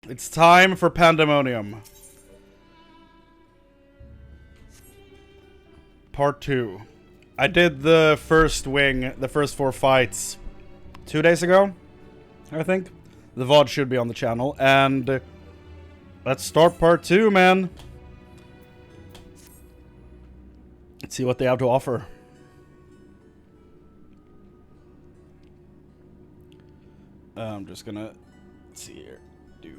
It's time for Pandæmonium. Part 2. I did the first wing, the first 4 fights 2 days ago, I think. The Vods should be on the channel, and let's start part 2, man. Let's see what they have to offer. I'm just gonna, let's see here, do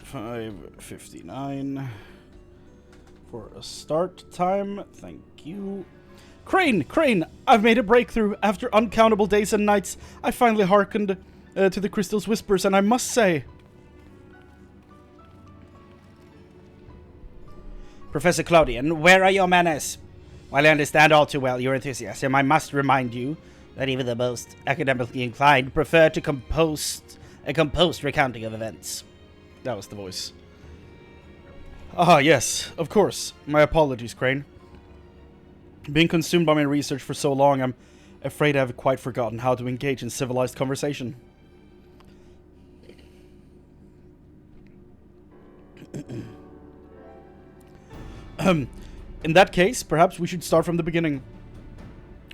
5:59 for a start time. Thank you. Chrane, I've made a breakthrough. After uncountable days and nights, I finally hearkened to the crystal's whispers, and I must say... Professor Claudian, where are your manners? While I understand all too well your enthusiasm, I must remind you that even the most academically inclined prefer to a composed recounting of events. That was the voice. Ah, yes, of course. My apologies, Chrane. Being consumed by my research for so long, I'm afraid I have quite forgotten how to engage in civilized conversation. In that case, perhaps we should start from the beginning.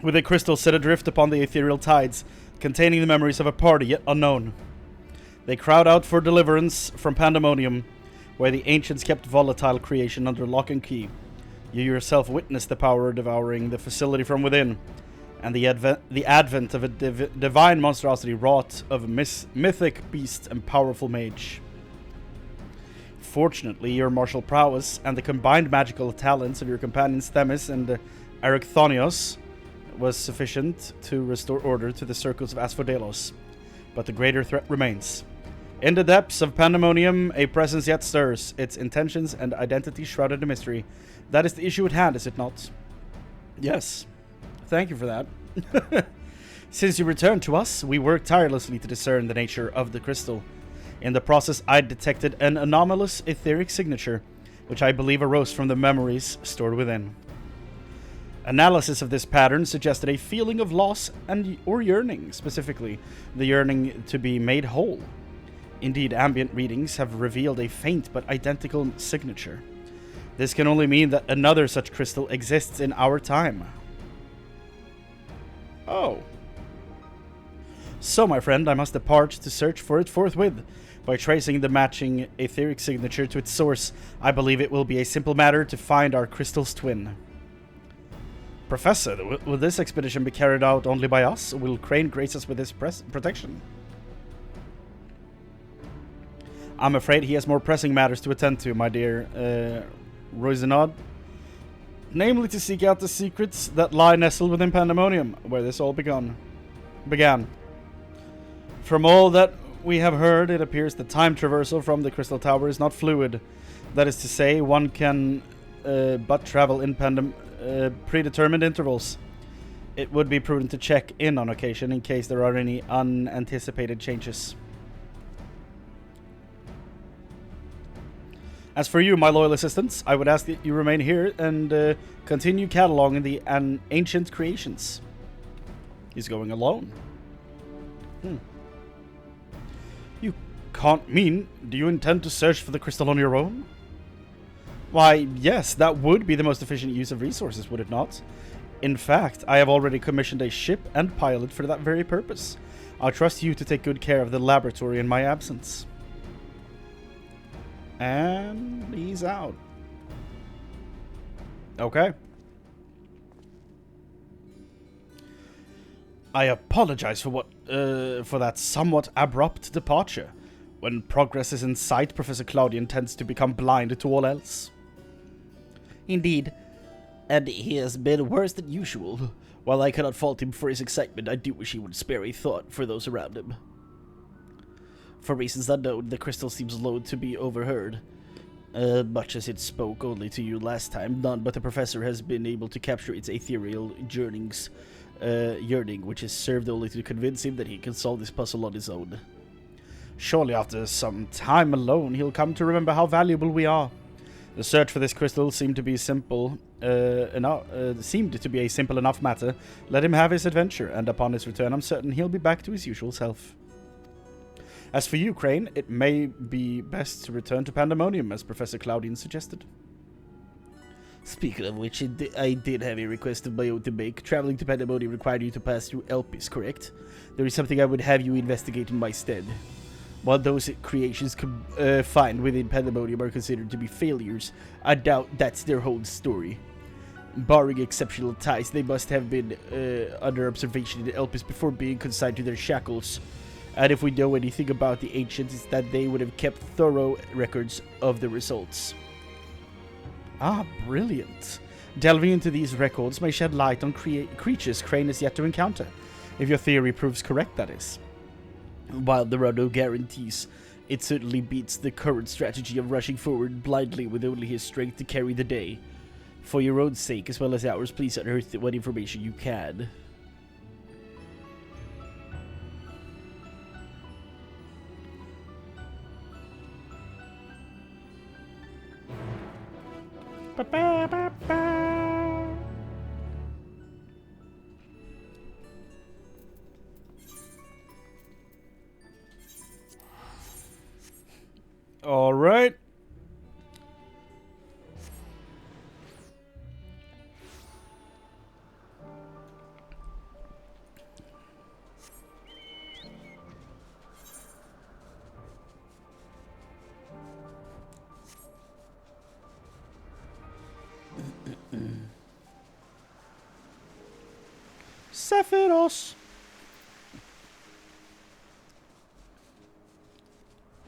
With a crystal set adrift upon the ethereal tides, containing the memories of a party yet unknown. They crowd out for deliverance from Pandæmonium, where the ancients kept volatile creation under lock and key. You yourself witnessed the power devouring the facility from within, and the advent of a divine monstrosity wrought of mythic beast and powerful mage. Fortunately, your martial prowess and the combined magical talents of your companions Themis and Erichthonios was sufficient to restore order to the circles of Asphodelos, but the greater threat remains. In the depths of Pandæmonium, a presence yet stirs, its intentions and identity shrouded in mystery. That is the issue at hand, is it not? Yes. Thank you for that. Since you returned to us, we worked tirelessly to discern the nature of the crystal. In the process, I detected an anomalous etheric signature, which I believe arose from the memories stored within. Analysis of this pattern suggested a feeling of loss or yearning, specifically the yearning to be made whole. Indeed, ambient readings have revealed a faint but identical signature. This can only mean that another such crystal exists in our time. Oh. So, my friend, I must depart to search for it forthwith. By tracing the matching etheric signature to its source, I believe it will be a simple matter to find our crystal's twin. Professor, will this expedition be carried out only by us, or will Chrane grace us with his protection? I'm afraid he has more pressing matters to attend to, my dear Roisenod. Namely, to seek out the secrets that lie nestled within Pandæmonium, where this all began. From all that we have heard, it appears that time traversal from the Crystal Tower is not fluid. That is to say, one can but travel in predetermined intervals. It would be prudent to check in on occasion in case there are any unanticipated changes. As for you, my loyal assistants, I would ask that you remain here and continue cataloging the ancient creations. He's going alone. You can't mean, do you intend to search for the crystal on your own? Why, yes, that would be the most efficient use of resources, would it not? In fact, I have already commissioned a ship and pilot for that very purpose. I'll trust you to take good care of the laboratory in my absence. And he's out. Okay. I apologize for that somewhat abrupt departure. When progress is in sight, Professor Claudian tends to become blind to all else. Indeed, and he has been worse than usual. While I cannot fault him for his excitement, I do wish he would spare a thought for those around him. For reasons unknown, the crystal seems loath to be overheard. Much as it spoke only to you last time, none but the professor has been able to capture its ethereal yearning, which has served only to convince him that he can solve this puzzle on his own. Surely after some time alone, he'll come to remember how valuable we are. The search for this crystal seemed to be a simple enough matter. Let him have his adventure, and upon his return, I'm certain he'll be back to his usual self. As for you, Chrane, it may be best to return to Pandæmonium, as Professor Claudian suggested. Speaking of which, I did have a request of my own to make. Traveling to Pandæmonium required you to pass through Elpis, correct? There is something I would have you investigate in my stead. While those creations confined within Pandæmonium are considered to be failures, I doubt that's their whole story. Barring exceptional ties, they must have been under observation in Elpis before being consigned to their shackles. And if we know anything about the ancients, it's that they would have kept thorough records of the results. Ah, brilliant. Delving into these records may shed light on creatures Chrane has yet to encounter. If your theory proves correct, that is. While there are no guarantees, it certainly beats the current strategy of rushing forward blindly with only his strength to carry the day. For your own sake, as well as ours, please unearth what information you can. All right. Sephiros.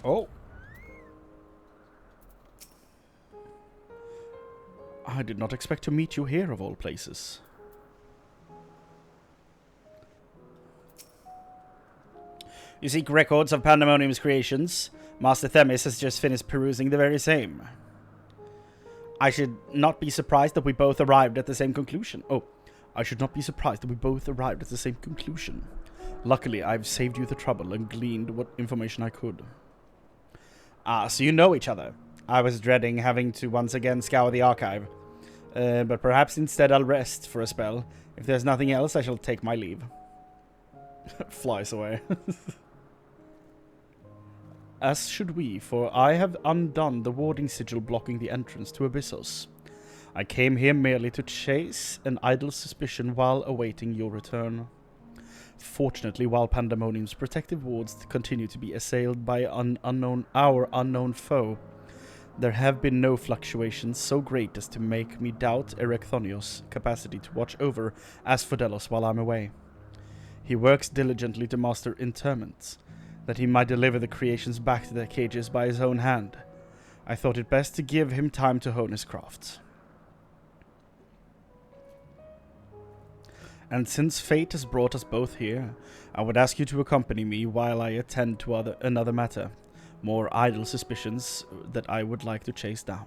Oh. I did not expect to meet you here, of all places. You seek records of Pandæmonium's creations. Master Themis has just finished perusing the very same. I should not be surprised that we both arrived at the same conclusion. Luckily, I've saved you the trouble and gleaned what information I could. Ah, so you know each other. I was dreading having to once again scour the archive. But perhaps instead I'll rest for a spell. If there's nothing else, I shall take my leave. Flies away. As should we, for I have undone the warding sigil blocking the entrance to Abyssos. I came here merely to chase an idle suspicion while awaiting your return. Fortunately, while Pandæmonium's protective wards continue to be assailed by our unknown foe, there have been no fluctuations so great as to make me doubt Erechthonios' capacity to watch over Asphodelos while I'm away. He works diligently to master interment, that he might deliver the creations back to their cages by his own hand. I thought it best to give him time to hone his craft. And since fate has brought us both here, I would ask you to accompany me while I attend to another matter. More idle suspicions that I would like to chase down.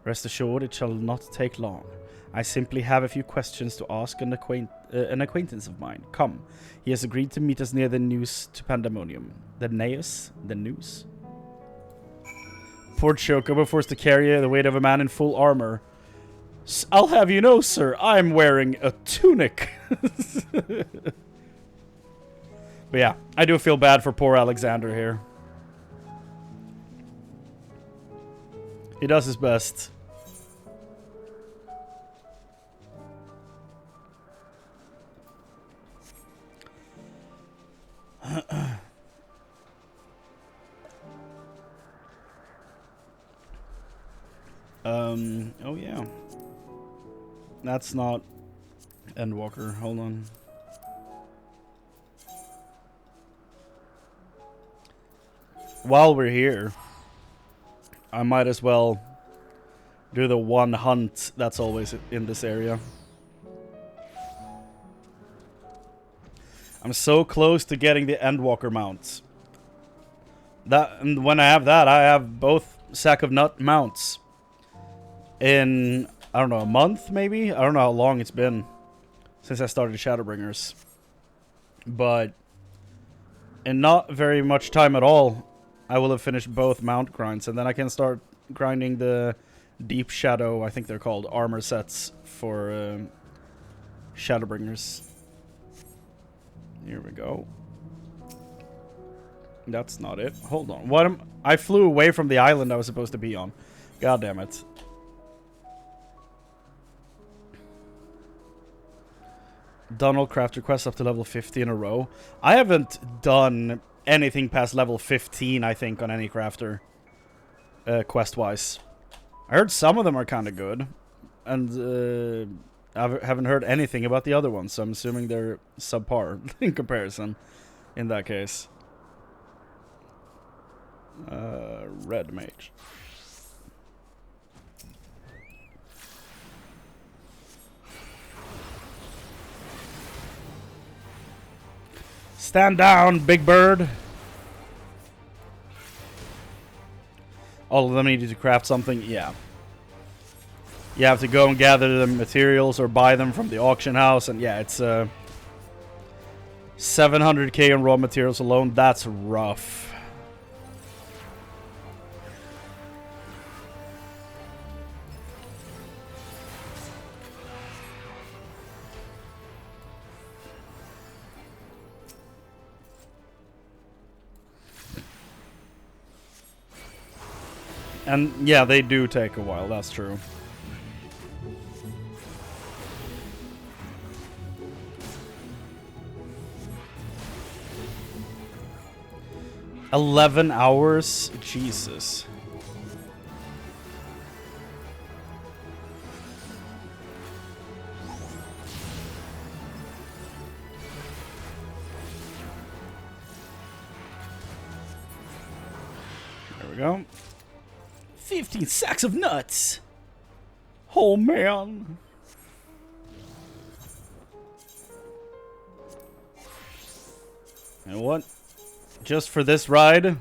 Rest assured, it shall not take long. I simply have a few questions to ask an acquaintance of mine. Come, he has agreed to meet us near the News to Pandæmonium. The Neus? The News? Poor Chocobo forced to carry the weight of a man in full armor. I'll have you know, sir, I'm wearing a tunic. But yeah, I do feel bad for poor Alexander here. He does his best. Oh yeah. That's not Endwalker. Hold on. While we're here, I might as well do the one hunt that's always in this area. I'm so close to getting the Endwalker mounts. And when I have that, I have both Sack of Nut mounts. In, I don't know, a month maybe? I don't know how long it's been since I started Shadowbringers. But in not very much time at all, I will have finished both mount grinds. And then I can start grinding the Deep Shadow, I think they're called, armor sets for Shadowbringers. Here we go. That's not it. Hold on. What am... I flew away from the island I was supposed to be on. God damn it. Done all crafter quests up to level 50 in a row. I haven't done anything past level 15, I think, on any crafter. Quest-wise. I heard some of them are kind of good. And I haven't heard anything about the other ones, so I'm assuming they're subpar in comparison in that case. Red mage. Stand down, big bird. All of them need to craft something? Yeah. You have to go and gather the materials or buy them from the auction house. And yeah, it's 700k in raw materials alone. That's rough. And yeah, they do take a while, that's true. $11 hours? Jesus. There we go. 15 sacks of nuts. Oh man. You know what? Just for this ride.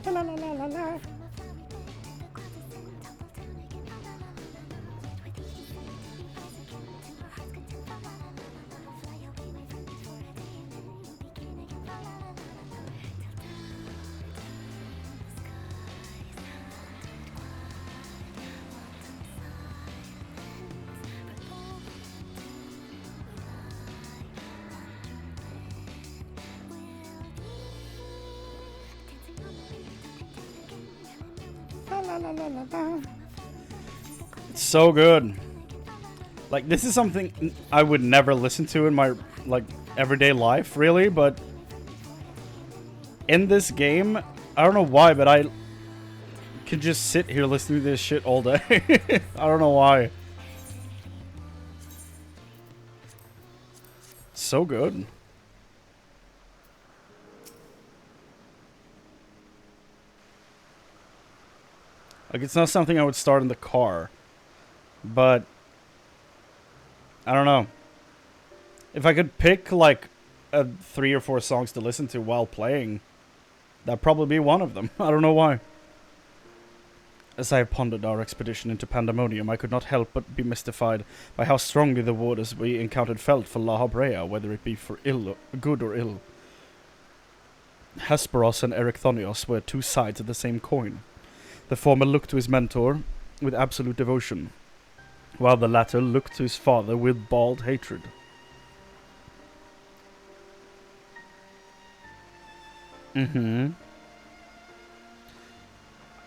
La la la la la. It's so good. Like, this is something I would never listen to in my, like, everyday life, really, but in this game, I don't know why, but I can just sit here listening to this shit all day. I don't know why. It's so good. Like, it's not something I would start in the car. But I don't know. If I could pick, like, 3 or 4 songs to listen to while playing, that'd probably be one of them. I don't know why. As I pondered our expedition into Pandæmonium, I could not help but be mystified by how strongly the waters we encountered felt for La Habrea, whether it be for good or ill. Hesperos and Erechthonios were 2 sides of the same coin. The former looked to his mentor with absolute devotion, while the latter looked to his father with bald hatred.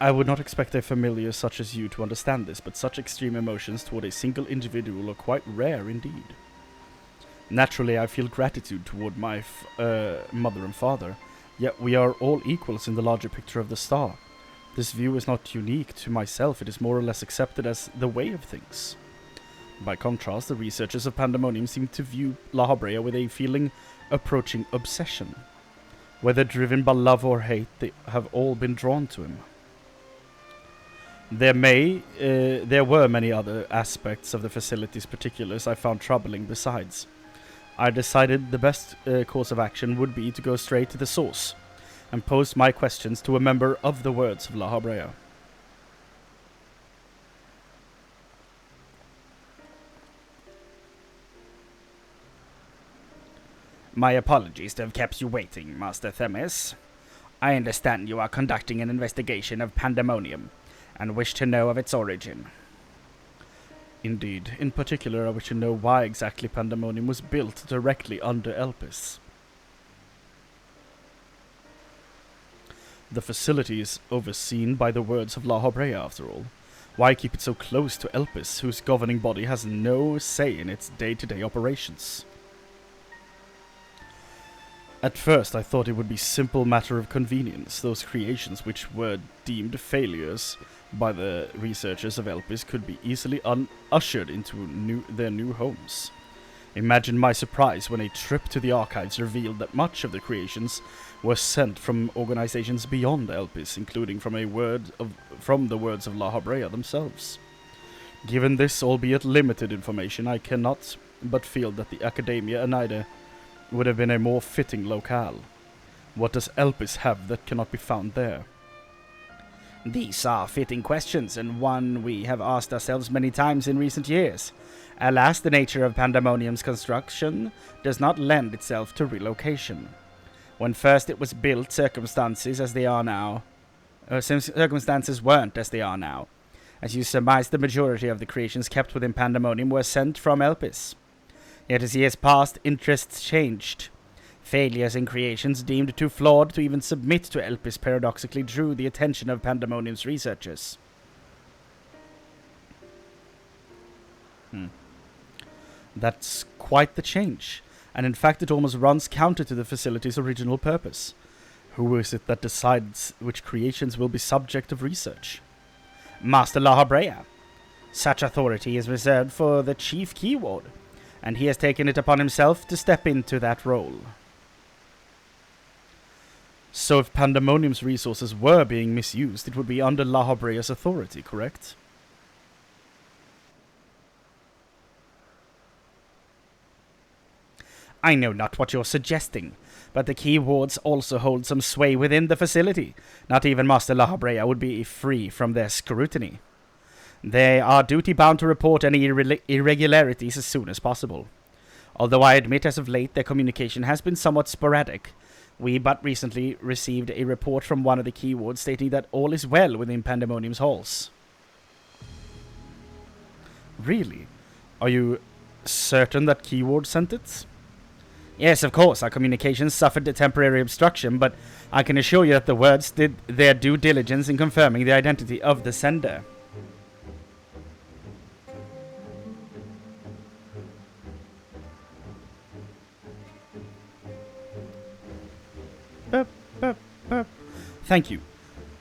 I would not expect a familiar such as you to understand this, but such extreme emotions toward a single individual are quite rare indeed. Naturally, I feel gratitude toward my mother and father, yet we are all equals in the larger picture of the star. This view is not unique to myself, it is more or less accepted as the way of things. By contrast, the researchers of Pandæmonium seem to view La Habrea with a feeling approaching obsession. Whether driven by love or hate, they have all been drawn to him. There were many other aspects of the facility's particulars I found troubling besides. I decided the best course of action would be to go straight to the source. and posed my questions to a member of the Words of La Habrea. My apologies to have kept you waiting, Master Themis. I understand you are conducting an investigation of Pandæmonium, and wish to know of its origin. Indeed. In particular, I wish to know why exactly Pandæmonium was built directly under Elpis. The facility is overseen by the Words of La Habrea, after all. Why keep it so close to Elpis, whose governing body has no say in its day-to-day operations? At first, I thought it would be simple matter of convenience. Those creations which were deemed failures by the researchers of Elpis could be easily ushered into their new homes. Imagine my surprise when a trip to the archives revealed that much of the creations were sent from organizations beyond Elpis, including from the Words of La Habrea themselves. Given this, albeit limited information, I cannot but feel that the Academia Anaida would have been a more fitting locale. What does Elpis have that cannot be found there? These are fitting questions, and one we have asked ourselves many times in recent years. Alas, the nature of Pandæmonium's construction does not lend itself to relocation. When first it was built, circumstances weren't as they are now. As you surmise, the majority of the creations kept within Pandæmonium were sent from Elpis. Yet as years passed, interests changed. Failures in creations deemed too flawed to even submit to Elpis paradoxically drew the attention of Pandæmonium's researchers. That's quite the change, and in fact it almost runs counter to the facility's original purpose. Who is it that decides which creations will be subject of research? Master La Habrea. Such authority is reserved for the chief keyword, and he has taken it upon himself to step into that role. So if Pandæmonium's resources were being misused, it would be under La Habrea's authority, correct? I know not what you're suggesting, but the key wards also hold some sway within the facility. Not even Master La Habrea would be free from their scrutiny. They are duty-bound to report any irregularities as soon as possible. Although I admit as of late their communication has been somewhat sporadic, we but recently received a report from one of the key wards stating that all is well within Pandæmonium's halls. Really? Are you certain that key ward sent it? Yes, of course, our communications suffered a temporary obstruction, but I can assure you that the Words did their due diligence in confirming the identity of the sender. Thank you.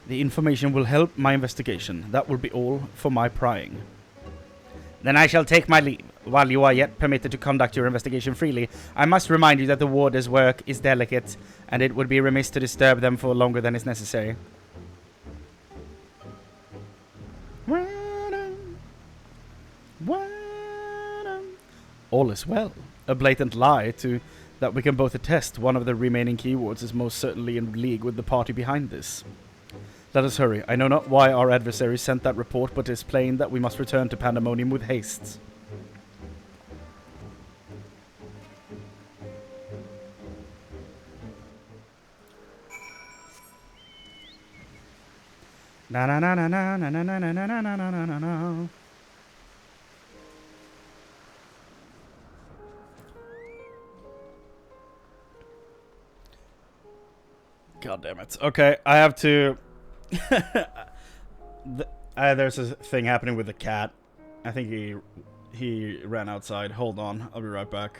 The information will help my investigation. That will be all for my prying. Then I shall take my leave. While you are yet permitted to conduct your investigation freely, I must remind you that the warder's work is delicate, and it would be remiss to disturb them for longer than is necessary. All is well. A blatant lie that we can both attest one of the remaining keywords is most certainly in league with the party behind this. Let us hurry. I know not why our adversary sent that report, but it is plain that we must return to Pandæmonium with haste. Na na na na na na na na na na na na na na na. God damn it. Okay, I have to... there's a thing happening with the cat. I think he ran outside. Hold on, I'll be right back.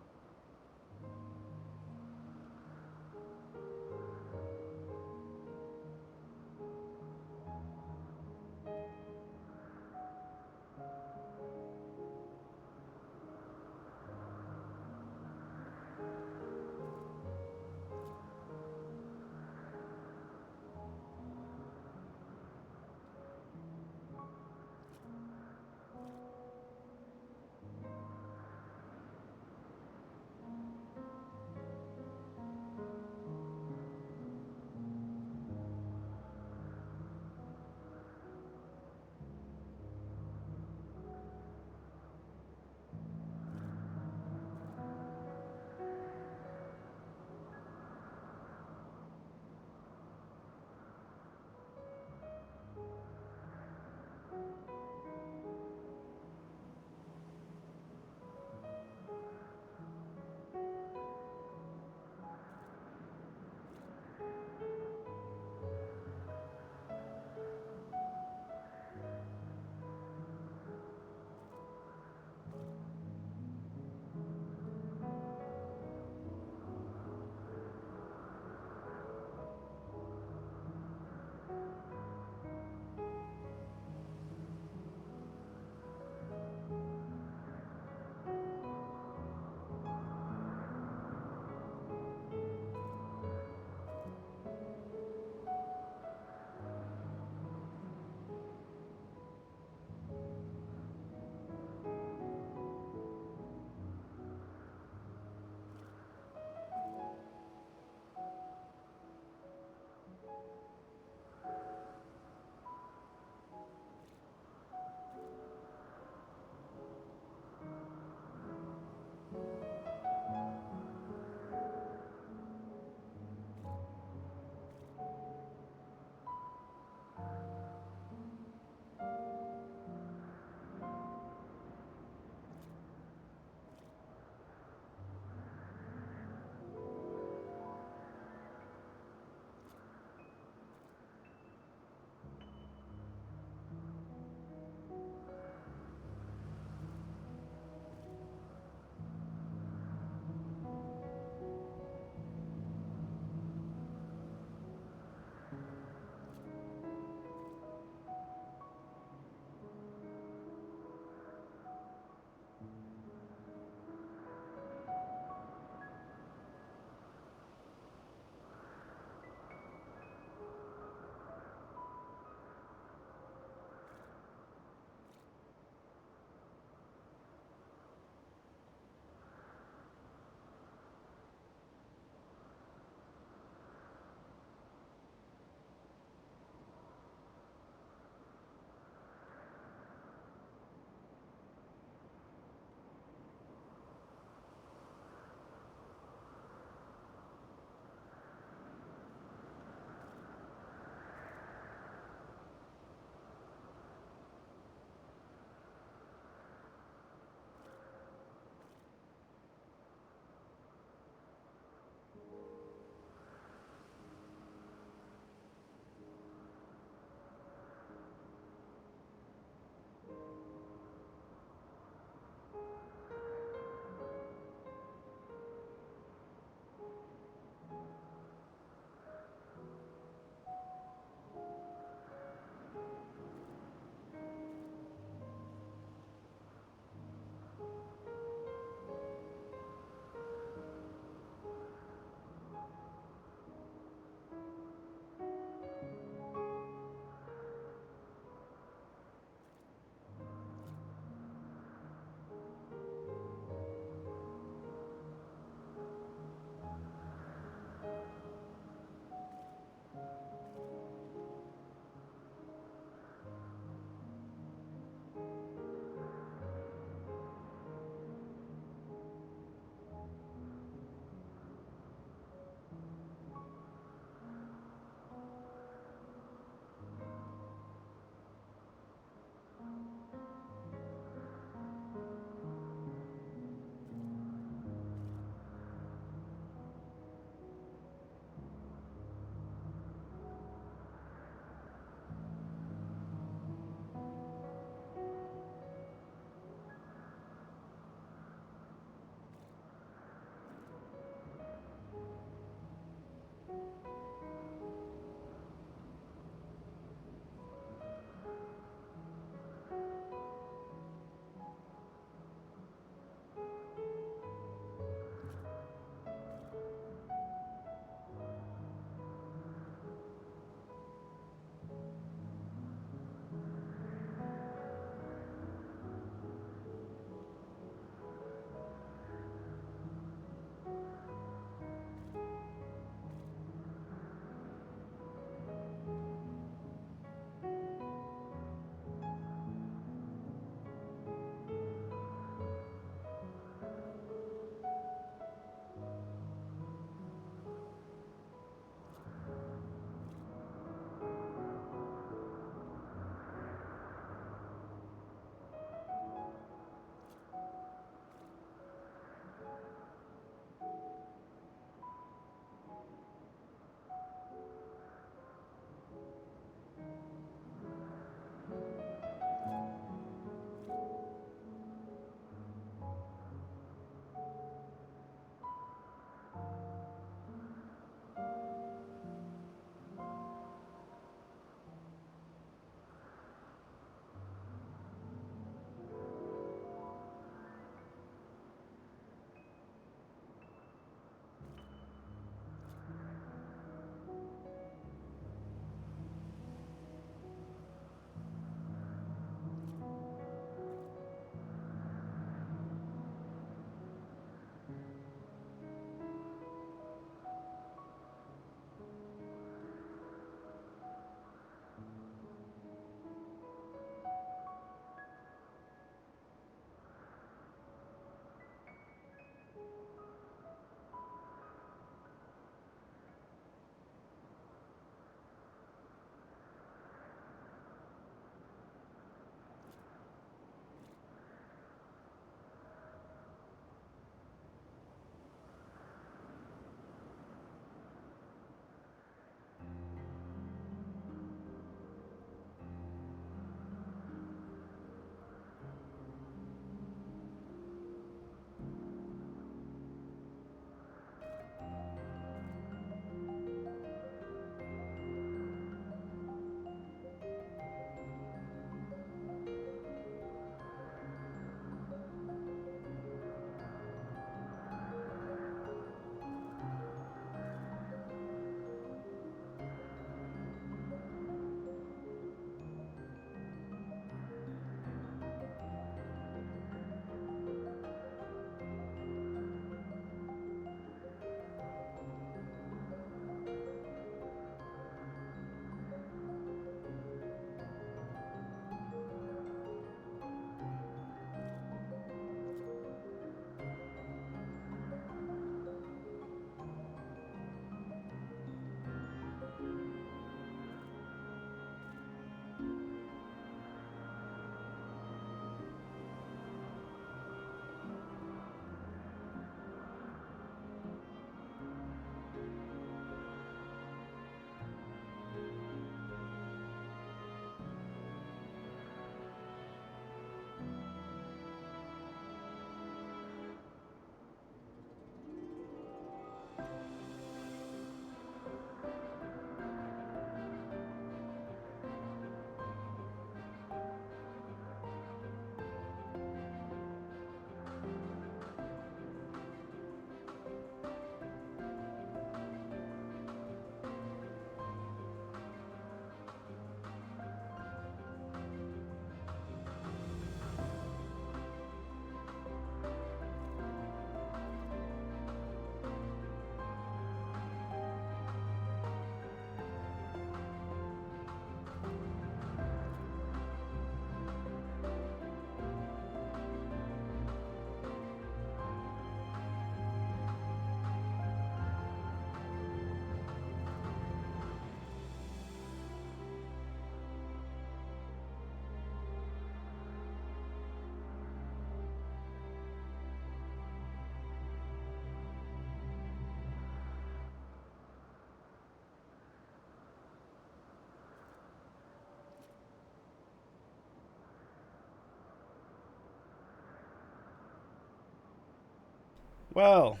Well,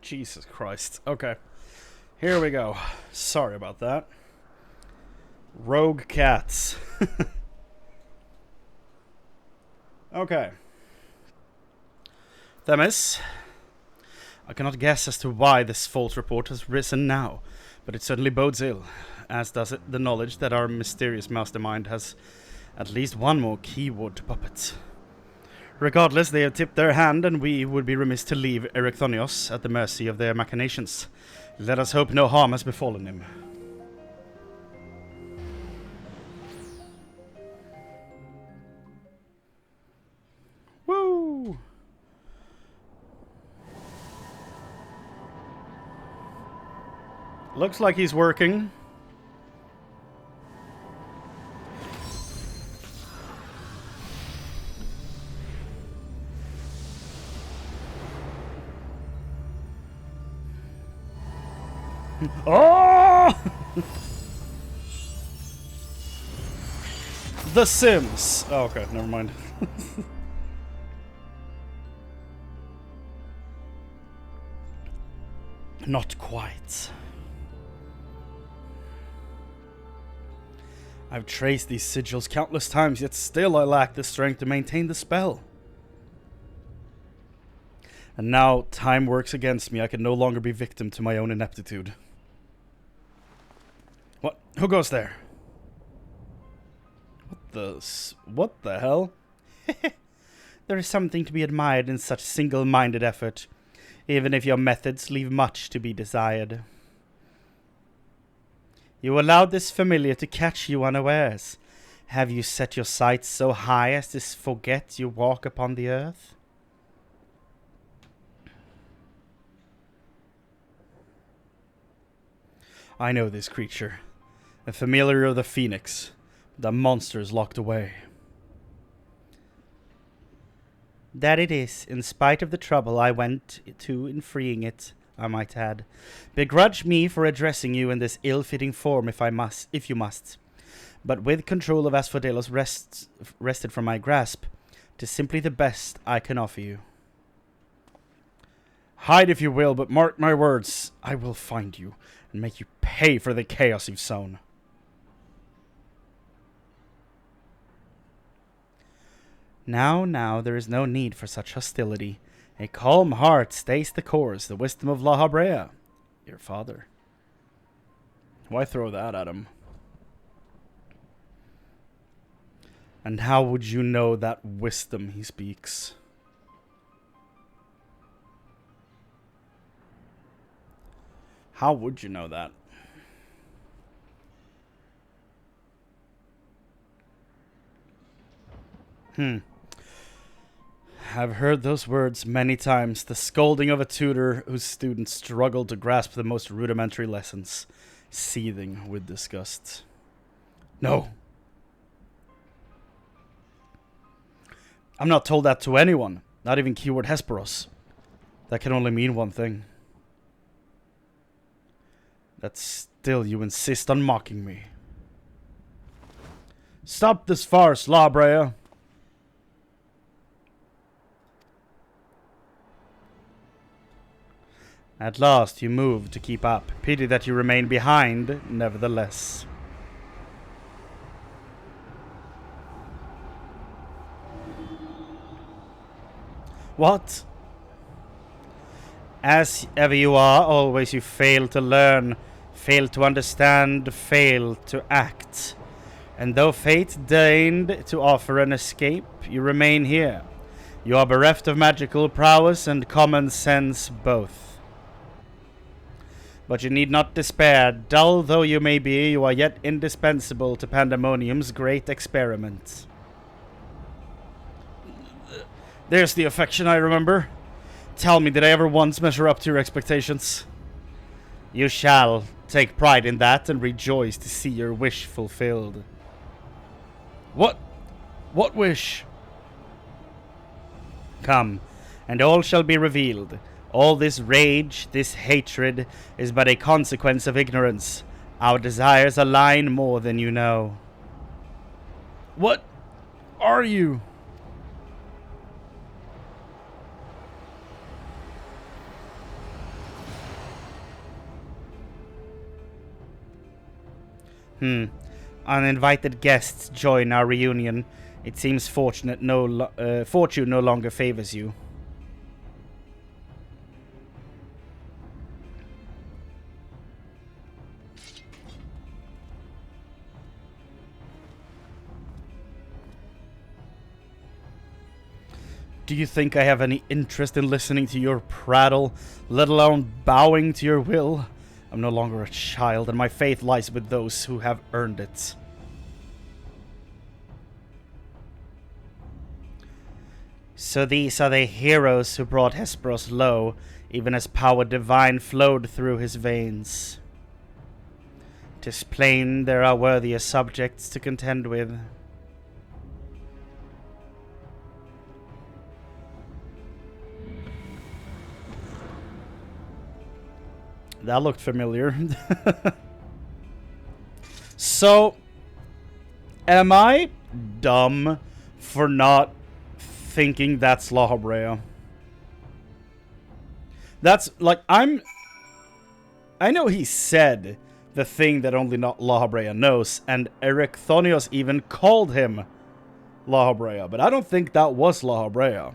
Jesus Christ. Okay. Here we go. Sorry about that. Rogue cats. Okay. Themis, I cannot guess as to why this false report has risen now, but it certainly bodes ill, as does it the knowledge that our mysterious mastermind has at least one more keyword to puppet. Regardless, they have tipped their hand, and we would be remiss to leave Erechthonios at the mercy of their machinations. Let us hope no harm has befallen him. Woo! Looks like he's working. Oh! The Sims. Oh, okay, never mind. Not quite. I've traced these sigils countless times, yet still I lack the strength to maintain the spell. And now time works against me. I can no longer be victim to my own ineptitude. What? Who goes there? What the hell? There is something to be admired in such single-minded effort, even if your methods leave much to be desired. You allowed this familiar to catch you unawares. Have you set your sights so high as to forget you walk upon the earth? I know this creature. A familiar of the Phoenix. The monster is locked away. That it is, in spite of the trouble I went to in freeing it, I might add. Begrudge me for addressing you in this ill-fitting form if you must. But with control of Asphodelos wrested from my grasp, 'tis simply the best I can offer you. Hide if you will, but mark my words, I will find you and make you pay for the chaos you've sown. Now, there is no need for such hostility. A calm heart stays the course, the wisdom of La Habrea, your father. Why throw that at him? And how would you know that wisdom he speaks? How would you know that? I've heard those words many times, the scolding of a tutor whose students struggled to grasp the most rudimentary lessons, seething with disgust. No. I'm not told that to anyone, not even keyword Hesperos. That can only mean one thing. That still you insist on mocking me. Stop this farce, La Brea. At last you move to keep up. Pity that you remain behind, nevertheless. What? As ever you are, always you fail to learn, fail to understand, fail to act. And though fate deigned to offer an escape, you remain here. You are bereft of magical prowess and common sense both. But you need not despair. Dull though you may be, you are yet indispensable to Pandæmonium's great experiment. There's the affection I remember. Tell me, did I ever once measure up to your expectations? You shall take pride in that and rejoice to see your wish fulfilled. What wish? Come, and all shall be revealed. All this rage, this hatred, is but a consequence of ignorance. Our desires align more than you know. What are you? Uninvited guests join our reunion. It seems fortune no longer favors you. Do you think I have any interest in listening to your prattle, let alone bowing to your will? I'm no longer a child, and my faith lies with those who have earned it. So these are the heroes who brought Hesperos low, even as power divine flowed through his veins. 'Tis plain there are worthier subjects to contend with. That looked familiar. So, am I dumb for not thinking that's La Habrea? That's, like, I know he said the thing that only La Habrea knows, and Erechthonios even called him La Habrea, but I don't think that was La Habrea.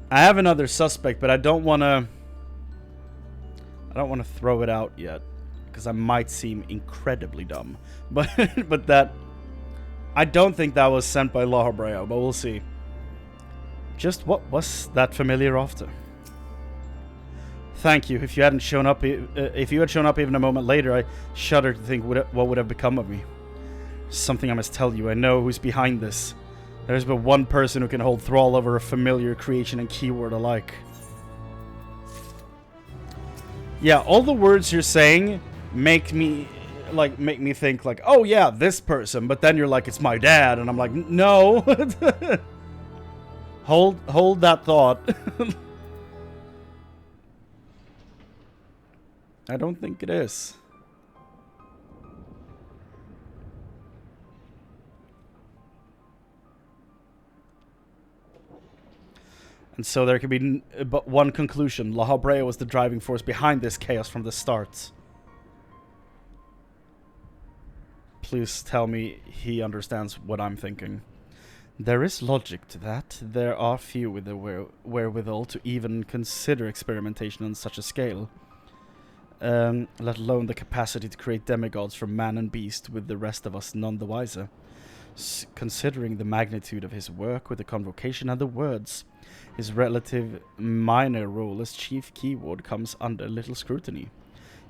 I have another suspect, but I don't want to throw it out yet, because I might seem incredibly dumb. But that, I don't think that was sent by La Habrea, but we'll see. Just what was that familiar after? Thank you. If you hadn't shown up, if you had shown up even a moment later, I shudder to think what would have become of me. Something I must tell you. I know who's behind this. There's but one person who can hold thrall over a familiar creation and keyword alike. Yeah, all the words you're saying make me think like, oh yeah, this person, but then you're like, it's my dad, and I'm like, no. Hold that thought. I don't think it is. And so there can be but one conclusion. La Habrea was the driving force behind this chaos from the start. Please tell me he understands what I'm thinking. There is logic to that. There are few with the wherewithal to even consider experimentation on such a scale. Let alone the capacity to create demigods from man and beast, with the rest of us none the wiser. Considering the magnitude of his work with the convocation and the words, his relative minor role as chief keyword comes under little scrutiny.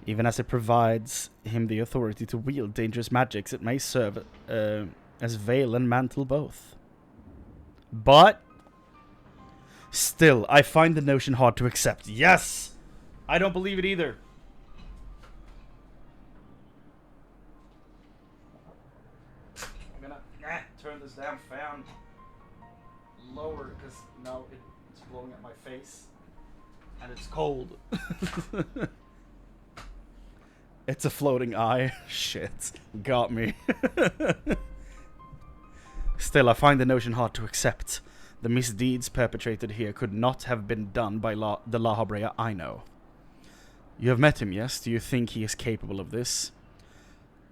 Even as it provides him the authority to wield dangerous magics, it may serve as veil and mantle both. But still, I find the notion hard to accept. Yes! I don't believe it either. I'm gonna turn this damn fan lower because now it's blowing at my face and it's cold. It's a floating eye. Shit. Got me. Still, I find the notion hard to accept. The misdeeds perpetrated here could not have been done by the La Habrea I know. You have met him, yes? Do you think he is capable of this?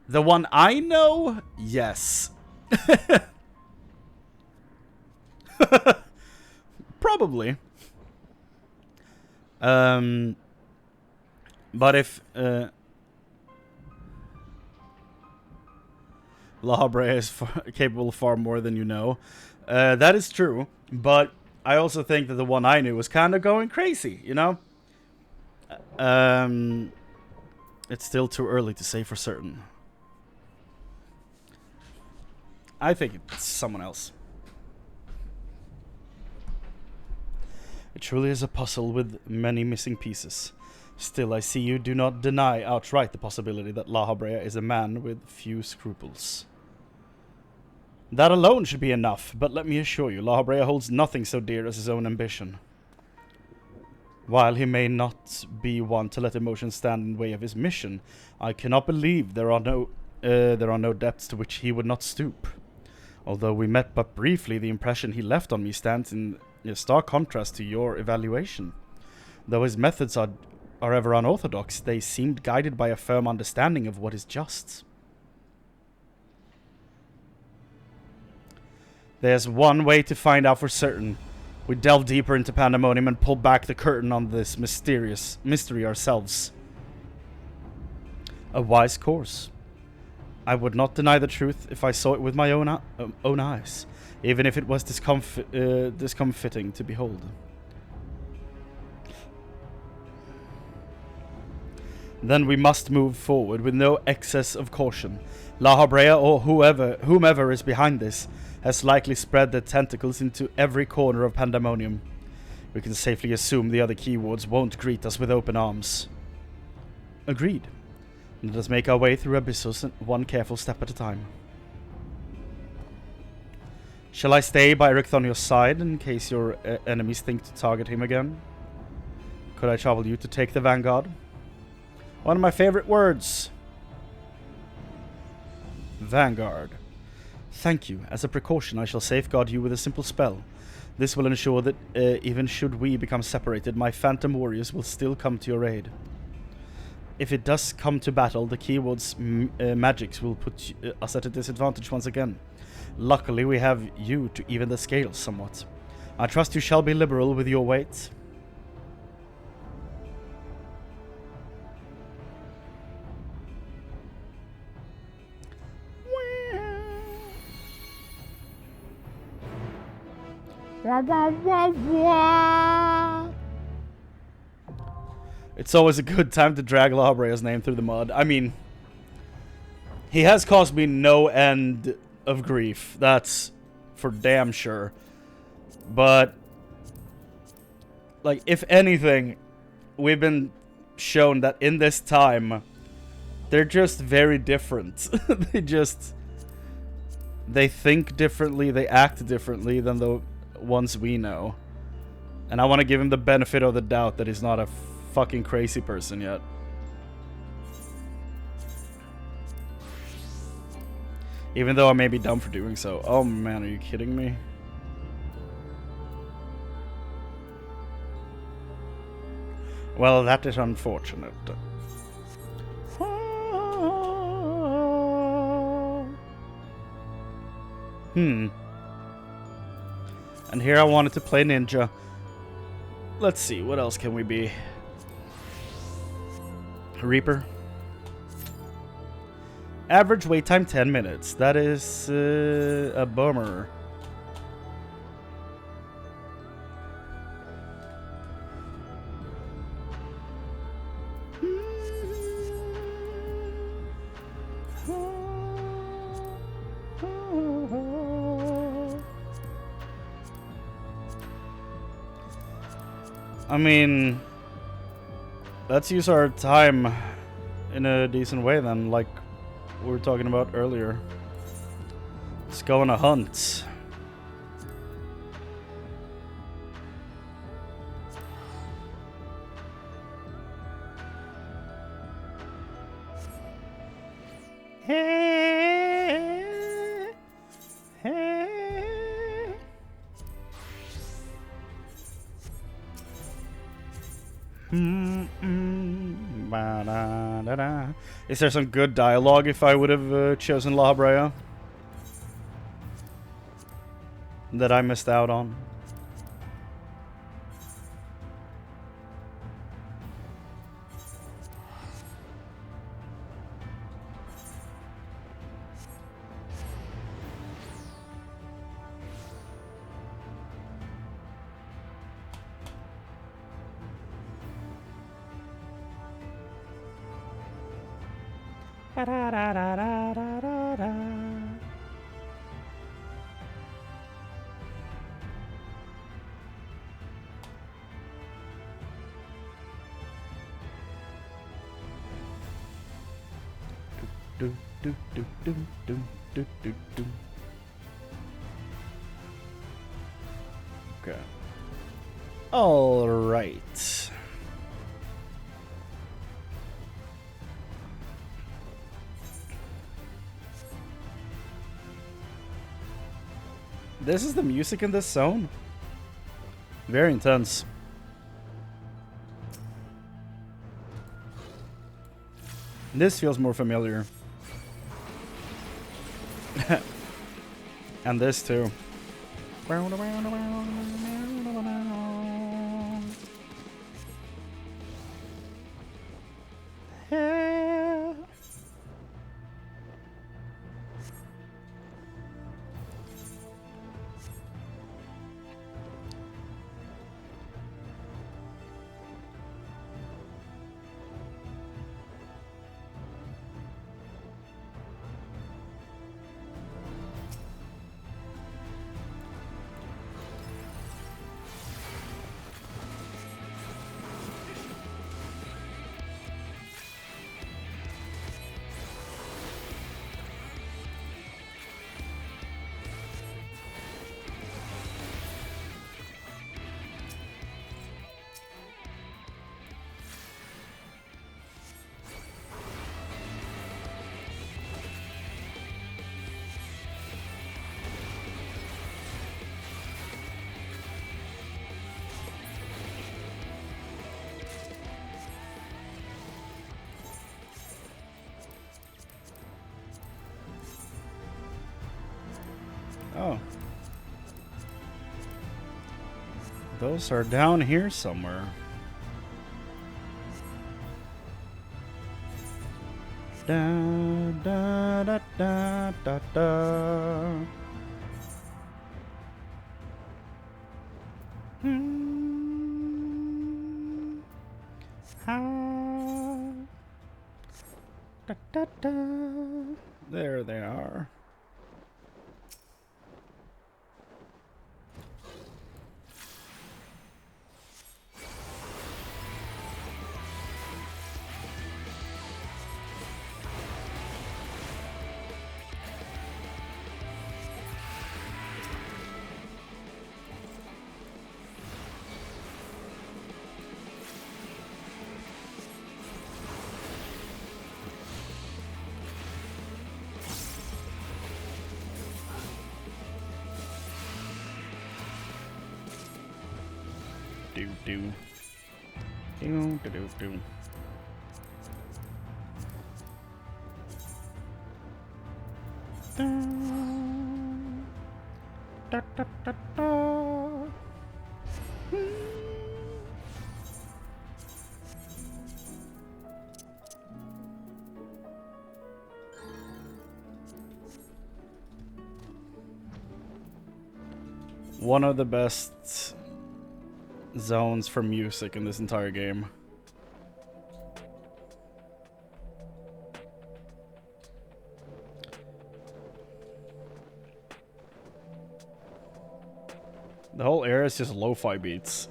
The one I know? Yes. Probably. But if La Habrea is capable of far more than you know, that is true. But I also think that the one I knew was kind of going crazy, you know? It's still too early to say for certain. I think it's someone else. It truly is a puzzle with many missing pieces. Still, I see you do not deny outright the possibility that La Habrea is a man with few scruples. That alone should be enough, but let me assure you, La Habrea holds nothing so dear as his own ambition. While he may not be one to let emotion stand in the way of his mission, I cannot believe there are no depths to which he would not stoop. Although we met but briefly, the impression he left on me stands in stark contrast to your evaluation. Though his methods are are ever unorthodox, they seemed guided by a firm understanding of what is just. There's one way to find out for certain. We delve deeper into Pandæmonium and pull back the curtain on this mysterious mystery ourselves. A wise course. I would not deny the truth if I saw it with my own eyes, even if it was discomfiting to behold. Then we must move forward with no excess of caution. La Habrea, or whomever is behind this, has likely spread their tentacles into every corner of Pandæmonium. We can safely assume the other keywords won't greet us with open arms. Agreed. Let us make our way through Abyssos, one careful step at a time. Shall I stay by Ericthonios' side in case your enemies think to target him again? Could I trouble you to take the vanguard? One of my favorite words. Vanguard. Thank you. As a precaution, I shall safeguard you with a simple spell. This will ensure that even should we become separated, my phantom warriors will still come to your aid. If it does come to battle, the keyword's magics will put us at a disadvantage once again. Luckily, we have you to even the scales somewhat. I trust you shall be liberal with your weight. It's always a good time to drag La Habrea's name through the mud. I mean, he has caused me no end of grief. That's for damn sure. But, like, if anything, we've been shown that in this time, they're just very different. They think differently, they act differently than the ones we know. And I want to give him the benefit of the doubt that he's not a fucking crazy person yet. Even though I may be dumb for doing so. Oh man, are you kidding me? Well, that is unfortunate. And here I wanted to play ninja. Let's see, what else can we be? Reaper. Average wait time 10 minutes. That is a bummer. I mean, let's use our time in a decent way then, like we were talking about earlier. Let's go on a hunt. Is there some good dialogue if I would have chosen La Habrea that I missed out on? Okay. All right. This is the music in this zone. Very intense. This feels more familiar. And this too. Oh. Those are down here somewhere. Da da da da da da. Da da da. There they are. Do do do do do do. Da, da, da, da. One of the best zones for music in this entire game. The whole area is just lo-fi beats.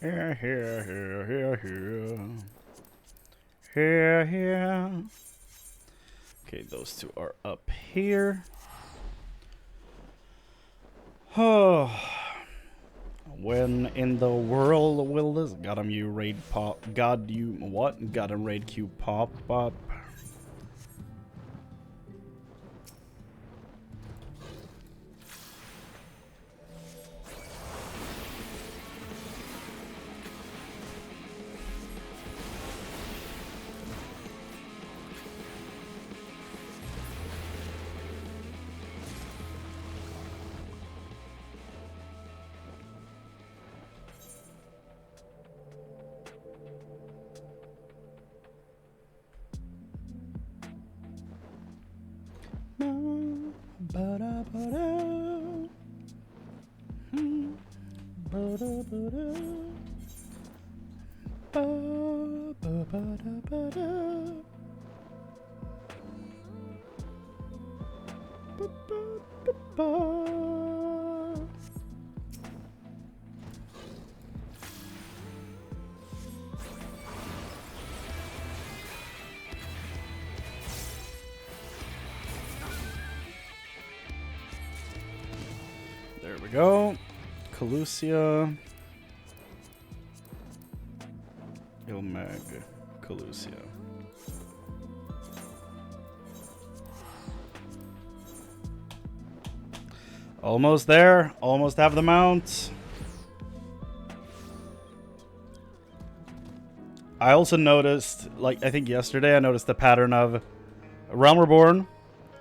Here, here, here, here, here. Here, here. Okay, those two are up here. Oh. When in the world will this goddamn you raid pop? God, you what? Goddamn raid queue pop up. There we go. Calusia. Ilmag. Calusia. Almost there. Almost have the mount. I also noticed, like, I think yesterday I noticed the pattern of Realm Reborn,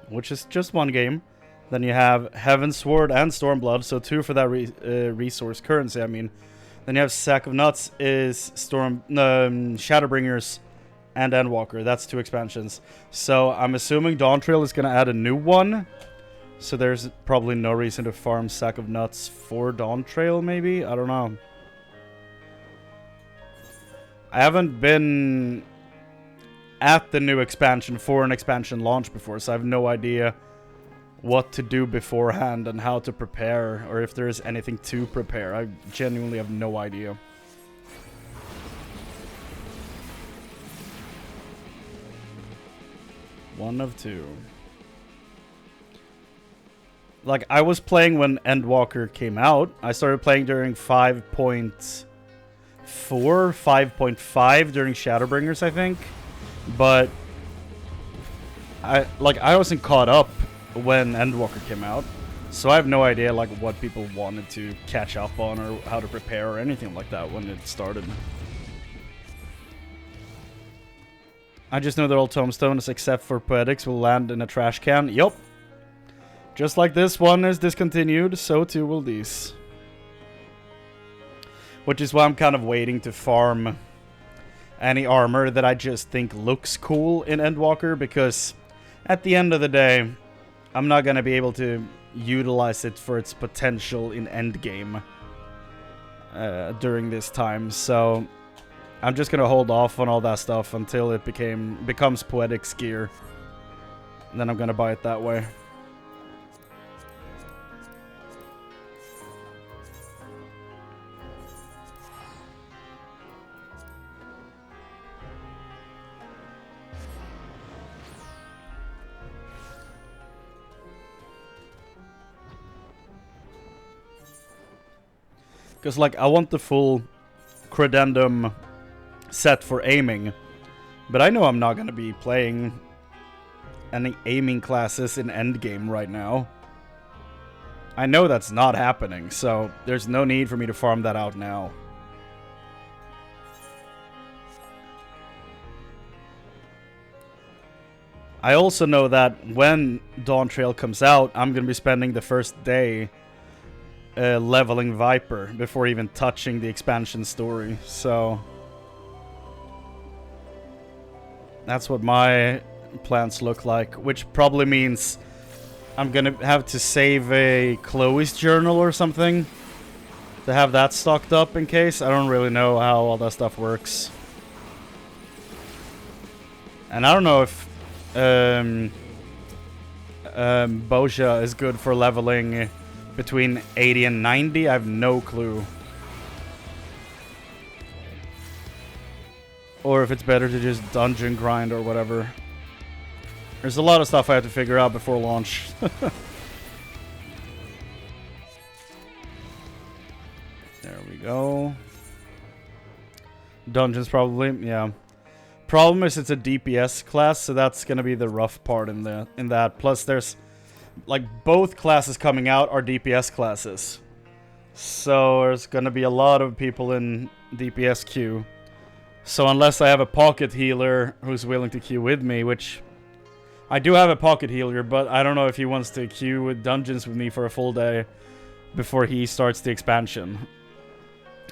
which is just one game. Then you have Heaven's Sword and Stormblood, so 2 for that resource currency, I mean. Then you have Sack of Nuts is Shadowbringers and Endwalker. That's 2 expansions. So I'm assuming Dawntrail is going to add a new one. So there's probably no reason to farm Sack of Nuts for Dawntrail, maybe? I don't know. I haven't been at the new expansion for an expansion launch before, so I have no idea what to do beforehand and how to prepare, or if there is anything to prepare. I genuinely have no idea. One of 2. Like, I was playing when Endwalker came out. I started playing during 5.4, 5.5 during Shadowbringers, I think. But I wasn't caught up when Endwalker came out, so I have no idea like what people wanted to catch up on or how to prepare or anything like that when it started. I just know that all tombstones except for Poetics will land in a trash can. Yup. Just like this one is discontinued, so too will these. Which is why I'm kind of waiting to farm any armor that I just think looks cool in Endwalker, because at the end of the day, I'm not going to be able to utilize it for its potential in endgame during this time, so I'm just going to hold off on all that stuff until it becomes Poetics gear. And then I'm going to buy it that way. Because, like, I want the full credendum set for aiming. But I know I'm not going to be playing any aiming classes in endgame right now. I know that's not happening, so there's no need for me to farm that out now. I also know that when Dawntrail comes out, I'm going to be spending the first day leveling Viper before even touching the expansion story, so that's what my plans look like, which probably means I'm gonna have to save a Chloe's journal or something to have that stocked up in case. I don't really know how all that stuff works, and I don't know if Boja is good for leveling between 80 and 90, I have no clue. Or if it's better to just dungeon grind or whatever. There's a lot of stuff I have to figure out before launch. There we go. Dungeons probably, yeah. Problem is it's a DPS class, so that's gonna be the rough part in that. Plus there's like both classes coming out are DPS classes. So there's gonna be a lot of people in DPS queue. So unless I have a pocket healer who's willing to queue with me, which I do have a pocket healer, but I don't know if he wants to queue with dungeons with me for a full day before he starts the expansion.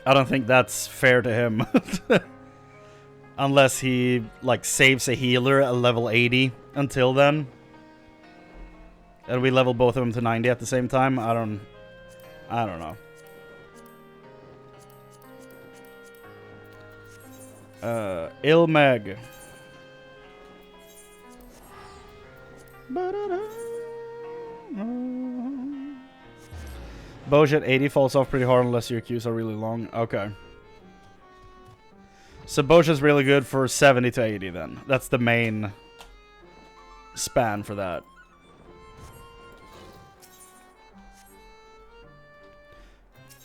I don't think that's fair to him. Unless he like saves a healer at level 80 until then. And we level both of them to 90 at the same time. I don't know. Ilmeg. Boj at 80 falls off pretty hard unless your queues are really long. Okay. So Boj is really good for 70 to 80 then. That's the main span for that.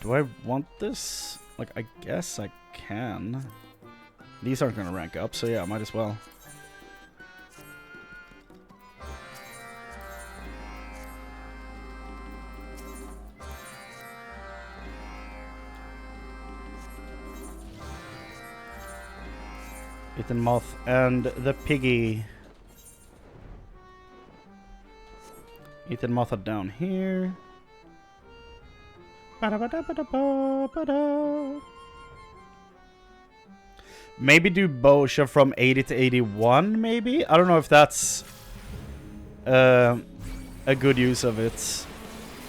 Do I want this? Like, I guess I can. These aren't going to rank up, so yeah, I might as well. Ethan Moth and the Piggy. Ethan Moth are down here. Maybe do Bosha from 80 to 81, maybe? I don't know if that's a good use of it.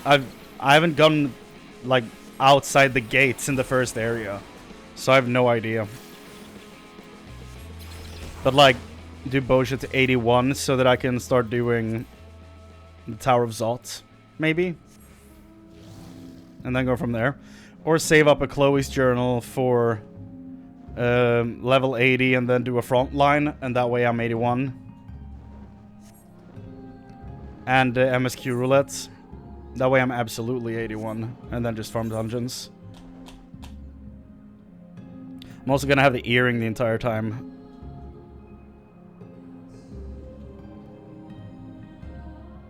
I haven't gone like outside the gates in the first area, so I have no idea. But like, do Bosha to 81 so that I can start doing the Tower of Zot, maybe? And then go from there. Or save up a Chloe's Journal for level 80 and then do a front line, and that way I'm 81. And MSQ Roulette. That way I'm absolutely 81, and then just farm dungeons. I'm also gonna have the earring the entire time.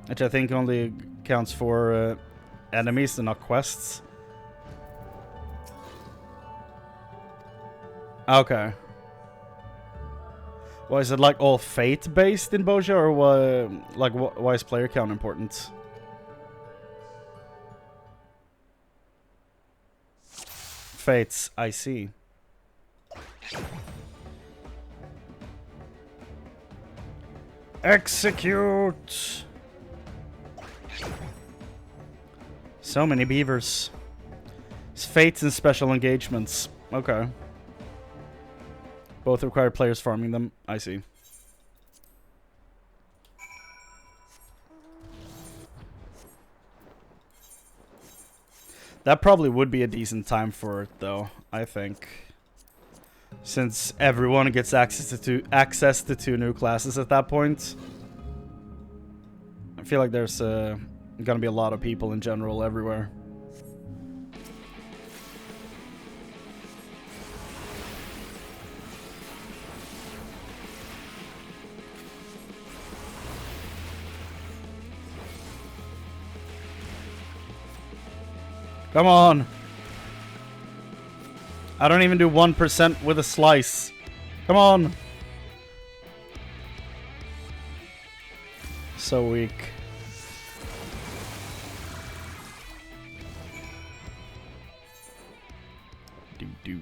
Which I think only counts for enemies and not quests. Okay. Well, is it like all fate based in Bosha, or what? Like, why is player count important? Fates, I see. Execute! So many beavers. It's fates and special engagements. Okay. Both require players farming them. I see. That probably would be a decent time for it, though, I think. Since everyone gets access to two new classes at that point. I feel like there's gonna be a lot of people in general everywhere. Come on. I don't even do 1% with a slice. Come on. So weak. Do.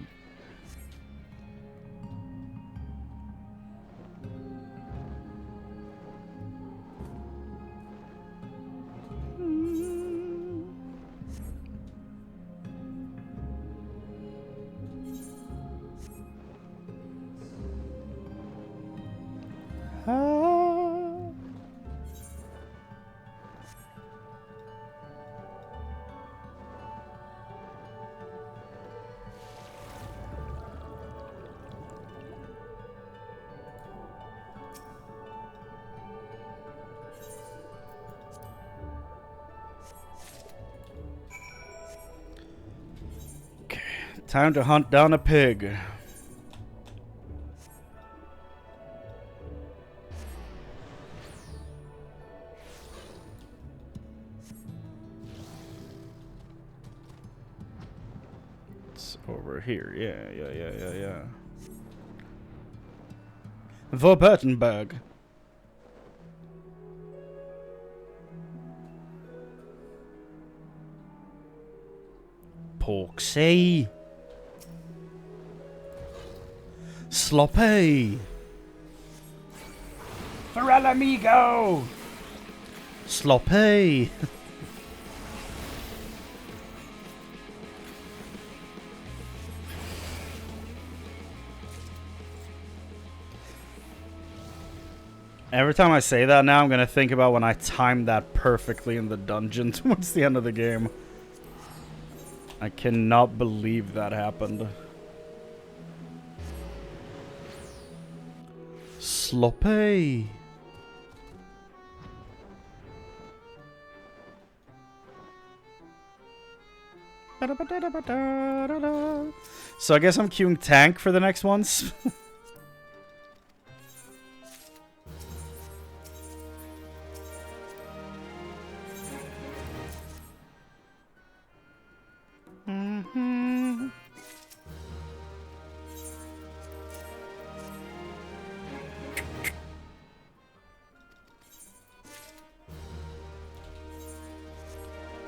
Time to hunt down a pig. It's over here. Yeah. Vorbertenberg. Porksy. Sloppy. Farell amigo. Sloppy! Every time I say that now, I'm gonna think about when I timed that perfectly in the dungeon towards the end of the game. I cannot believe that happened. Sloppy! So I guess I'm queuing tank for the next ones.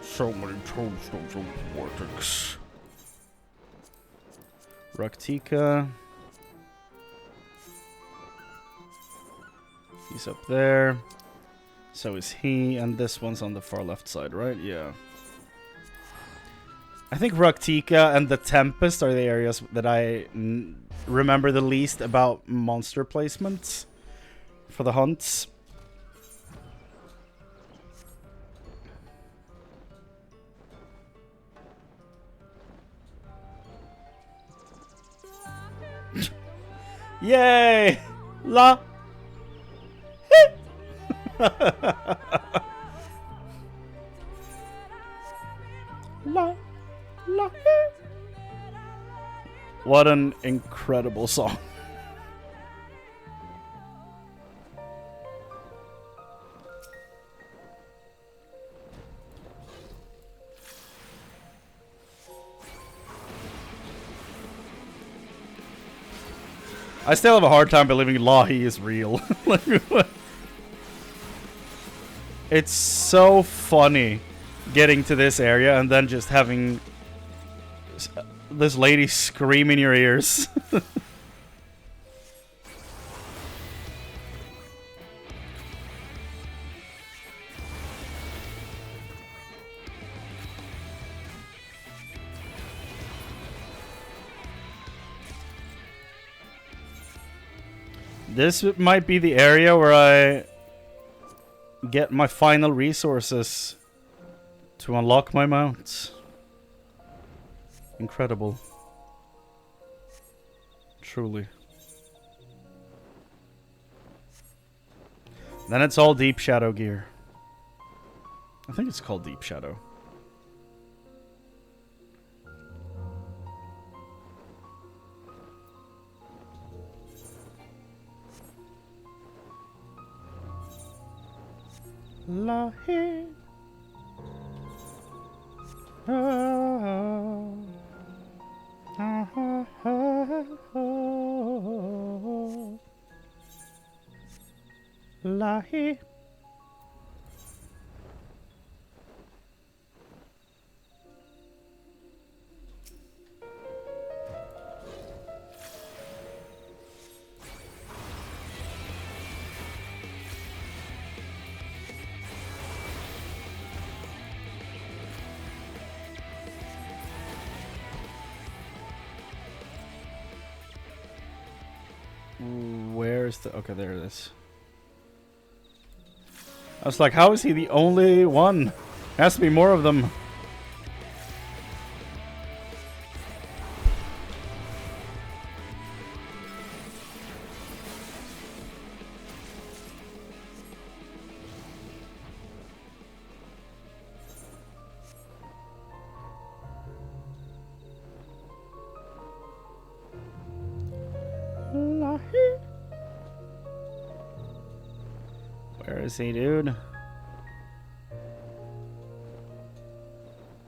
So many tombstones of vortex. Raktika. He's up there. So is he, and this one's on the far left side, right? Yeah. I think Raktika and the Tempest are the areas that I remember the least about monster placements for the hunts. Yay! La! La! La! What an incredible song. I still have a hard time believing Lahi is real. It's so funny getting to this area and then just having this lady scream in your ears. This might be the area where I get my final resources to unlock my mount. Incredible. Truly. Then it's all Deep Shadow gear. I think it's called Deep Shadow. La he. Oh. Oh. Oh. La he. Where's the... Okay, there it is. I was like, how is he the only one? There has to be more of them. Where is he, dude?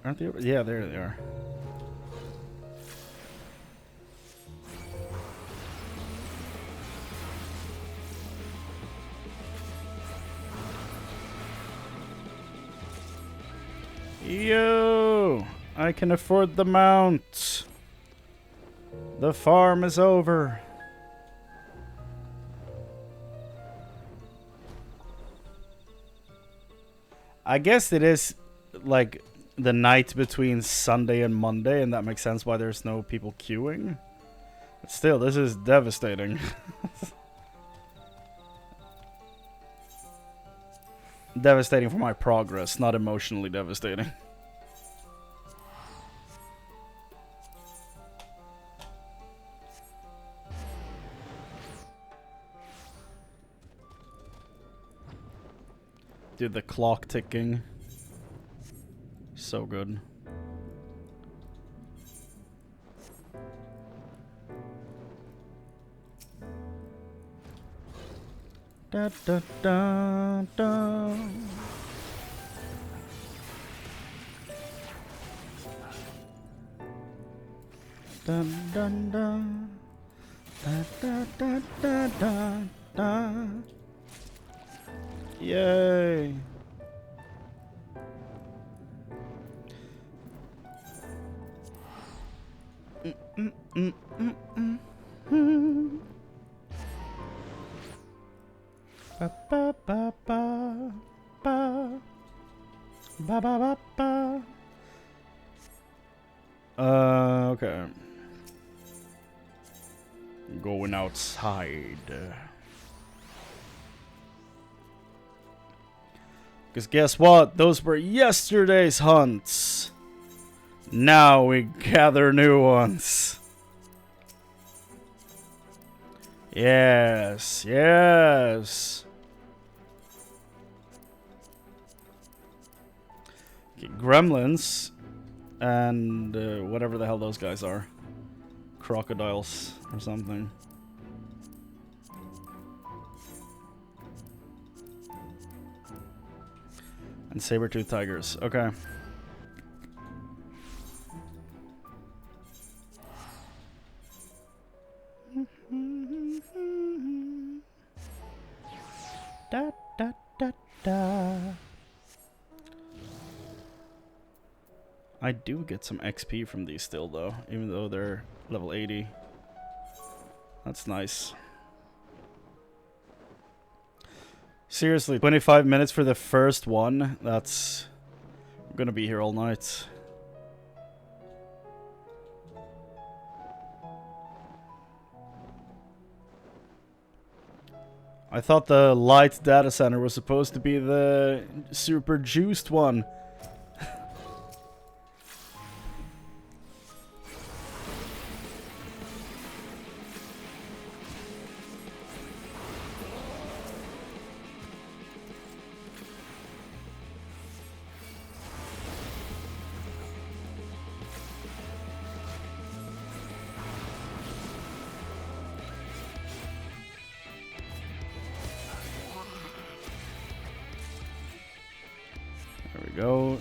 Aren't they over? Yeah, there they are. Yo! I can afford the mount. The farm is over. I guess it is like the night between Sunday and Monday, and that makes sense why there's no people queuing. But still, this is devastating. Devastating for my progress, not emotionally devastating. Dude, the clock ticking. So good. Da da da da. Dun dun dun. Da da da da da da. Yay. Ba ba ba ba ba ba ba ba ba. Okay. Going outside. Because guess what? Those were yesterday's hunts. Now we gather new ones. Yes, yes. Okay, gremlins and whatever the hell those guys are. Crocodiles or something. And saber-toothed tigers. Okay. Da da da da. I do get some XP from these still though, even though they're level 80. That's nice. Seriously, 25 minutes for the first one? That's... I'm gonna be here all night. I thought the light data center was supposed to be the super juiced one. There we go.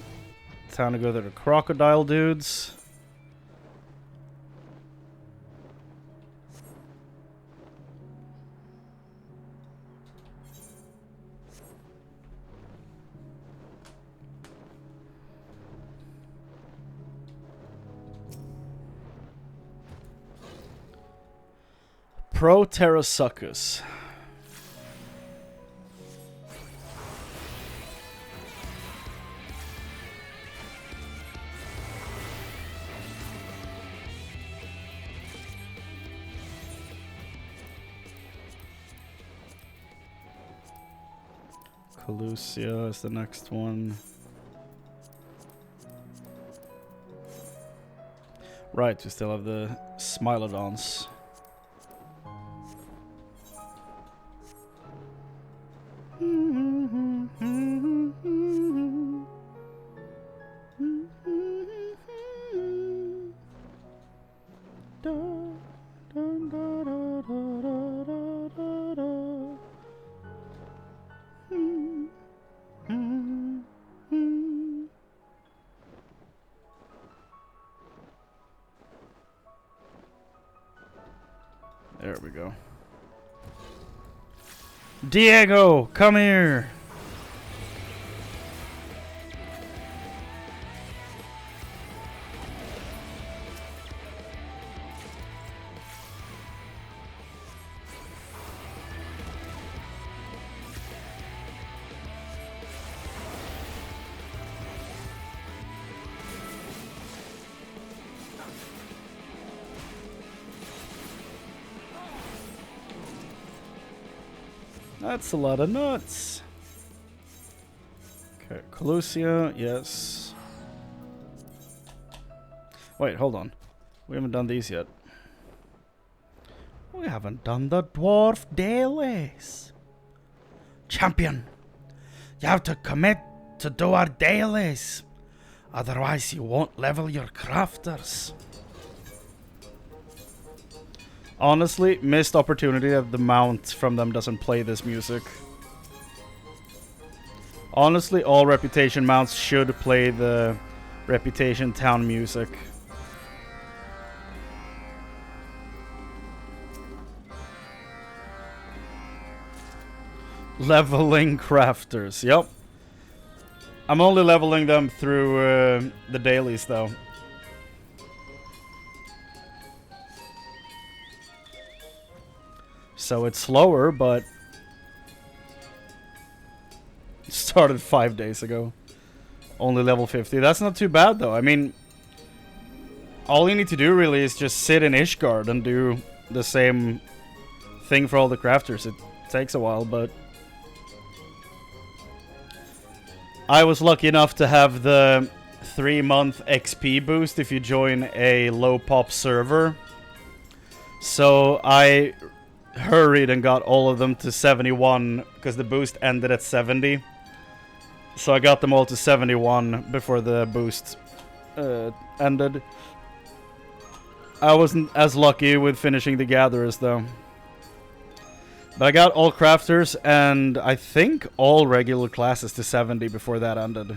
Time to go to the crocodile dudes. Proterosuchus. Calusia is the next one. Right, we still have the Smilodons. There we go. Diego, come here. That's a lot of nuts. Okay, Colossia, yes. Wait, hold on. We haven't done these yet. We haven't done the dwarf dailies. Champion, you have to commit to do our dailies. Otherwise you won't level your crafters. Honestly, missed opportunity that the mount from them doesn't play this music. Honestly, all reputation mounts should play the reputation town music. Leveling crafters, yep. I'm only leveling them through the dailies though. So it's slower, but it started 5 days ago. Only level 50. That's not too bad though. I mean, all you need to do really is just sit in Ishgard and do the same thing for all the crafters. It takes a while, but I was lucky enough to have the 3-month XP boost if you join a low pop server. So I hurried and got all of them to 71 because the boost ended at 70. So I got them all to 71 before the boost ended. I wasn't as lucky with finishing the gatherers though. But I got all crafters and I think all regular classes to 70 before that ended.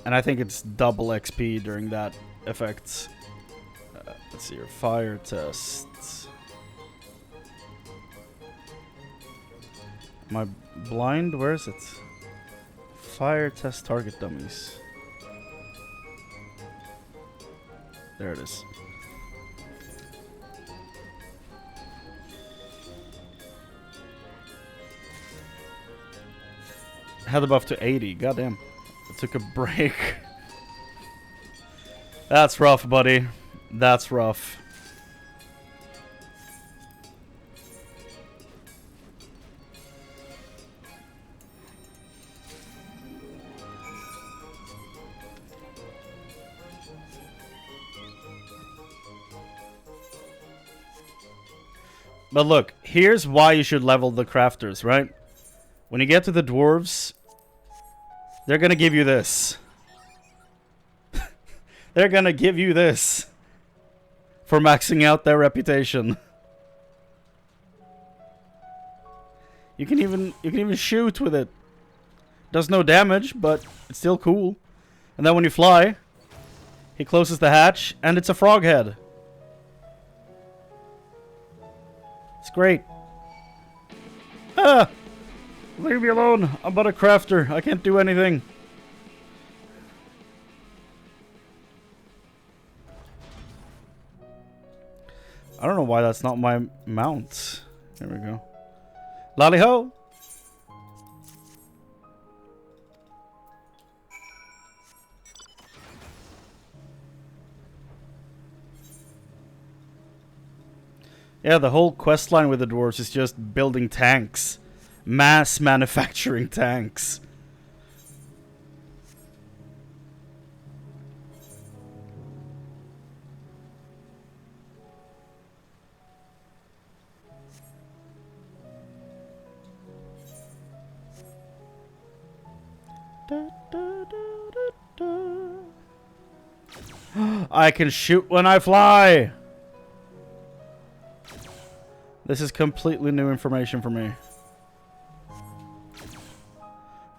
And I think it's double XP during that effect. Let's see your fire tests. Am I blind? Where is it? Fire test target dummies. There it is. Had the buff to 80. Goddamn. I took a break. That's rough, buddy. That's rough. But look, here's why you should level the crafters, right? When you get to the dwarves, they're gonna give you this. They're gonna give you this for maxing out their reputation. You can even shoot with it. Does no damage, but it's still cool. And then when you fly, he closes the hatch and it's a frog head. It's great. Ah! Leave me alone. I'm but a crafter. I can't do anything. I don't know why that's not my mount. There we go. Lally ho! Yeah, the whole quest line with the dwarves is just building tanks. Mass manufacturing tanks. I can shoot when I fly! This is completely new information for me.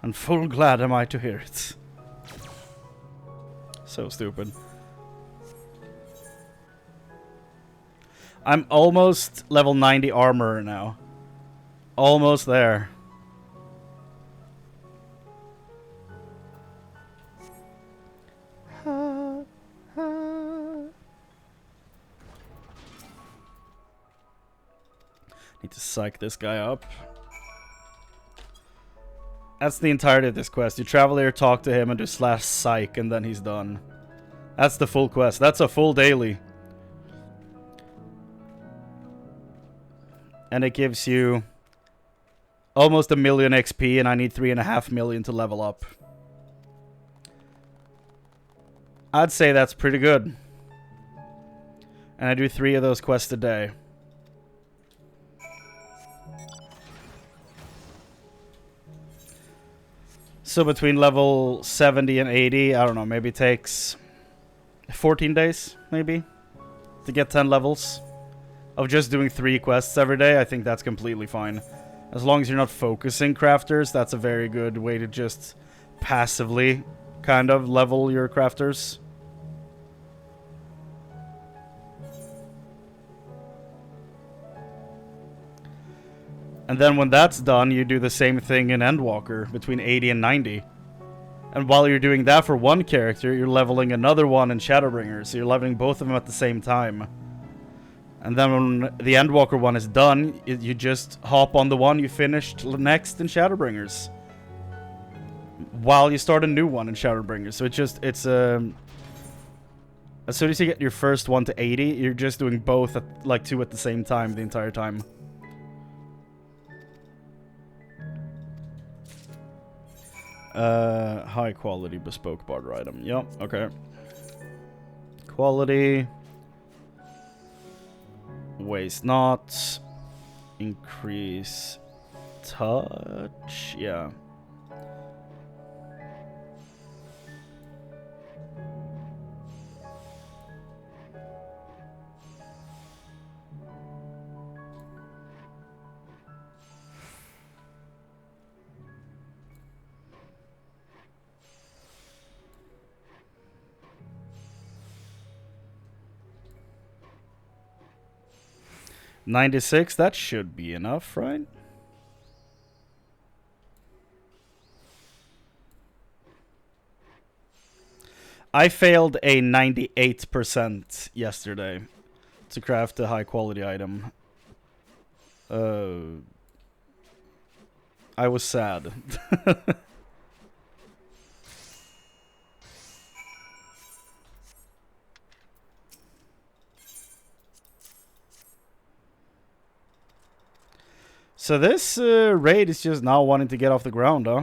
And full glad am I to hear it. So stupid. I'm almost level 90 armor now. Almost there. Need to psych this guy up. That's the entirety of this quest. You travel here, talk to him, and do /psych, and then he's done. That's the full quest. That's a full daily. And it gives you almost 1 million XP, and I need 3.5 million to level up. I'd say that's pretty good. And I do 3 of those quests a day. So between level 70 and 80, I don't know, maybe it takes 14 days, maybe, to get 10 levels. Of just doing 3 quests every day, I think that's completely fine. As long as you're not focusing crafters, that's a very good way to just passively kind of level your crafters. And then when that's done, you do the same thing in Endwalker, between 80 and 90. And while you're doing that for one character, you're leveling another one in Shadowbringer, so you're leveling both of them at the same time. And then when the Endwalker one is done, you just hop on the one you finished next in Shadowbringers. While you start a new one in Shadowbringers. So it's as soon as you get your first one to 80, you're just doing both, like 2 at the same time the entire time. High quality bespoke barter item. Yep, okay. Quality. Waste not. Increase touch. Yeah. $96, that should be enough, right? I failed a 98% yesterday to craft a high quality item. I was sad. So this raid is just now wanting to get off the ground, huh?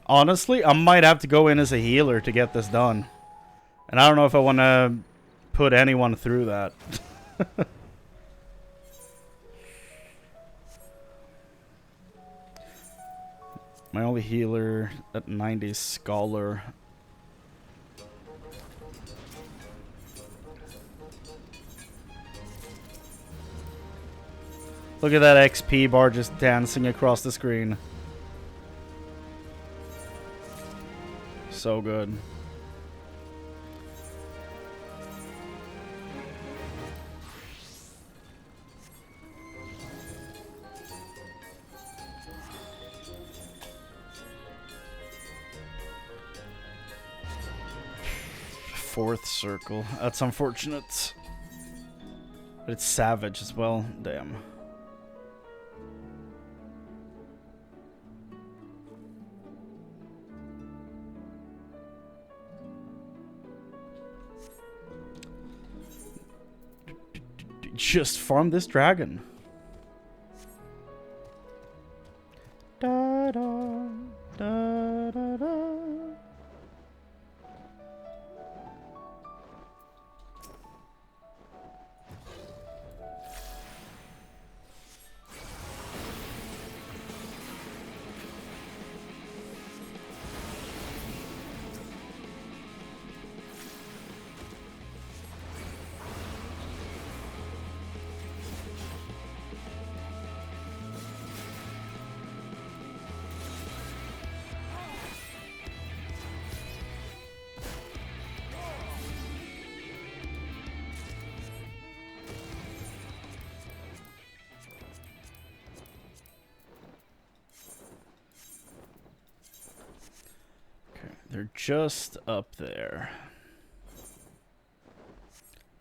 Honestly, I might have to go in as a healer to get this done. And I don't know if I want to put anyone through that. My only healer at 90 is Scholar. Look at that XP bar just dancing across the screen. So good. Fourth circle. That's unfortunate. But it's savage as well. Damn. Just farm this dragon. Da da da da da. They're just up there.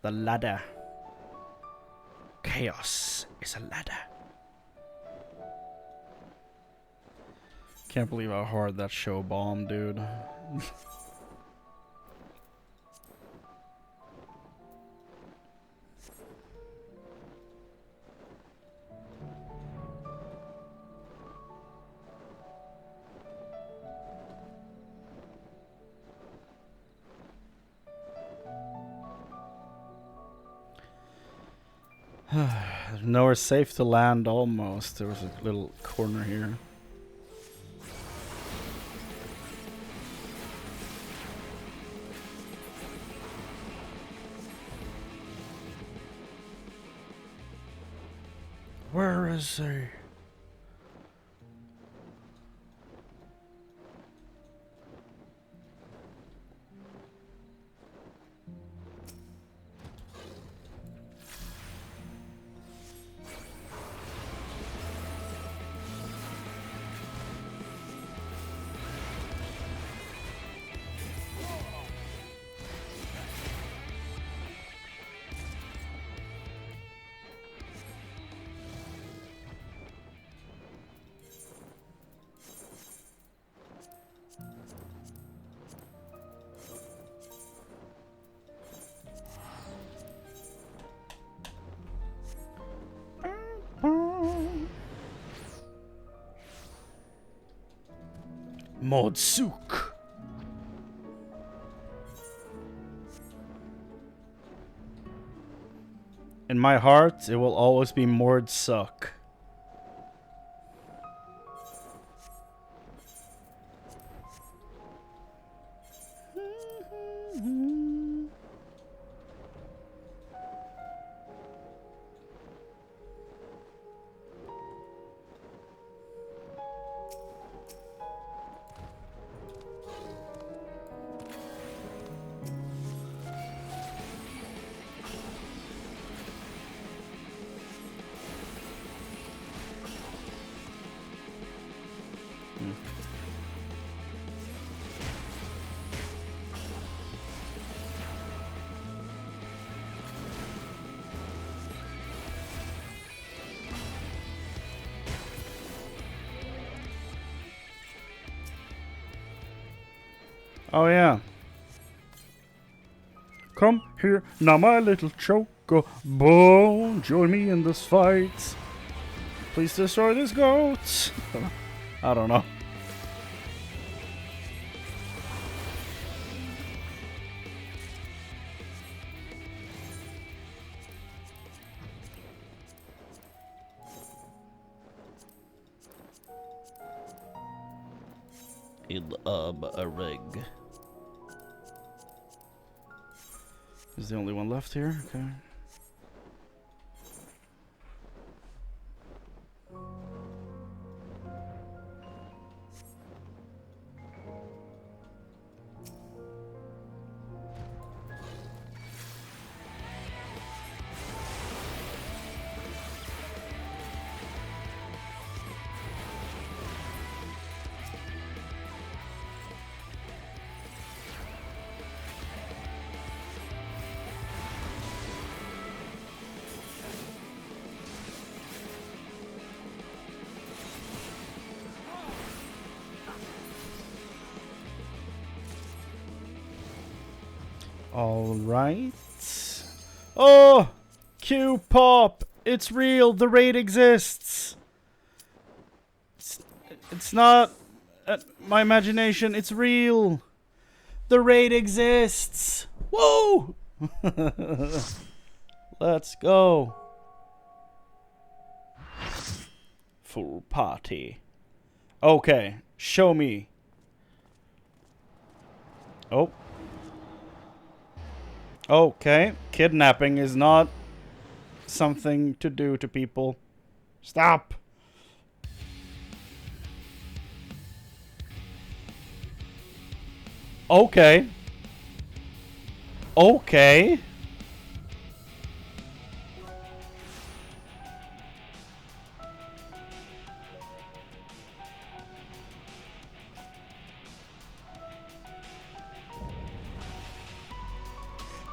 The ladder. Chaos is a ladder. Can't believe how hard that show bombed, dude. Nowhere safe to land almost. There was a little corner here. Where is he? Modsuk. In my heart, it will always be Mordsuk. Oh yeah. Come here, now my little choco bone. Join me in this fight. Please destroy this goat. I don't know. In a rig. Is the only one left here? Okay. All right. Oh, Q-pop! It's real. The raid exists. It's not my imagination. It's real. The raid exists. Whoa! Let's go. Full party. Okay, show me. Oh. Okay, kidnapping is not something to do to people. Stop! Okay. Okay.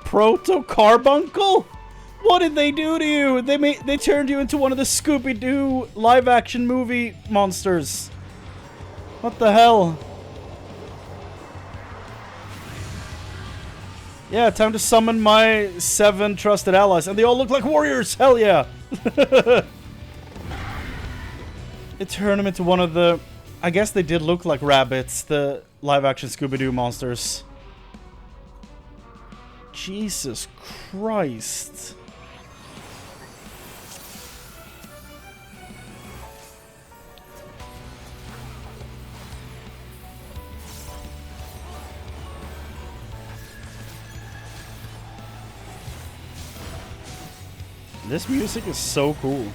Proto Carbuncle? What did they do to you? They turned you into one of the Scooby-Doo live-action movie monsters. What the hell? Yeah, time to summon my 7 trusted allies, and they all look like warriors. Hell yeah! It turned them into one of the... I guess they did look like rabbits, the live-action Scooby-Doo monsters. Jesus Christ. This music is so cool.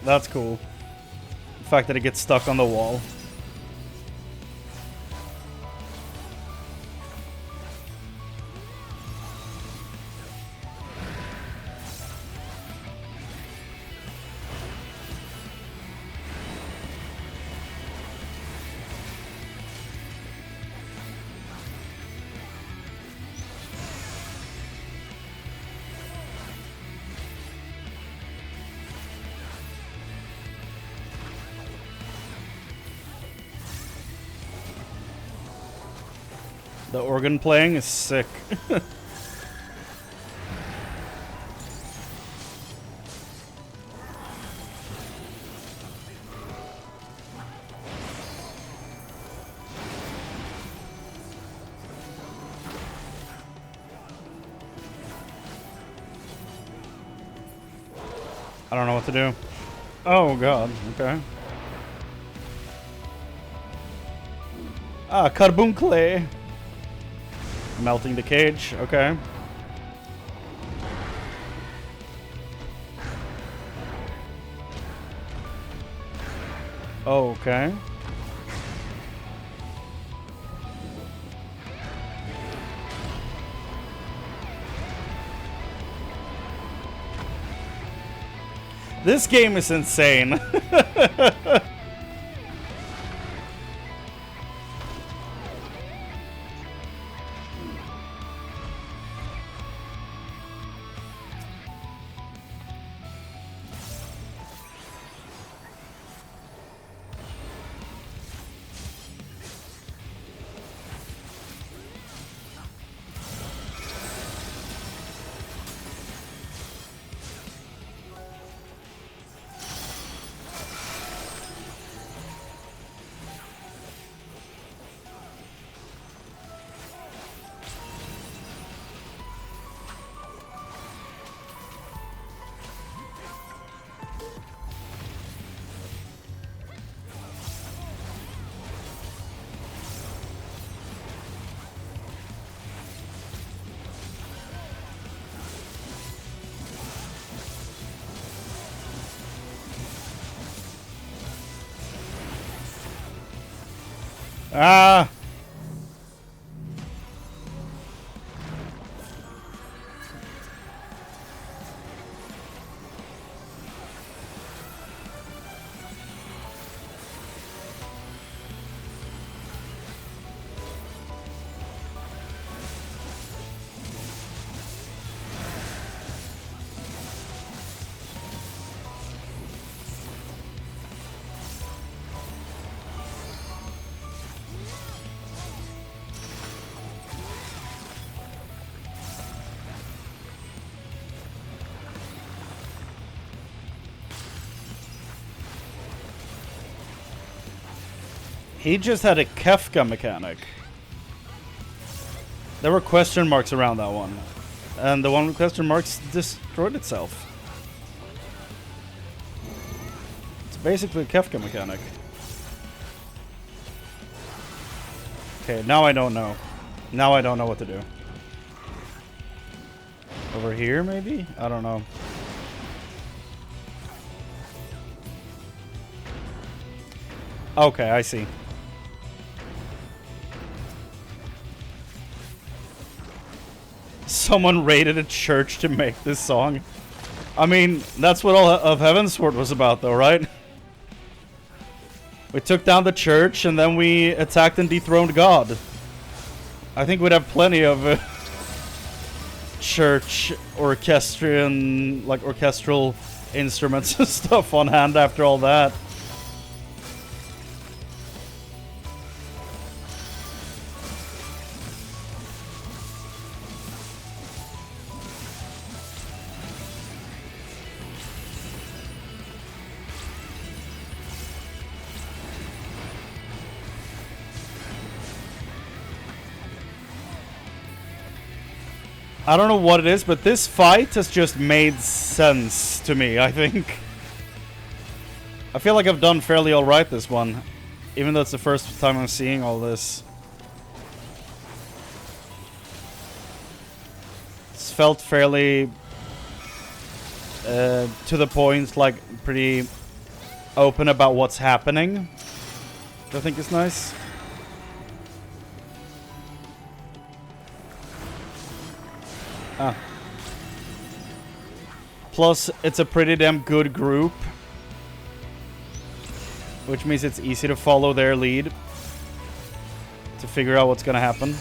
That's cool. The fact that it gets stuck on the wall. The organ playing is sick. I don't know what to do. Oh god, okay. Ah, carbuncle. Melting the cage, okay. Okay. This game is insane. Ah! He just had a Kefka mechanic. There were question marks around that one. And the one with question marks destroyed itself. It's basically a Kefka mechanic. Okay, now I don't know. Now I don't know what to do. Over here, maybe? I don't know. Okay, I see. Someone raided a church to make this song. I mean, that's what all of Heavensward was about, though, right? We took down the church, and then we attacked and dethroned God. I think we'd have plenty of church orchestrion, like orchestral instruments and stuff on hand after all that. I don't know what it is, but this fight has just made sense to me, I think. I feel like I've done fairly alright this one, even though it's the first time I'm seeing all this. It's felt fairly to the point, like pretty open about what's happening, which I think is nice. Plus, it's a pretty damn good group, which means it's easy to follow their lead to figure out what's gonna happen.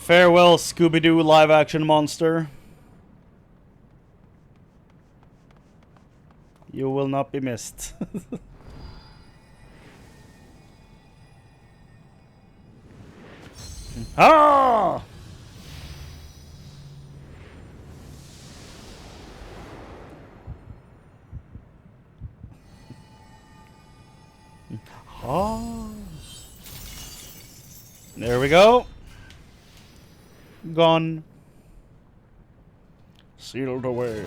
Farewell, Scooby-Doo live-action monster. You will not be missed. Ah! Ah! There we go. Gone. Sealed away.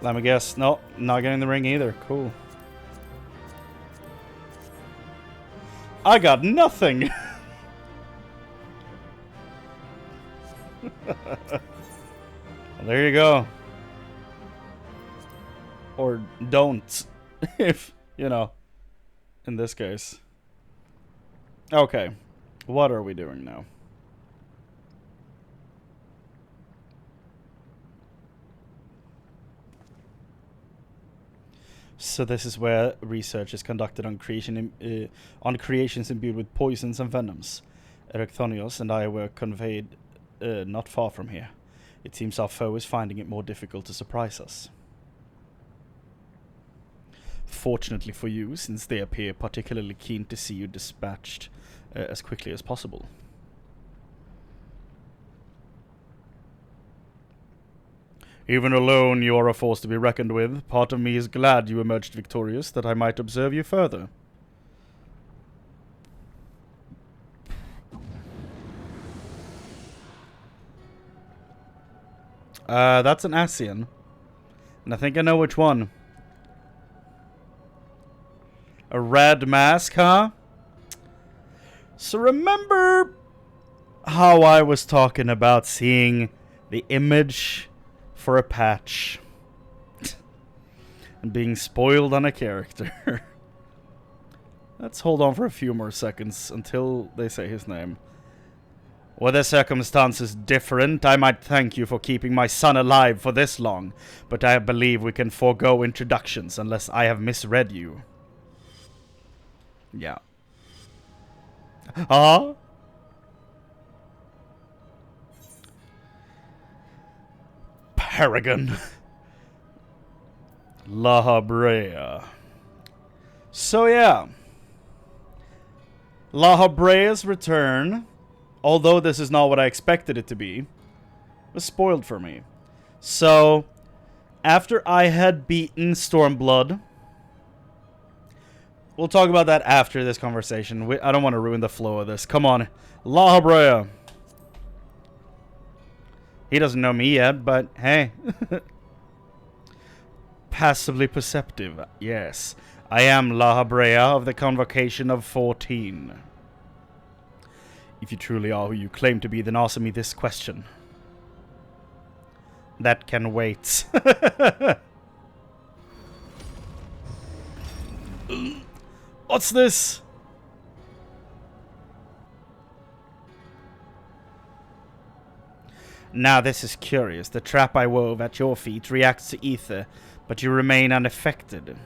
Let me guess. No, not getting the ring either. Cool. I got nothing. Well, there you go. Or don't, if, you know, in this case. Okay, what are we doing now? So this is where research is conducted on creations imbued with poisons and venoms. Erechthonios and I were conveyed not far from here. It seems our foe is finding it more difficult to surprise us. Fortunately for you, since they appear particularly keen to see you dispatched as quickly as possible. Even alone, you are a force to be reckoned with. Part of me is glad you emerged victorious, that I might observe you further. That's an Asian. And I think I know which one. A red mask, huh? So remember how I was talking about seeing the image for a patch. and being spoiled on a character. Let's hold on for a few more seconds until they say his name. Were the circumstances different, I might thank you for keeping my son alive for this long, but I believe we can forego introductions unless I have misread you. Yeah. Ah? Paragon. La Habrea. So yeah. La Habrea's return, although this is not what I expected it to be, was spoiled for me. So, after I had beaten Stormblood, we'll talk about that after this conversation. I don't want to ruin the flow of this. Come on. La Habrea. He doesn't know me yet, but hey. Passively perceptive. Yes. I am La Habrea of the Convocation of 14. If you truly are who you claim to be, then answer me this question. That can wait. What's this? Now this is curious. The trap I wove at your feet reacts to ether, but you remain unaffected.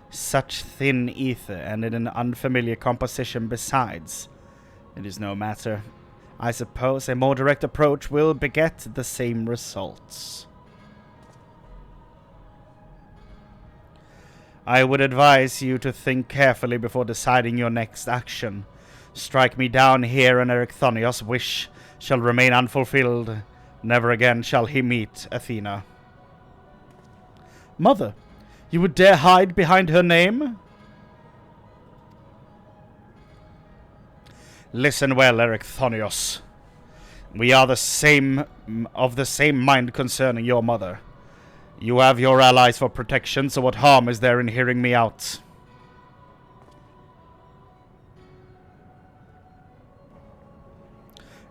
Such thin ether, and in an unfamiliar composition besides. It is no matter. I suppose a more direct approach will beget the same results. I would advise you to think carefully before deciding your next action. Strike me down here, and Ericthonios' wish shall remain unfulfilled. Never again shall he meet Athena. Mother, you would dare hide behind her name? Listen well, Ericthonios. We are of the same mind concerning your mother. You have your allies for protection, so what harm is there in hearing me out?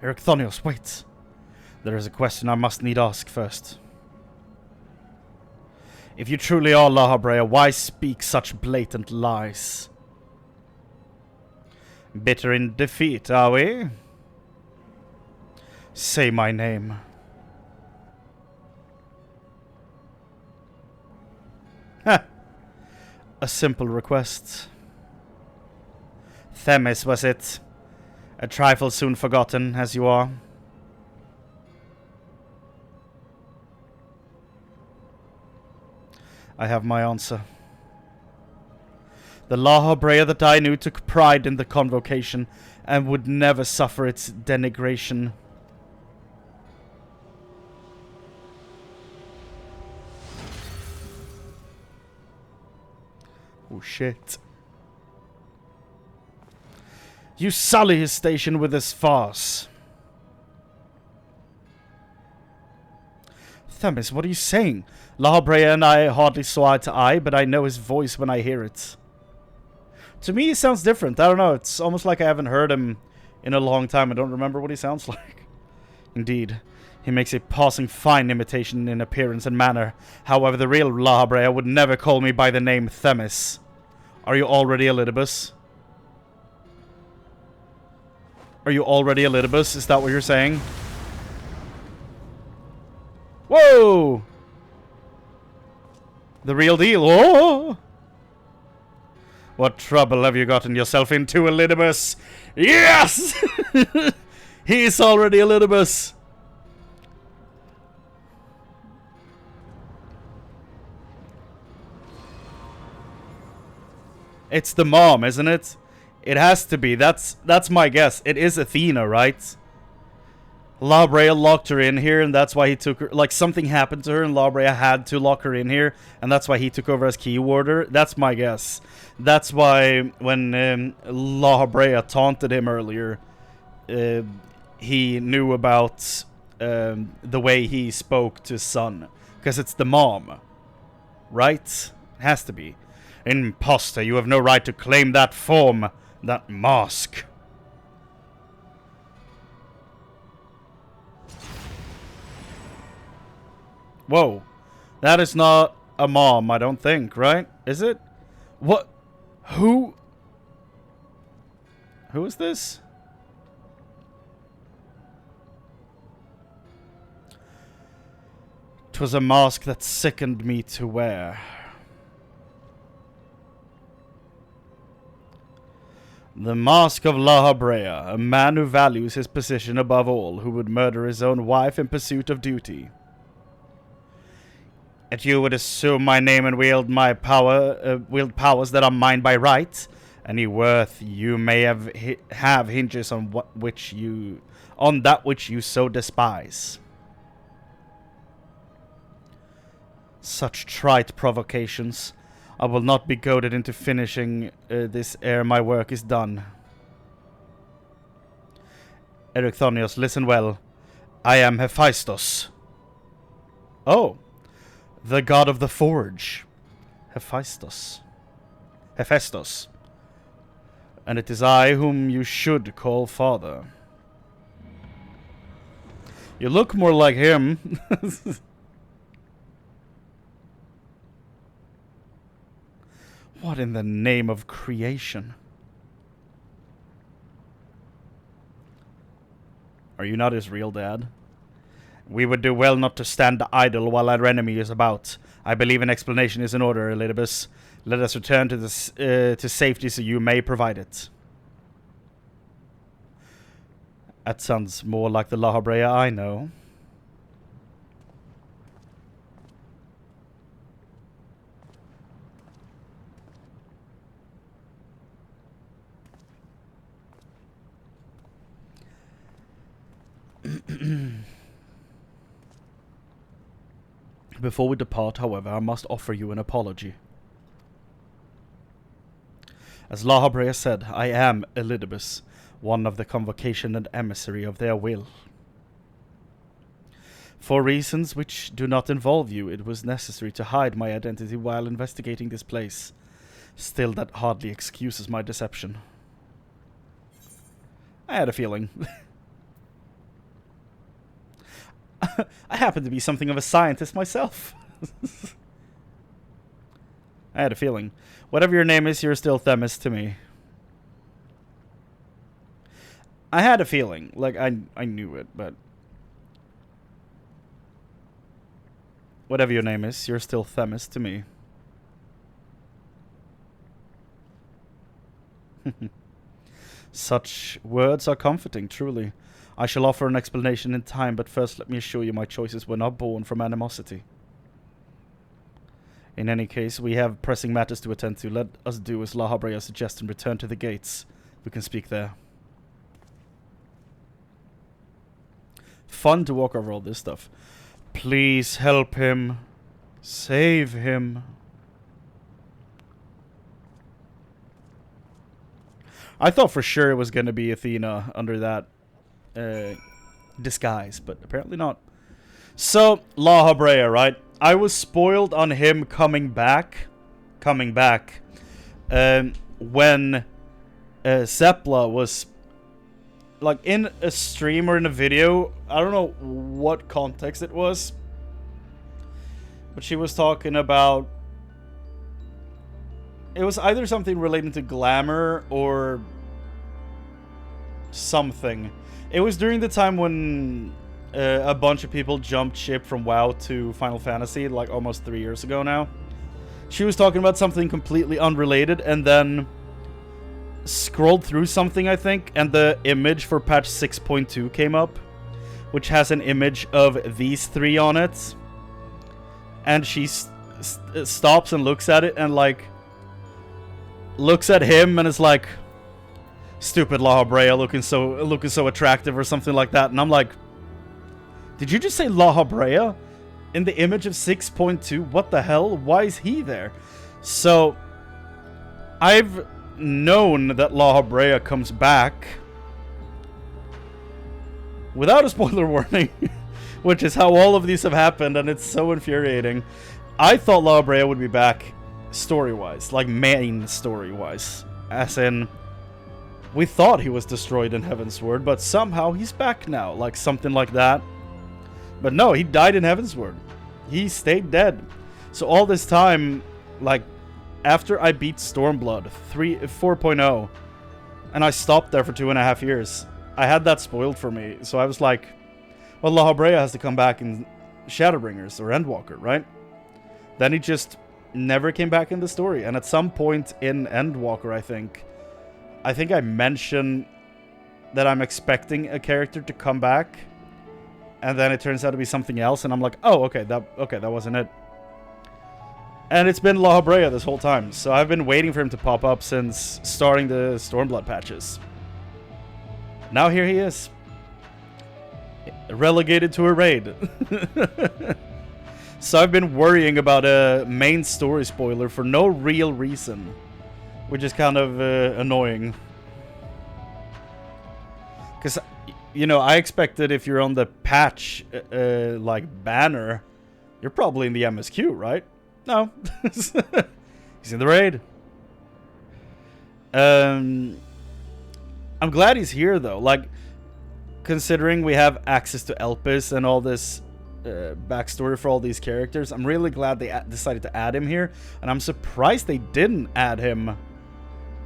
Ericthonios, wait. There is a question I must need ask first. If you truly are La Habrea, why speak such blatant lies? Bitter in defeat, are we? Say my name. Ha! A simple request. Themis, was it? A trifle soon forgotten, as you are. I have my answer. The La Habrea that I knew took pride in the Convocation and would never suffer its denigration. Oh shit. You sully his station with this farce. Themis, what are you saying? La Habrea and I hardly saw eye to eye, but I know his voice when I hear it. To me, he sounds different. I don't know. It's almost like I haven't heard him in a long time. I don't remember what he sounds like. Indeed, he makes a passing fine imitation in appearance and manner. However, the real La Habrea would never call me by the name Themis. Are you already Elidibus? Are you already Elidibus? Is that what you're saying? Whoa! The real deal. Oh! What trouble have you gotten yourself into, Elidibus? Yes! He's already Elidibus. It's the mom, isn't it? It has to be. That's my guess. It is Athena, right? La Habrea locked her in here, and that's why he took her. Like, something happened to her, and La Habrea had to lock her in here, and that's why he took over as key warder. That's my guess. That's why when La Habrea taunted him earlier, he knew about the way he spoke to his son. Because it's the mom. Right? It has to be. Imposter, you have no right to claim that form, that mask. Whoa. That is not a mom, I don't think, right? Is it? What? Who is this? "'Twas a mask that sickened me to wear. The mask of La Habrea, a man who values his position above all, who would murder his own wife in pursuit of duty. That you would assume my name and wield powers that are mine by right. Any worth you may have hinges on that which you so despise. Such trite provocations. I will not be goaded into finishing this ere my work is done. Erechthonios, listen well. I am Hephaestus." Oh, the god of the forge. Hephaestus. And it is I whom you should call father. You look more like him. What in the name of creation? Are you not his real dad? We would do well not to stand idle while our enemy is about. I believe an explanation is in order, Elidibus. Let us return to safety so you may provide it. That sounds more like the La Habrea I know. Before we depart, however, I must offer you an apology. As La Habrea said, I am Elidibus, one of the convocation and emissary of their will. For reasons which do not involve you, it was necessary to hide my identity while investigating this place. Still, that hardly excuses my deception. I had a feeling. I happen to be something of a scientist myself. I had a feeling. Whatever your name is, you're still Themis to me. I had a feeling. Like, I knew it, but... Whatever your name is, you're still Themis to me. Such words are comforting, truly. I shall offer an explanation in time, but first let me assure you my choices were not born from animosity. In any case, we have pressing matters to attend to. Let us do as La Habrea suggests and return to the gates. We can speak there. Fun to walk over all this stuff. Please help him. Save him. I thought for sure it was going to be Athena under that disguise, but apparently not. So, La Habrea, right? I was spoiled on him coming back. When Sepla was like in a stream or in a video. I don't know what context it was, but she was talking about, it was either something relating to glamour or something. It was during the time when a bunch of people jumped ship from WoW to Final Fantasy, like almost 3 years ago now. She was talking about something completely unrelated, and then scrolled through something, I think, and the image for patch 6.2 came up, which has an image of these three on it. And she stops and looks at it, and like looks at him and is like, "Stupid La Habrea looking so attractive," or something like that. And I'm like, did you just say La Habrea in the image of 6.2? What the hell? Why is he there? So I've known that La Habrea comes back without a spoiler warning, which is how all of these have happened, and it's so infuriating. I thought La Habrea would be back story-wise, like main story-wise, as in we thought he was destroyed in Heavensward, but somehow he's back now, like something like that. But no, he died in Heavensward. He stayed dead. So all this time, like, after I beat Stormblood 4.0, and I stopped there for 2.5 years, I had that spoiled for me. So I was like, well, La Habrea has to come back in Shadowbringers or Endwalker, right? Then he just never came back in the story. And at some point in Endwalker, I think I mentioned that I'm expecting a character to come back, and then it turns out to be something else, and I'm like, oh, okay, that wasn't it. And it's been La Habrea this whole time, so I've been waiting for him to pop up since starting the Stormblood patches. Now here he is. Relegated to a raid. So I've been worrying about a main story spoiler for no real reason, which is kind of annoying. Because, you know, I expected if you're on the patch, like, banner, you're probably in the MSQ, right? No. He's in the raid. I'm glad he's here, though. Like, considering we have access to Elpis and all this backstory for all these characters, I'm really glad they decided to add him here. And I'm surprised they didn't add him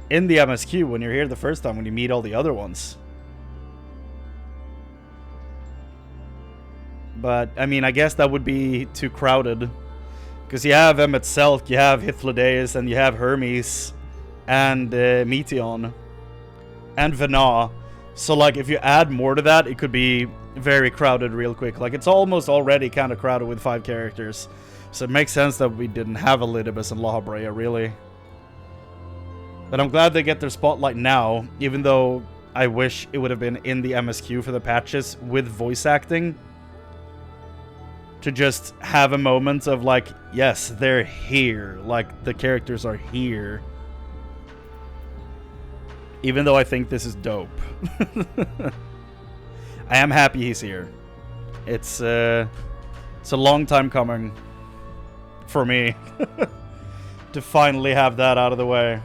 in the MSQ when you're here the first time, when you meet all the other ones. But, I mean, I guess that would be too crowded. Because you have Emmet Selk, you have Hythlodaeus, and you have Hermes, and Meteon, and Vena. So, like, if you add more to that, it could be very crowded real quick. Like, it's almost already kind of crowded with 5 characters. So it makes sense that we didn't have Elidibus and La Habrea, really. But I'm glad they get their spotlight now, even though I wish it would have been in the MSQ for the patches with voice acting. To just have a moment of, like, yes, they're here. Like, the characters are here. Even though I think this is dope. I am happy he's here. It's a long time coming for me to finally have that out of the way.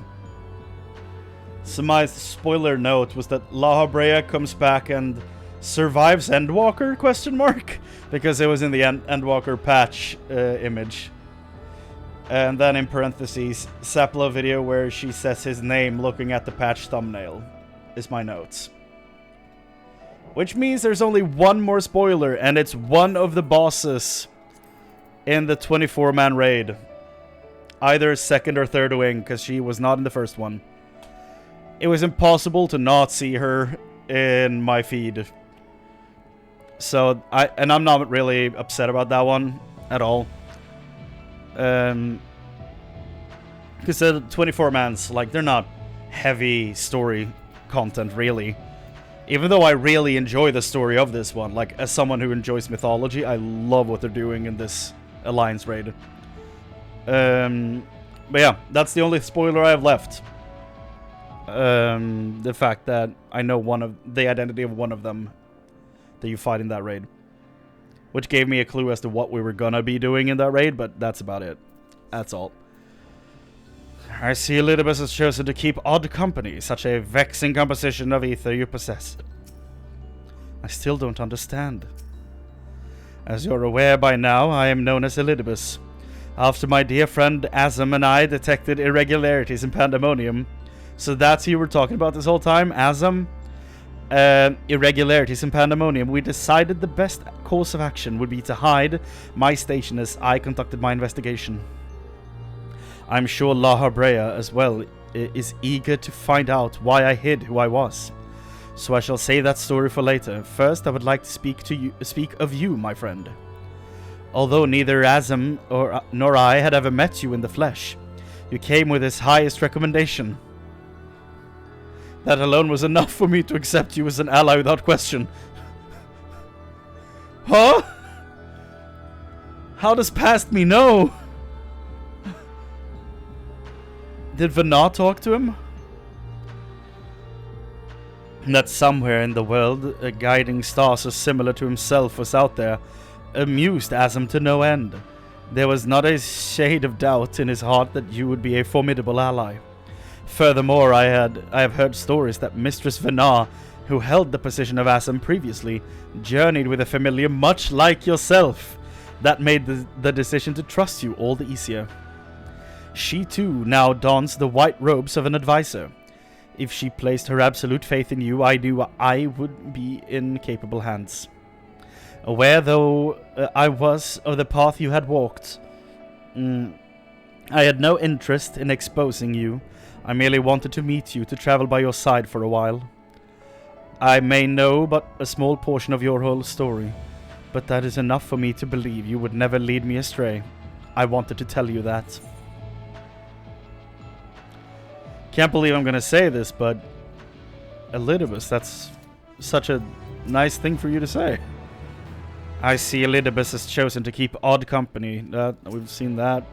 So my spoiler note was that La Habrea comes back and survives Endwalker? Question mark? Because it was in the Endwalker patch image. And then in parentheses, Sapla video where she says his name looking at the patch thumbnail is my notes. Which means there's only one more spoiler, and it's one of the bosses in the 24-man raid. Either second or third wing, because she was not in the first one. It was impossible to not see her in my feed. So, I'm not really upset about that one at all. Because the 24-mans, like, they're not heavy story content, really. Even though I really enjoy the story of this one, like, as someone who enjoys mythology, I love what they're doing in this Alliance raid. But yeah, that's the only spoiler I have left. The fact that I know the identity of one of them that you fight in that raid. Which gave me a clue as to what we were gonna be doing in that raid, but that's about it. That's all. I see Elidibus has chosen to keep odd company, such a vexing composition of ether you possess. I still don't understand. As you're aware by now, I am known as Elidibus. After my dear friend Azam and I detected irregularities in Pandæmonium. So that's who you were talking about this whole time, Azam? Irregularities in Pandæmonium. We decided the best course of action would be to hide my station as I conducted my investigation. I'm sure La Habrea as well is eager to find out why I hid who I was. So I shall save that story for later. First, I would like to speak of you, my friend. Although neither Azam nor I had ever met you in the flesh, you came with his highest recommendation. That alone was enough for me to accept you as an ally without question. Huh? How does past me know? Did Vena talk to him? That somewhere in the world, a guiding star so similar to himself was out there, amused Azam to no end. There was not a shade of doubt in his heart that you would be a formidable ally. Furthermore, I have heard stories that Mistress Vena, who held the position of Azam previously, journeyed with a familiar much like yourself. That made the decision to trust you all the easier. She too now dons the white robes of an advisor. If she placed her absolute faith in you, I knew I would be in capable hands. Aware though I was of the path you had walked, I had no interest in exposing you. I merely wanted to meet you, to travel by your side for a while. I may know but a small portion of your whole story, but that is enough for me to believe you would never lead me astray. I wanted to tell you that. Can't believe I'm gonna say this, but Elidibus, that's such a nice thing for you to say. I see Elidibus has chosen to keep odd company. We've seen that.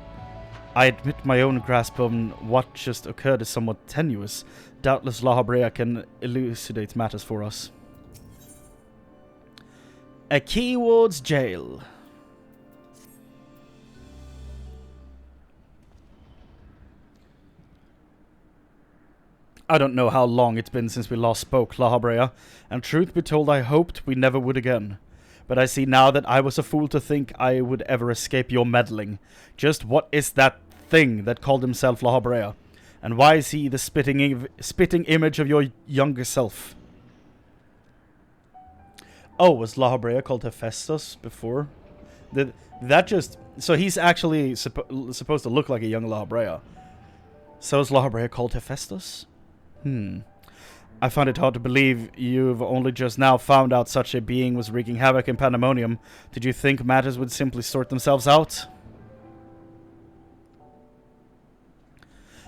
I admit my own grasp on what just occurred is somewhat tenuous. Doubtless La Habrea can elucidate matters for us. A Keyword's jail. I don't know how long it's been since we last spoke, La Habrea, and truth be told I hoped we never would again. But I see now that I was a fool to think I would ever escape your meddling. Just what is that thing that called himself La Habrea? And why is he the spitting image of your younger self? Oh, was La Habrea called Hephaestus before? So he's actually supposed to look like a young La Habrea. So is La Habrea called Hephaestus? I find it hard to believe you've only just now found out such a being was wreaking havoc in Pandæmonium. Did you think matters would simply sort themselves out?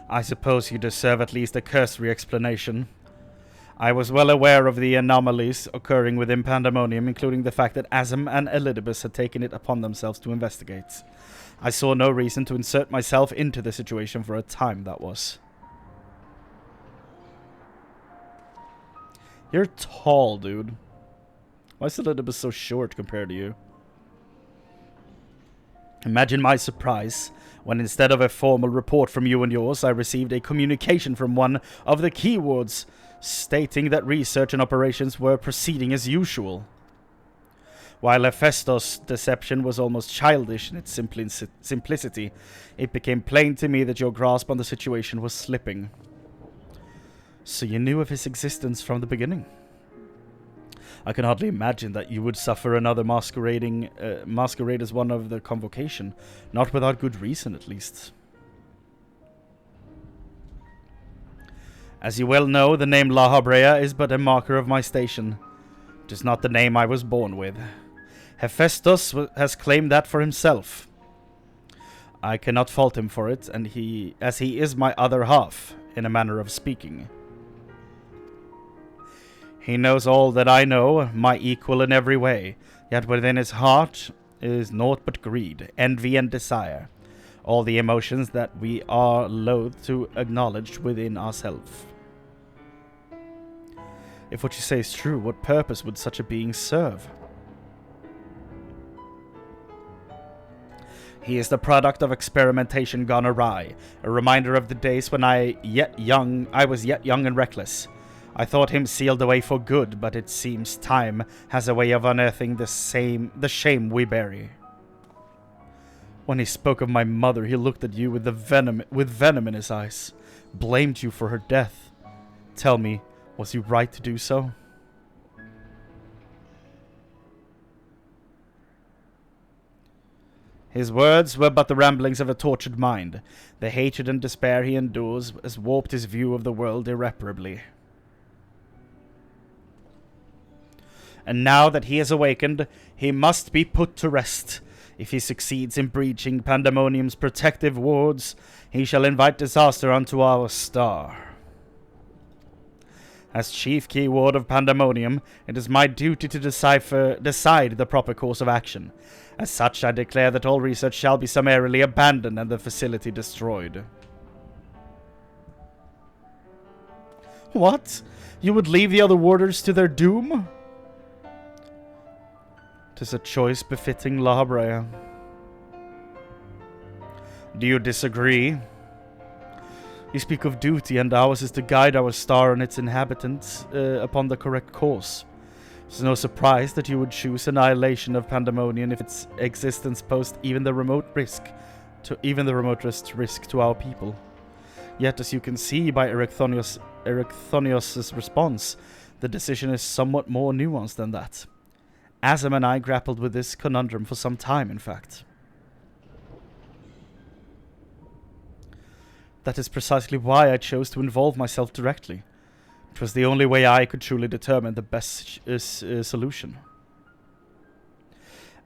I suppose you deserve at least a cursory explanation. I was well aware of the anomalies occurring within Pandæmonium, including the fact that Asm and Elidibus had taken it upon themselves to investigate. I saw no reason to insert myself into the situation for a time, that was. You're tall, dude. Why is Elidibus so short compared to you? Imagine my surprise when instead of a formal report from you and yours, I received a communication from one of the keywords stating that research and operations were proceeding as usual. While Hephaestus' deception was almost childish in its simplicity, it became plain to me that your grasp on the situation was slipping. So you knew of his existence from the beginning? I can hardly imagine that you would suffer another masquerade as one of the convocation, not without good reason at least. As you well know, the name La Habrea is but a marker of my station. It is not the name I was born with. Hephaestus has claimed that for himself. I cannot fault him for it, as he is my other half, in a manner of speaking. He knows all that I know, my equal in every way, yet within his heart is naught but greed, envy, and desire, all the emotions that we are loath to acknowledge within ourselves. If what you say is true, what purpose would such a being serve? He is the product of experimentation gone awry, a reminder of the days when I was yet young and reckless. I thought him sealed away for good, but it seems time has a way of unearthing the shame we bury. When he spoke of my mother, he looked at you with venom in his eyes, blamed you for her death. Tell me, was he right to do so? His words were but the ramblings of a tortured mind. The hatred and despair he endures has warped his view of the world irreparably. And now that he has awakened, he must be put to rest. If he succeeds in breaching Pandæmonium's protective wards, he shall invite disaster unto our star. As chief keyword of Pandæmonium, it is my duty to decide the proper course of action. As such, I declare that all research shall be summarily abandoned and the facility destroyed. What? You would leave the other warders to their doom? 'Tis a choice befitting La Habrea. Do you disagree? You speak of duty, and ours is to guide our star and its inhabitants upon the correct course. It's no surprise that you would choose annihilation of Pandæmonium if its existence posed even the remotest risk to our people. Yet, as you can see by Erichthonios' response, the decision is somewhat more nuanced than that. Azam and I grappled with this conundrum for some time, in fact. That is precisely why I chose to involve myself directly. It was the only way I could truly determine the best solution.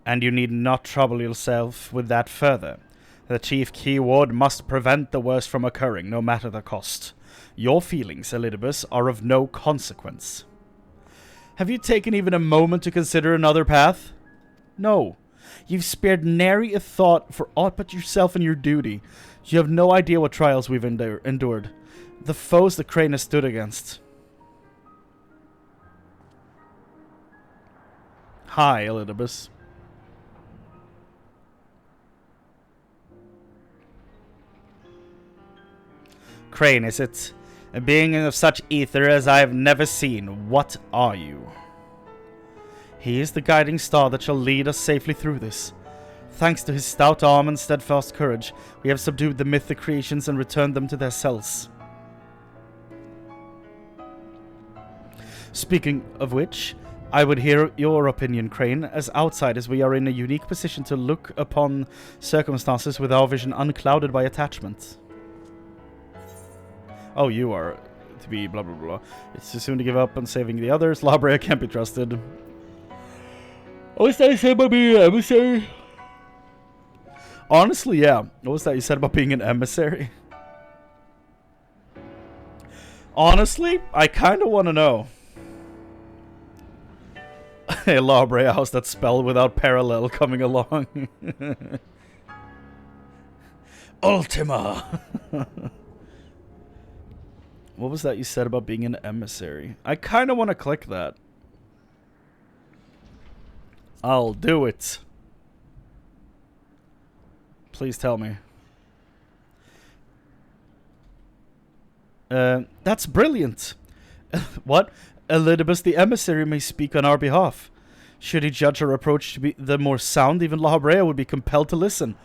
And you need not trouble yourself with that further. The chief keyword must prevent the worst from occurring, no matter the cost. Your feelings, Elidibus, are of no consequence. Have you taken even a moment to consider another path? No. You've spared nary a thought for aught but yourself and your duty. You have no idea what trials we've endured. The foes the Chrane has stood against. Hi, Elidibus. Chrane, is it? A being of such ether as I have never seen. What are you? He is the guiding star that shall lead us safely through this. Thanks to his stout arm and steadfast courage, we have subdued the mythic creations and returned them to their cells. Speaking of which, I would hear your opinion, Chrane. As outsiders, we are in a unique position to look upon circumstances with our vision unclouded by attachment. Oh, you are to be blah blah blah. It's too soon to give up on saving the others. Labrea can't be trusted. What was that you said about being an emissary? Honestly, yeah. What was that you said about being an emissary? Honestly, I kind of want to know. Hey, Labrea, how's that spell without parallel coming along? Ultima! What was that you said about being an emissary? I kind of want to click that. I'll do it. Please tell me. That's brilliant. What? Elidibus the emissary may speak on our behalf. Should he judge our approach to be the more sound, even Labrea would be compelled to listen.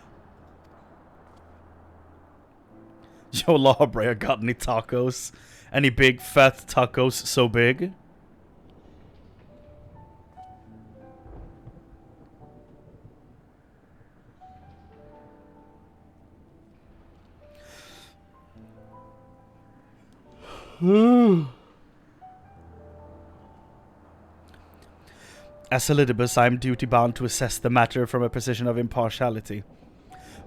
Yo, Labrea, got any tacos? Any big fat tacos so big? As Elidibus, I am duty-bound to assess the matter from a position of impartiality.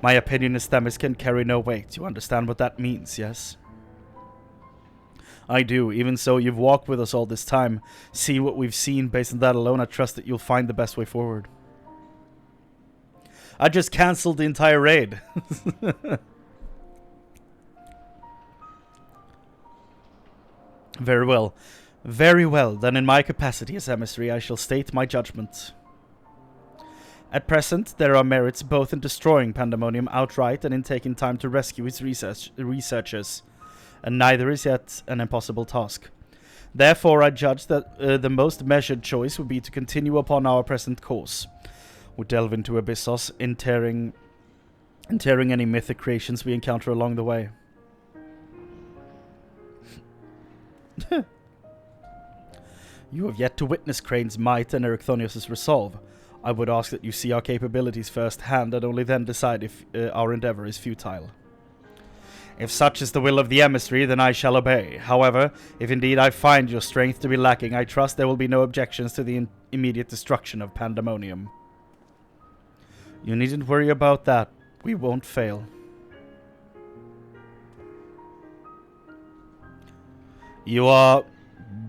My opinion as Themis can carry no weight. You understand what that means, yes? I do. Even so, you've walked with us all this time. See what we've seen. Based on that alone, I trust that you'll find the best way forward. I just cancelled the entire raid. Very well. Very well. Then in my capacity as emissary, I shall state my judgment. At present, there are merits both in destroying Pandæmonium outright and in taking time to rescue its researchers, and neither is yet an impossible task. Therefore, I judge that the most measured choice would be to continue upon our present course. We delve into Abyssos, interring any mythic creations we encounter along the way. You have yet to witness Chrane's might and Erichthonios' resolve. I would ask that you see our capabilities firsthand and only then decide if our endeavor is futile. If such is the will of the emissary, then I shall obey. However, if indeed I find your strength to be lacking, I trust there will be no objections to the immediate destruction of Pandæmonium. You needn't worry about that. We won't fail. You are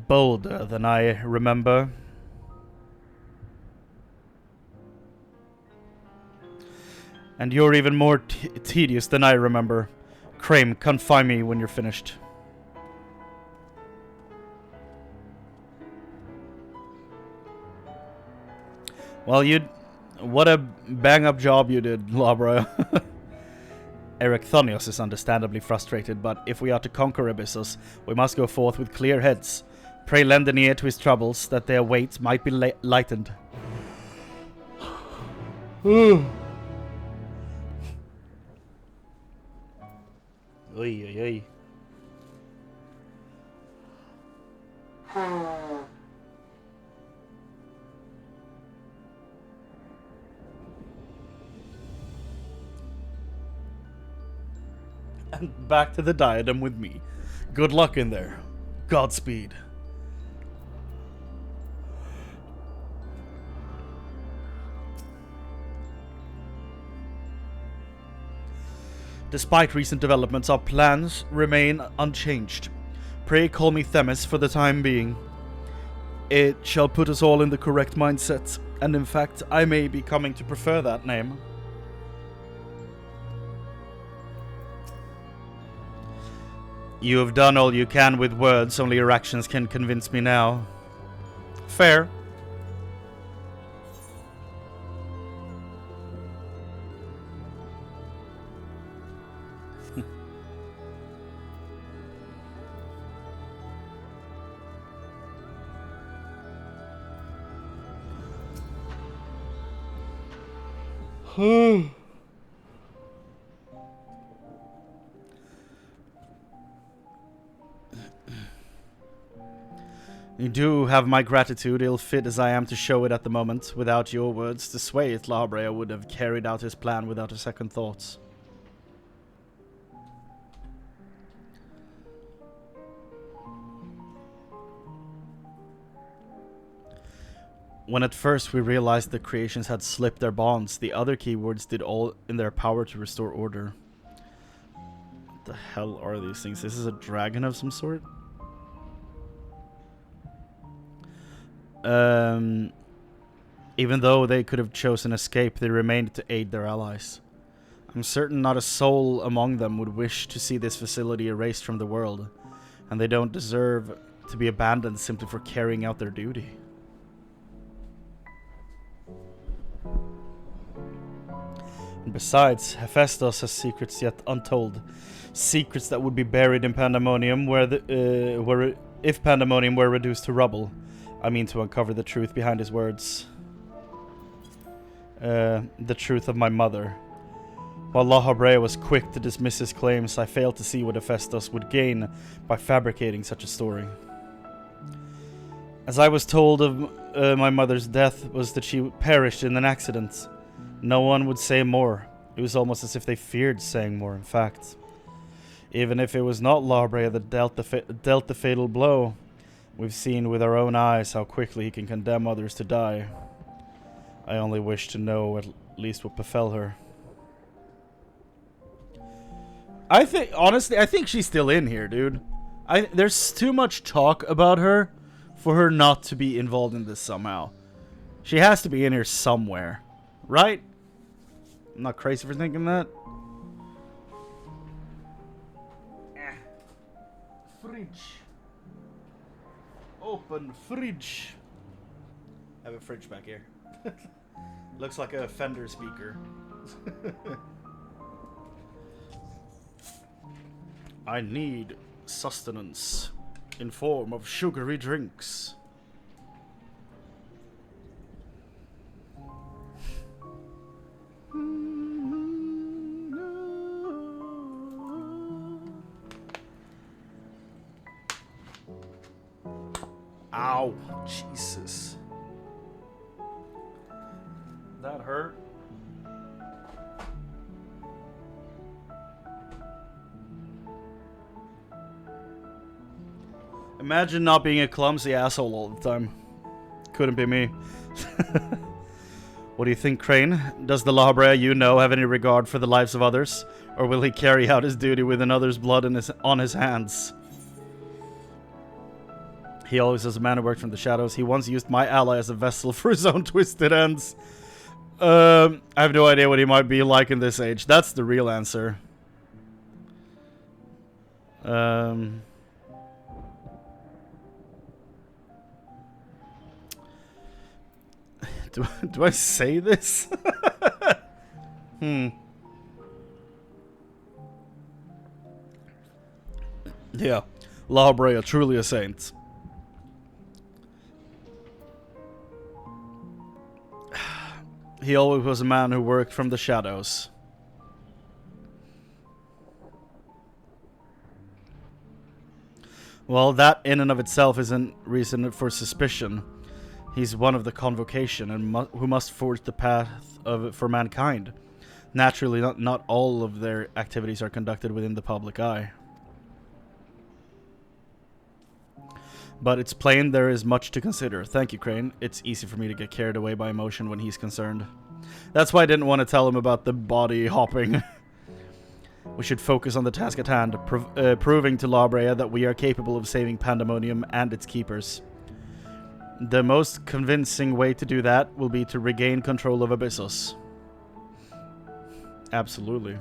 bolder than I remember. And you're even more tedious than I remember. Chrane, come find me when you're finished. Well, what a bang-up job you did, Labrea. Erichthonios is understandably frustrated, but if we are to conquer Abyssos, we must go forth with clear heads. Pray lend an ear to his troubles, that their weight might be lightened. Oy, oy, oy. And back to the diadem with me. Good luck in there. Godspeed. Despite recent developments, our plans remain unchanged. Pray call me Themis for the time being. It shall put us all in the correct mindset, and in fact, I may be coming to prefer that name. You have done all you can with words, only your actions can convince me now. Fair. You do have my gratitude, ill-fit as I am to show it at the moment. Without your words to sway it, La Habrea would have carried out his plan without a second thought. When at first we realized the creations had slipped their bonds, the other keywords did all in their power to restore order. What the hell are these things? This is a dragon of some sort? Even though they could have chosen escape, they remained to aid their allies. I'm certain not a soul among them would wish to see this facility erased from the world, and they don't deserve to be abandoned simply for carrying out their duty. And besides, Hephaestus has secrets yet untold. Secrets that would be buried in Pandæmonium if Pandæmonium were reduced to rubble. I mean to uncover the truth behind his words. The truth of my mother. While La Habrea was quick to dismiss his claims, I failed to see what Hephaestus would gain by fabricating such a story. As I was told of my mother's death was that she perished in an accident. No one would say more. It was almost as if they feared saying more, in fact. Even if it was not La Habrea that dealt the fatal blow, we've seen with our own eyes how quickly he can condemn others to die. I only wish to know at least what befell her. Honestly, I think she's still in here, dude. There's too much talk about her for her not to be involved in this somehow. She has to be in here somewhere, right? I'm not crazy for thinking that. Fridge. Open fridge. I have a fridge back here. Looks like a Fender speaker. I need sustenance in form of sugary drinks. Ow, Jesus. That hurt. Imagine not being a clumsy asshole all the time. Couldn't be me. What do you think, Chrane? Does the La Habrea you know have any regard for the lives of others? Or will he carry out his duty with another's blood on his hands? He always has a man who worked from the shadows. He once used my ally as a vessel for his own twisted ends. I have no idea what he might be like in this age. That's the real answer. Do I say this? Yeah. La Habrea, truly a saint. He always was a man who worked from the shadows. Well, that in and of itself isn't reason for suspicion. He's one of the convocation and who must forge the path for mankind. Naturally, not all of their activities are conducted within the public eye. But it's plain there is much to consider. Thank you, Chrane. It's easy for me to get carried away by emotion when he's concerned. That's why I didn't want to tell him about the body hopping. We should focus on the task at hand, proving to La Brea that we are capable of saving Pandæmonium and its keepers. The most convincing way to do that will be to regain control of Abyssos. Absolutely.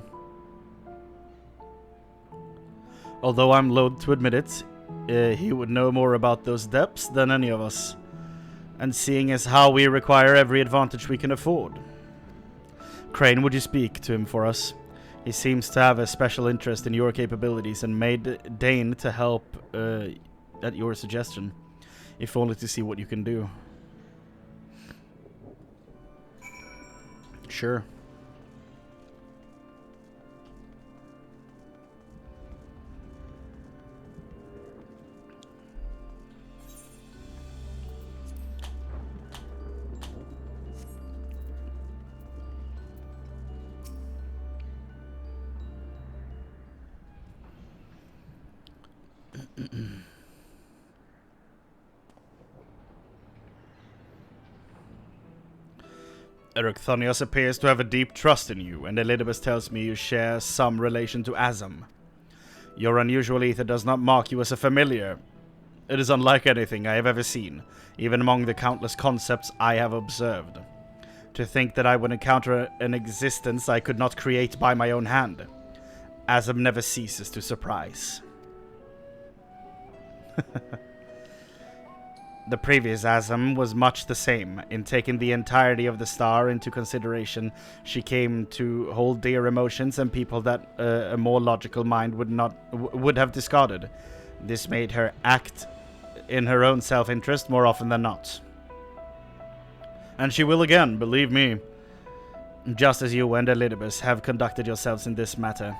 Although I'm loath to admit it, he would know more about those depths than any of us. And seeing as how we require every advantage we can afford. Chrane, would you speak to him for us? He seems to have a special interest in your capabilities and may deign to help at your suggestion, if only to see what you can do. Sure. Erechthonios appears to have a deep trust in you, and Elidibus tells me you share some relation to Azam. Your unusual ether does not mark you as a familiar. It is unlike anything I have ever seen, even among the countless concepts I have observed. To think that I would encounter an existence I could not create by my own hand. Azam never ceases to surprise. The previous Azam was much the same. In taking the entirety of the star into consideration, she came to hold dear emotions and people that a more logical mind would have discarded. This made her act in her own self-interest more often than not. And she will again, believe me. Just as you and Elidibus have conducted yourselves in this matter.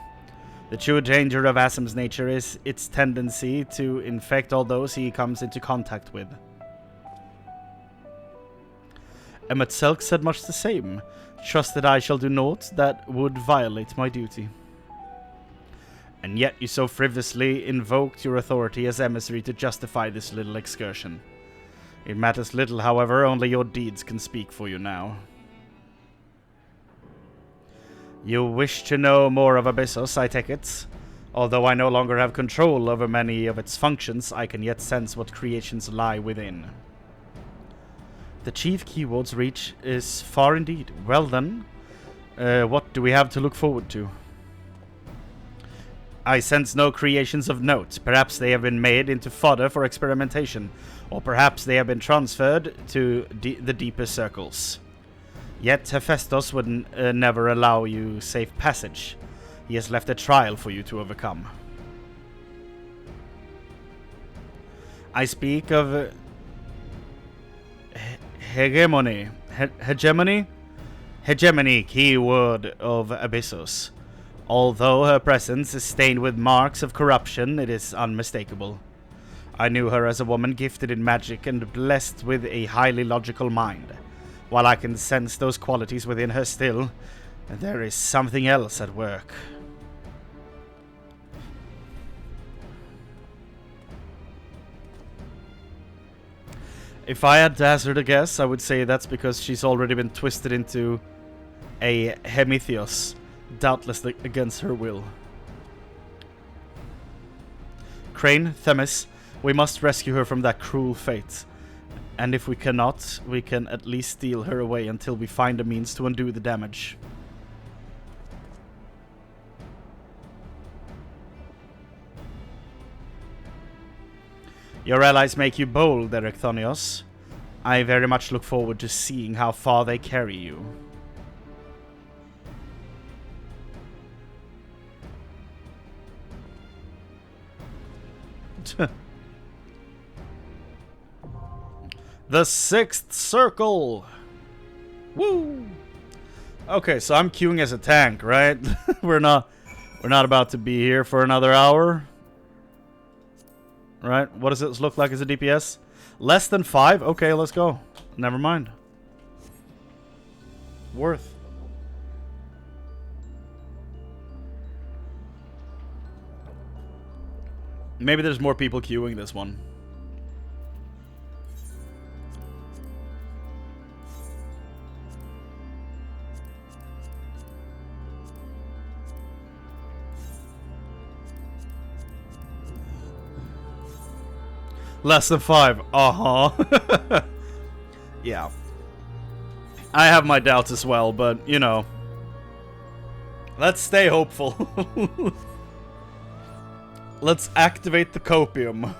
The true danger of Azam's nature is its tendency to infect all those he comes into contact with. Emmet Selk said much the same. Trust that I shall do naught that would violate my duty. And yet you so frivolously invoked your authority as emissary to justify this little excursion. It matters little, however, only your deeds can speak for you now. You wish to know more of Abyssos, I take it. Although I no longer have control over many of its functions, I can yet sense what creations lie within. The chief keyword's reach is far indeed. Well then, what do we have to look forward to? I sense no creations of note. Perhaps they have been made into fodder for experimentation, or perhaps they have been transferred to the deeper circles. Yet Hephaestus would never allow you safe passage. He has left a trial for you to overcome. I speak of hegemony. Hegemony, keyword of Abyssos. Although her presence is stained with marks of corruption, it is unmistakable. I knew her as a woman gifted in magic and blessed with a highly logical mind. While I can sense those qualities within her still, there is something else at work. If I had to hazard a guess, I would say that's because she's already been twisted into a Hemitheos, doubtless against her will. Chrane, Themis, we must rescue her from that cruel fate. And if we cannot, we can at least steal her away until we find a means to undo the damage. Your allies make you bold, Erechthonios. I very much look forward to seeing how far they carry you. The sixth circle! Woo! Okay, so I'm queuing as a tank, right? we're not about to be here for another hour. Right? What does it look like as a DPS? Less than 5? Okay, let's go. Never mind. Worth. Maybe there's more people queuing this one. Less than 5. Uh-huh. Yeah. I have my doubts as well, but, you know. Let's stay hopeful. Let's activate the copium.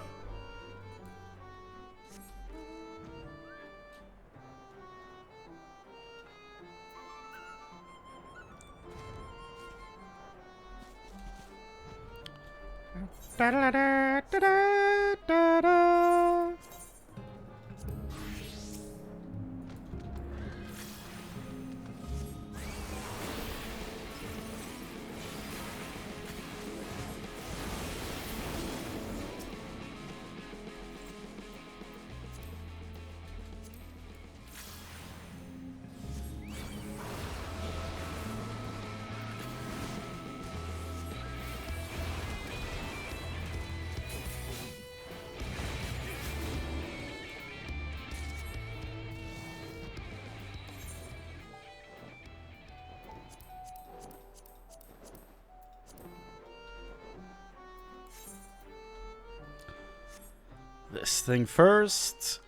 This thing first.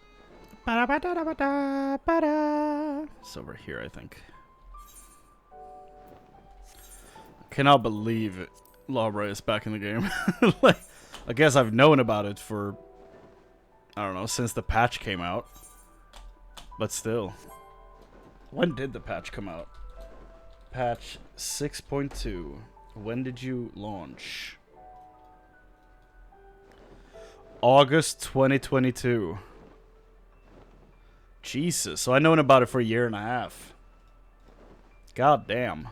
It's over here, I think. I cannot believe it. Labra is back in the game. Like, I guess I've known about it for, I don't know, since the patch came out. But still. When did the patch come out? Patch 6.2. When did you launch? August 2022. Jesus, so I've known about it for a year and a half. God damn.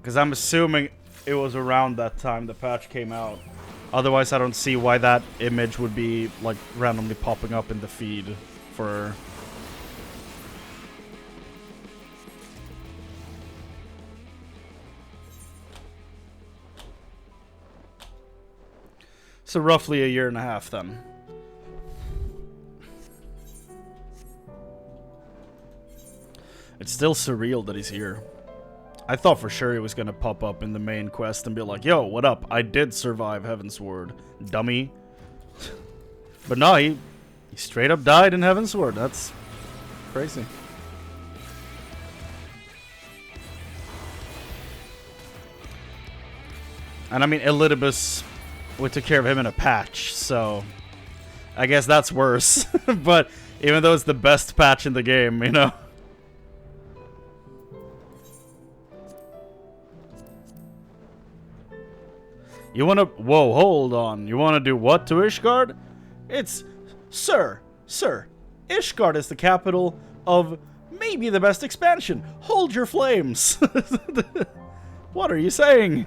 Because I'm assuming it was around that time the patch came out. Otherwise, I don't see why that image would be, like, randomly popping up in the feed for... So roughly a year and a half then. It's still surreal that he's here. I thought for sure he was gonna pop up in the main quest and be like, yo, what up? I did survive Heavensward, dummy. But no, he straight up died in Heavensward. That's crazy. And I mean, Elidibus, we took care of him in a patch, so I guess that's worse. But even though it's the best patch in the game, you know. You wanna... Whoa, hold on. You wanna do what to Ishgard? It's... Sir, Ishgard is the capital of maybe the best expansion. Hold your flames. What are you saying?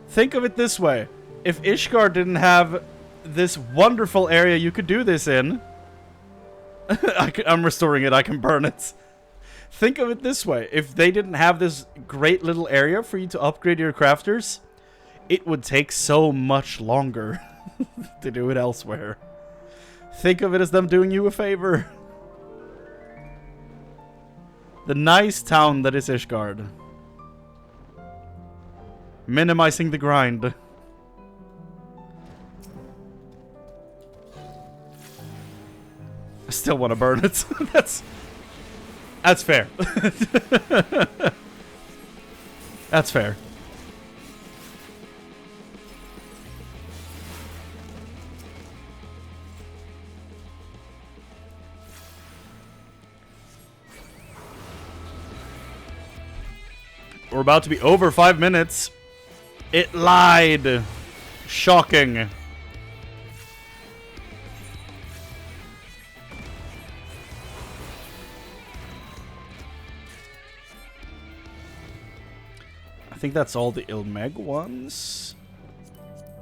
Think of it this way. If Ishgard didn't have this wonderful area you could do this in... I'm restoring it, I can burn it. Think of it this way. If they didn't have this great little area for you to upgrade your crafters, it would take so much longer to do it elsewhere. Think of it as them doing you a favor. The nice town that is Ishgard. Minimizing the grind. I still want to burn it. That's fair. That's fair. We're about to be over 5 minutes. It lied. Shocking. think that's all the Ilmeg ones.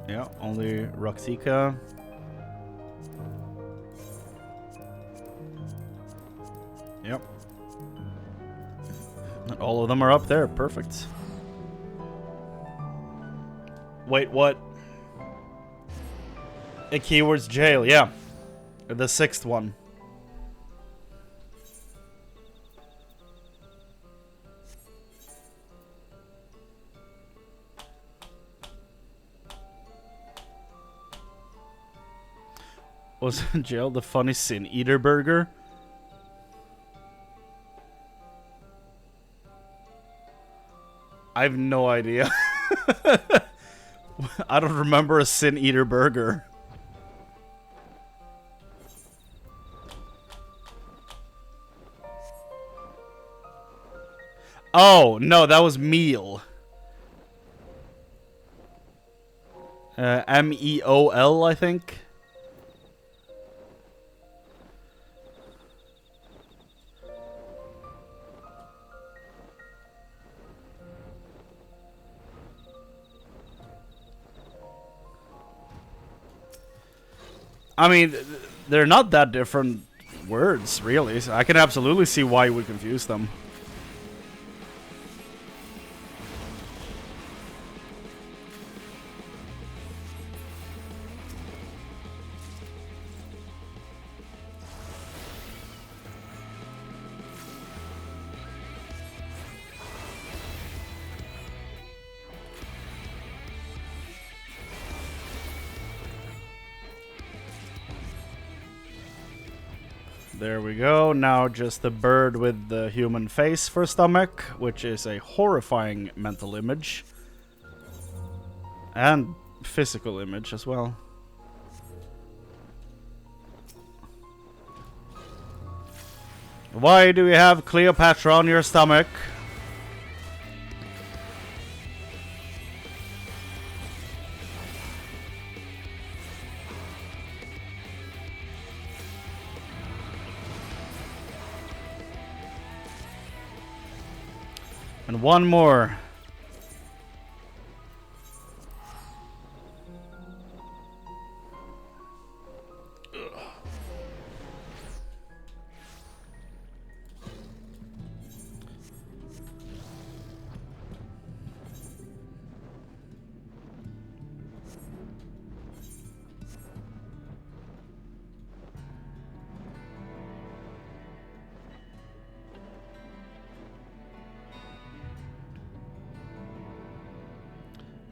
Yeah, only Raktika. Yep. And all of them are up there. Perfect. Wait, what? A keywords jail, yeah. The 6th one. Was in jail the funny Sin Eater burger? I have no idea. I don't remember a Sin Eater burger. Oh, no, that was meal. M-E-O-L, I think. I mean, they're not that different words, really. So I can absolutely see why you would confuse them. There we go. Now just the bird with the human face for stomach, which is a horrifying mental image. And physical image as well. Why do you have Cleopatra on your stomach? And one more.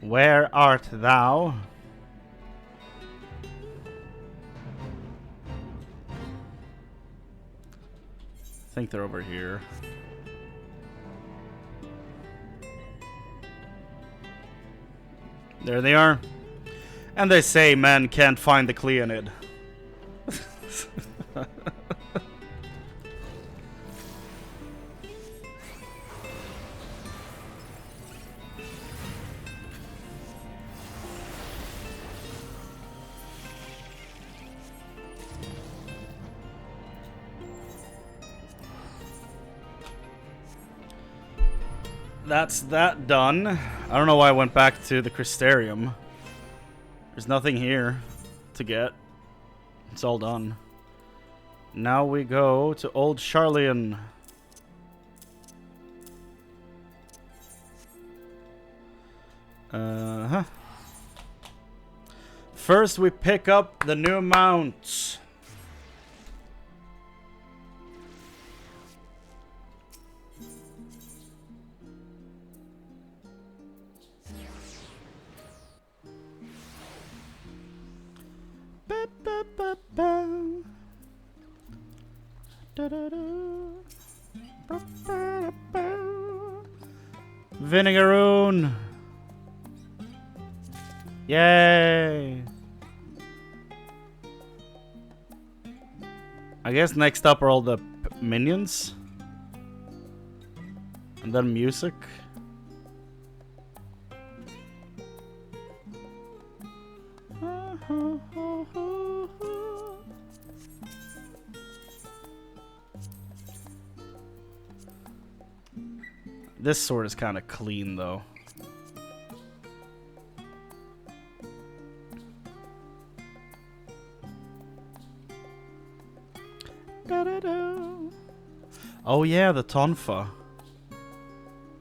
Where art thou? I think they're over here. There they are. And they say man can't find the Cleonid. That's that done. I don't know why I went back to the Crystarium. There's nothing here to get. It's all done. Now we go to Old Charlian. First we pick up the new mounts. Vinegaroon! Yay! I guess next up are all the minions. And then music. This sword is kind of clean, though. Oh yeah, the tonfa.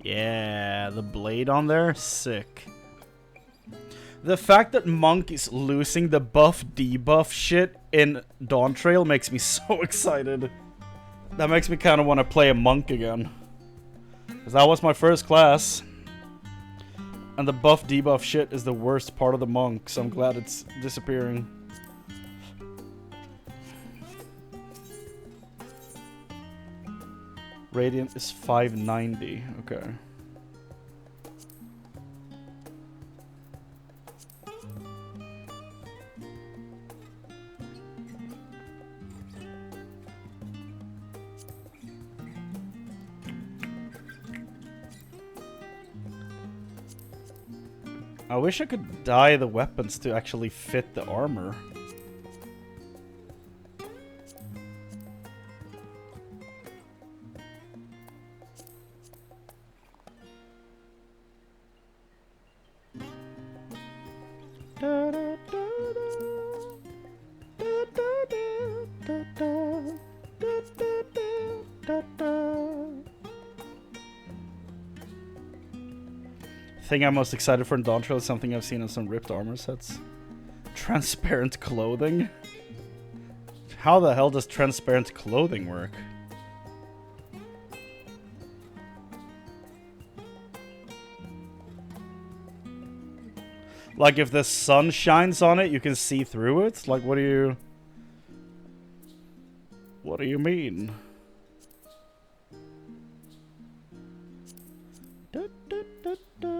Yeah, the blade on there, sick. The fact that Monk is losing the buff debuff shit in Dawn Trail makes me so excited. That makes me kind of want to play a Monk again. Because that was my first class. And the buff debuff shit is the worst part of the Monk, so I'm glad it's disappearing. Radiant is 590, okay. I wish I could dye the weapons to actually fit the armor. Thing I'm most excited for in Dawn Trail is something I've seen in some ripped armor sets. Transparent clothing? How the hell does transparent clothing work? Like if the sun shines on it, you can see through it? Like what do you... What do you mean? Da, da, da, da.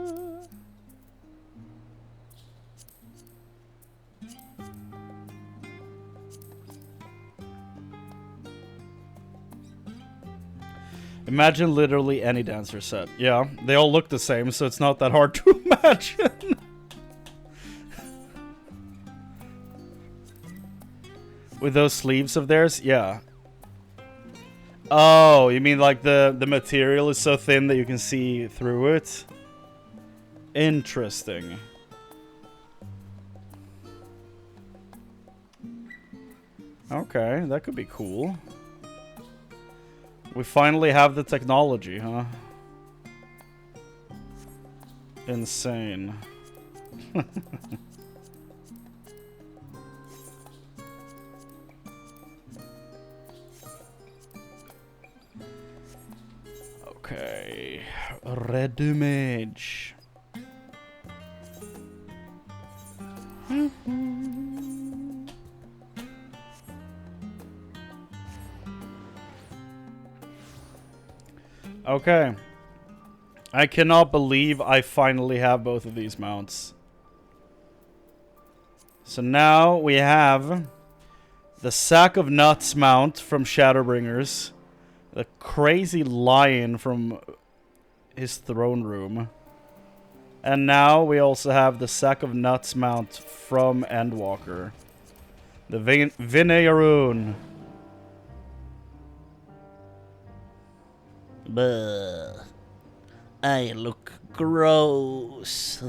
Imagine literally any dancer set. Yeah, they all look the same, so it's not that hard to imagine. With those sleeves of theirs? Yeah. Oh, you mean like the material is so thin that you can see through it? Interesting. Okay, that could be cool. We finally have the technology, huh? Insane. Okay. Red image. Okay. I cannot believe I finally have both of these mounts. So now we have the Sack of Nuts mount from Shadowbringers, the crazy lion from his throne room, and now we also have the Sack of Nuts mount from Endwalker, the Vineyaroon. Buh. I look gross.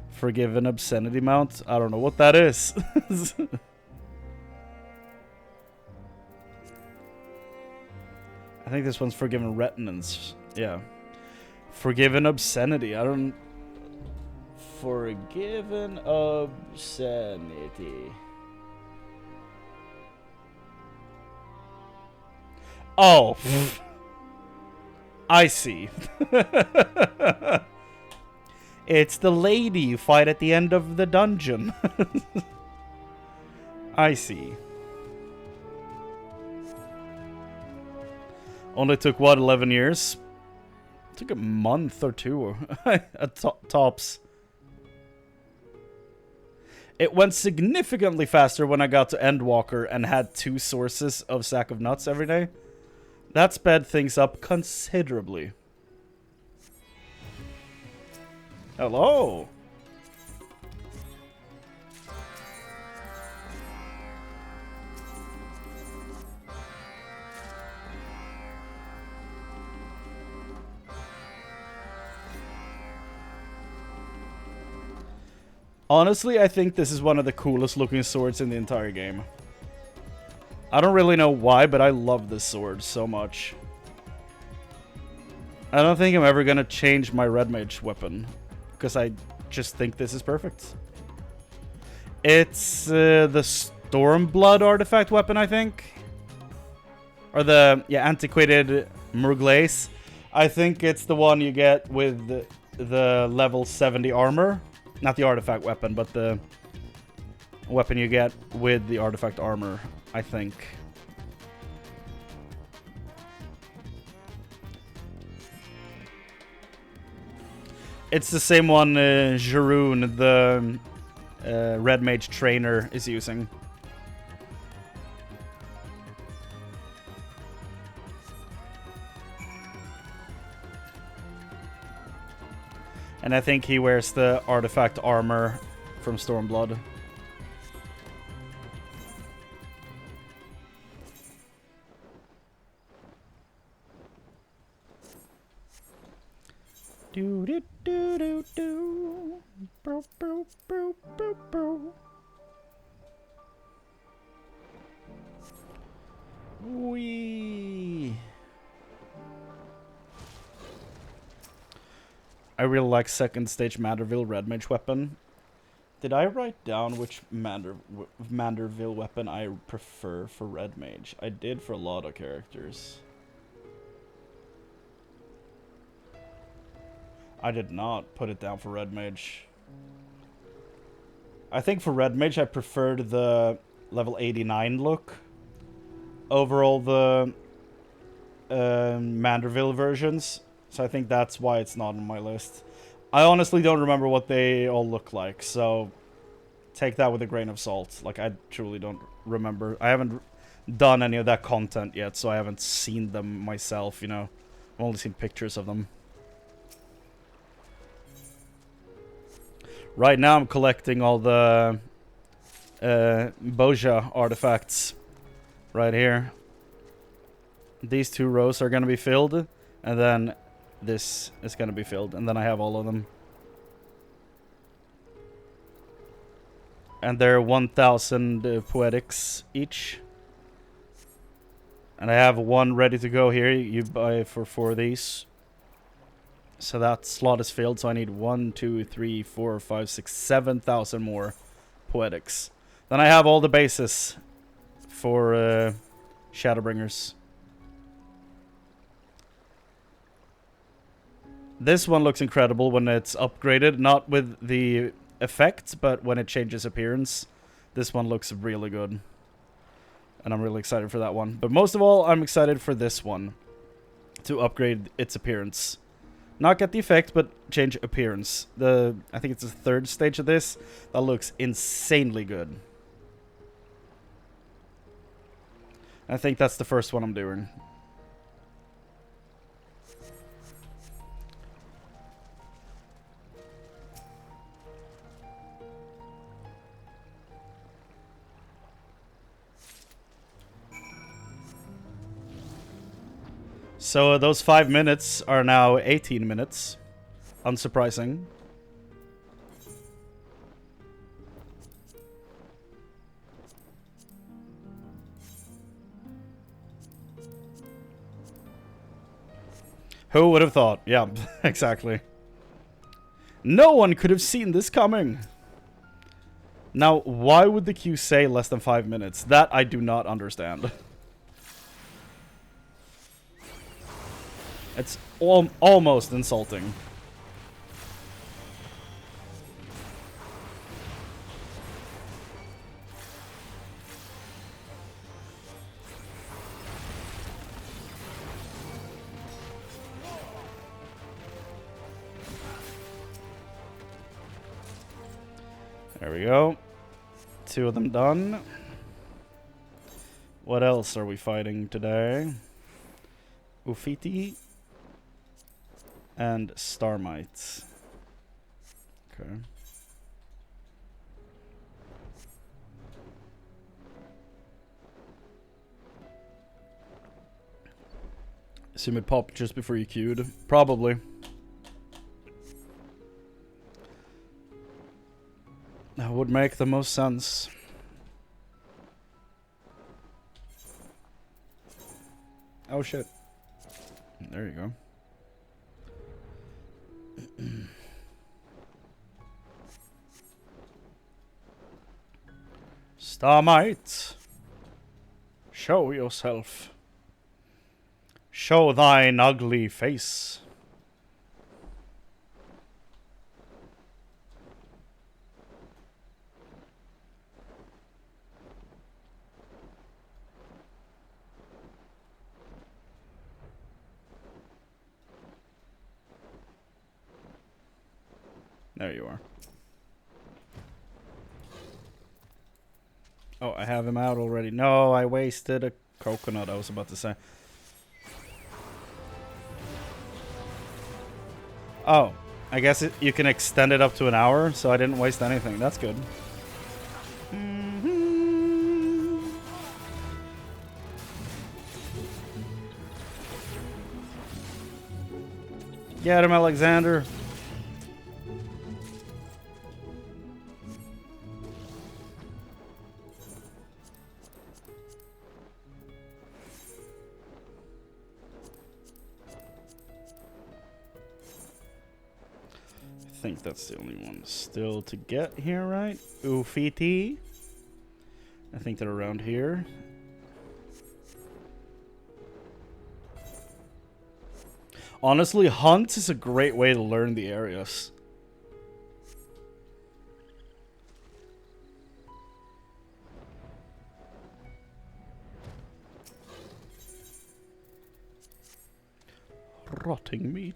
Forgiven Obscenity mount? I don't know what that is. I think this one's Forgiven Retinence. Yeah. Forgiven Obscenity. I don't... Forgiven Obscenity. Oh. I see. It's the lady you fight at the end of the dungeon. I see. Only took, what, 11 years? Took a month or two at tops. It went significantly faster when I got to Endwalker and had 2 sources of Sack of Nuts every day. That sped things up considerably. Hello! Honestly, I think this is one of the coolest looking swords in the entire game. I don't really know why, but I love this sword so much. I don't think I'm ever gonna change my red mage weapon, because I just think this is perfect. It's the Stormblood artifact weapon, I think. Or the, yeah, antiquated Murglace. I think it's the one you get with the level 70 armor. Not the artifact weapon, but the weapon you get with the artifact armor, I think. It's the same one Jeroen, the red mage trainer, is using. And I think he wears the artifact armor from Stormblood. Do do do do do. Boop, boop, boop, boop, boop. Wee. I really like second stage Manderville red mage weapon. Did I write down which Manderville weapon I prefer for red mage? I did for a lot of characters. I did not put it down for red mage. I think for red mage I preferred the level 89 look over all the Manderville versions. So I think that's why it's not on my list. I honestly don't remember what they all look like, so take that with a grain of salt. Like, I truly don't remember. I haven't done any of that content yet, so I haven't seen them myself, you know. I've only seen pictures of them. Right now I'm collecting all the Boja artifacts right here. These two rows are going to be filled, and then this is going to be filled, and then I have all of them. And they're 1,000 poetics each. And I have one ready to go here. You buy for 4 of these. So that slot is filled, so I need 1, 2, 3, 4, 5, 6, 7,000 more poetics. Then I have all the bases for Shadowbringers. This one looks incredible when it's upgraded, not with the effects, but when it changes appearance. This one looks really good. And I'm really excited for that one. But most of all, I'm excited for this one to upgrade its appearance. Not get the effect, but change appearance. I think it's the 3rd stage of this. That looks insanely good. I think that's the first one I'm doing. So those 5 minutes are now 18 minutes. Unsurprising. Who would have thought? Yeah, exactly. No one could have seen this coming. Now, why would the queue say less than 5 minutes? That I do not understand. It's almost insulting. There we go. 2 of them done. What else are we fighting today? Ufiti and Starmite. Okay. Assume it popped just before you queued. Probably. That would make the most sense. Oh shit. There you go. Starmite, show yourself. Show thine ugly face. There you are. Oh, I have him out already. No, I wasted a coconut, I was about to say. Oh, I guess you can extend it up to an hour, so I didn't waste anything. That's good. Get him, Alexander. I think that's the only one still to get here, right? Ufiti. I think they're around here. Honestly, hunt is a great way to learn the areas. Rotting meat.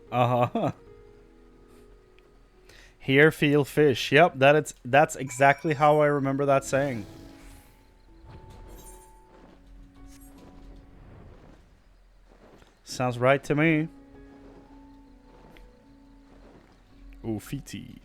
Uh-huh. Here, feel fish. Yep, that's exactly how I remember that saying. Sounds right to me. Ufiti.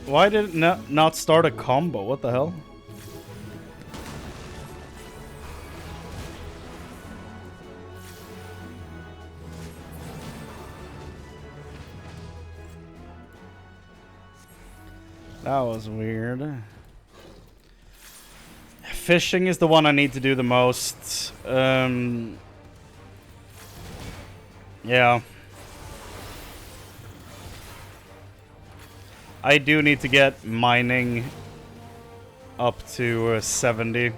Why did it not start a combo? What the hell? That was weird. Fishing is the one I need to do the most. Yeah. I do need to get mining up to 70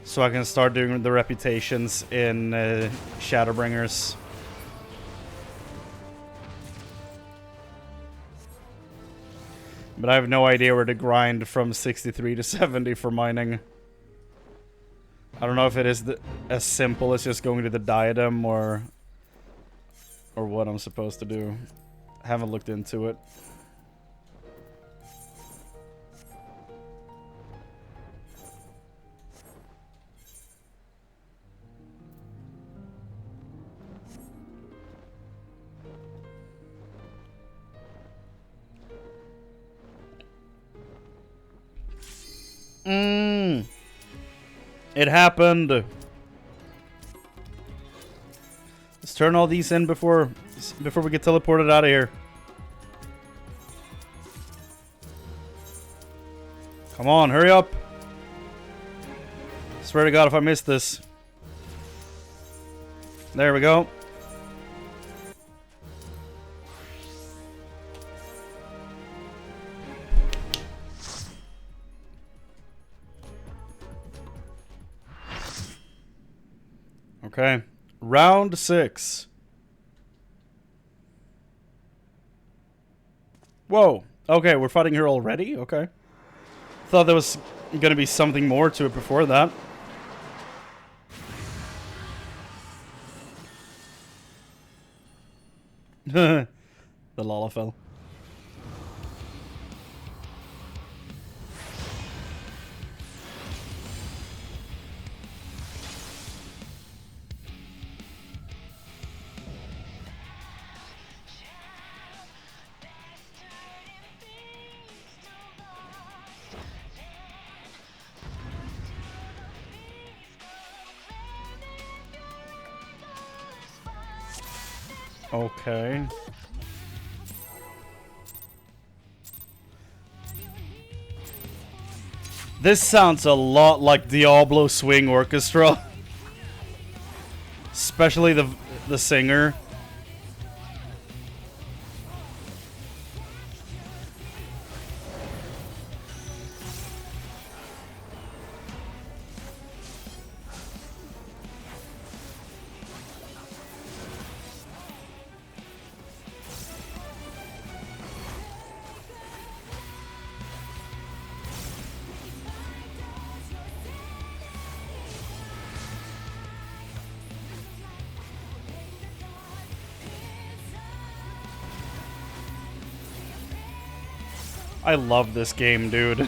so I can start doing the reputations in Shadowbringers. But I have no idea where to grind from 63 to 70 for mining. I don't know if it is as simple as just going to the diadem or what I'm supposed to do. I haven't looked into it. It happened. Let's turn all these in before we get teleported out of here. Come on, hurry up. Swear to God if I missed this. There we go. Okay. Round 6. Whoa. Okay, we're fighting her already? Okay. Thought there was gonna be something more to it before that. The Lalafell. Okay. This sounds a lot like Diablo Swing Orchestra. Especially the singer. I love this game, dude.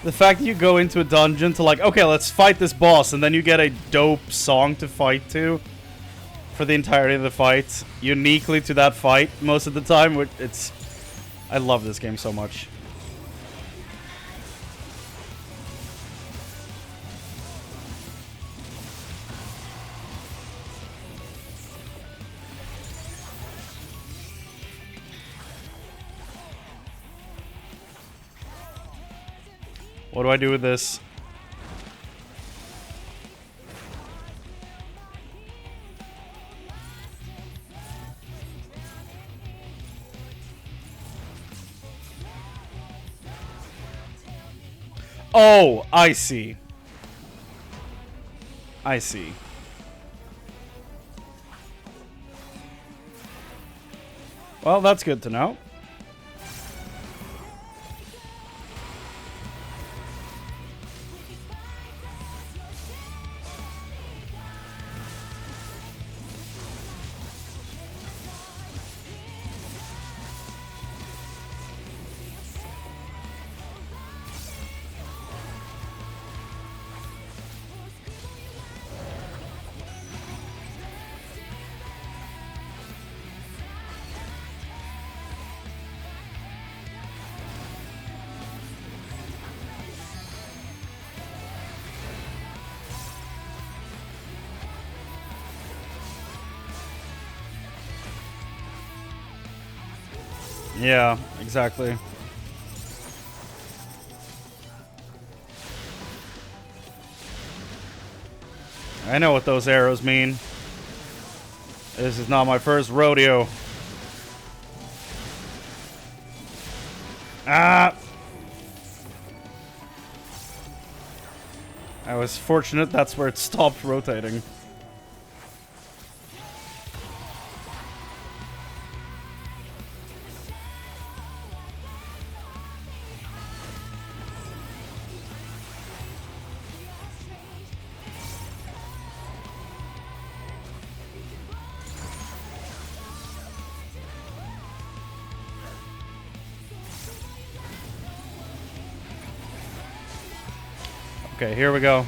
The fact that you go into a dungeon to like, okay, let's fight this boss, and then you get a dope song to fight to for the entirety of the fight, uniquely to that fight most of the time. It's, I love this game so much. What do I do with this? Oh, I see. I see. Well, that's good to know. Yeah, exactly. I know what those arrows mean. This is not my first rodeo. Ah! I was fortunate that's where it stopped rotating. Okay, here we go.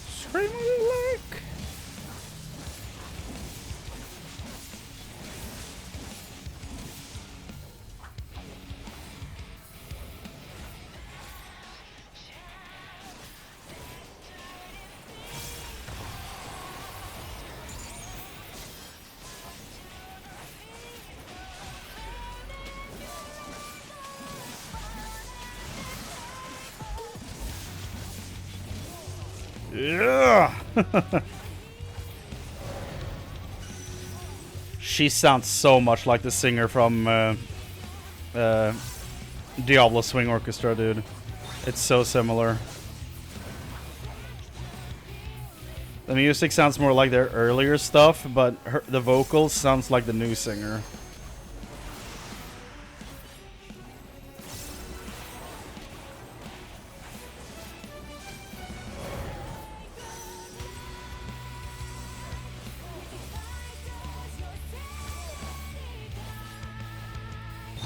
Scream what you like. Yeah. She sounds so much like the singer from Diablo Swing Orchestra, dude. It's so similar. The music sounds more like their earlier stuff, but the vocals sounds like the new singer.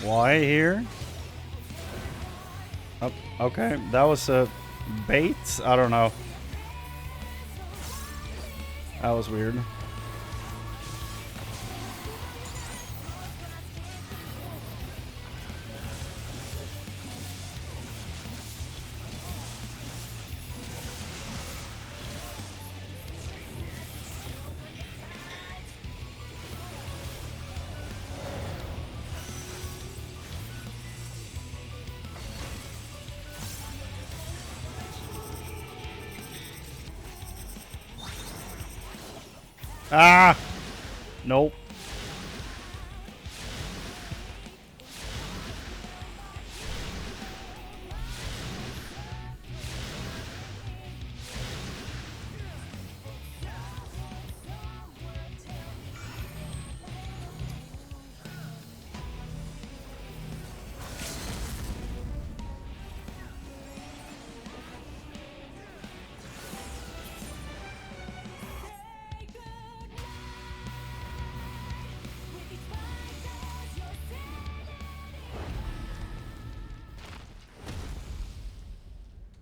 Why here? Oh, okay, that was a bait? I don't know. That was weird. Ah! Nope.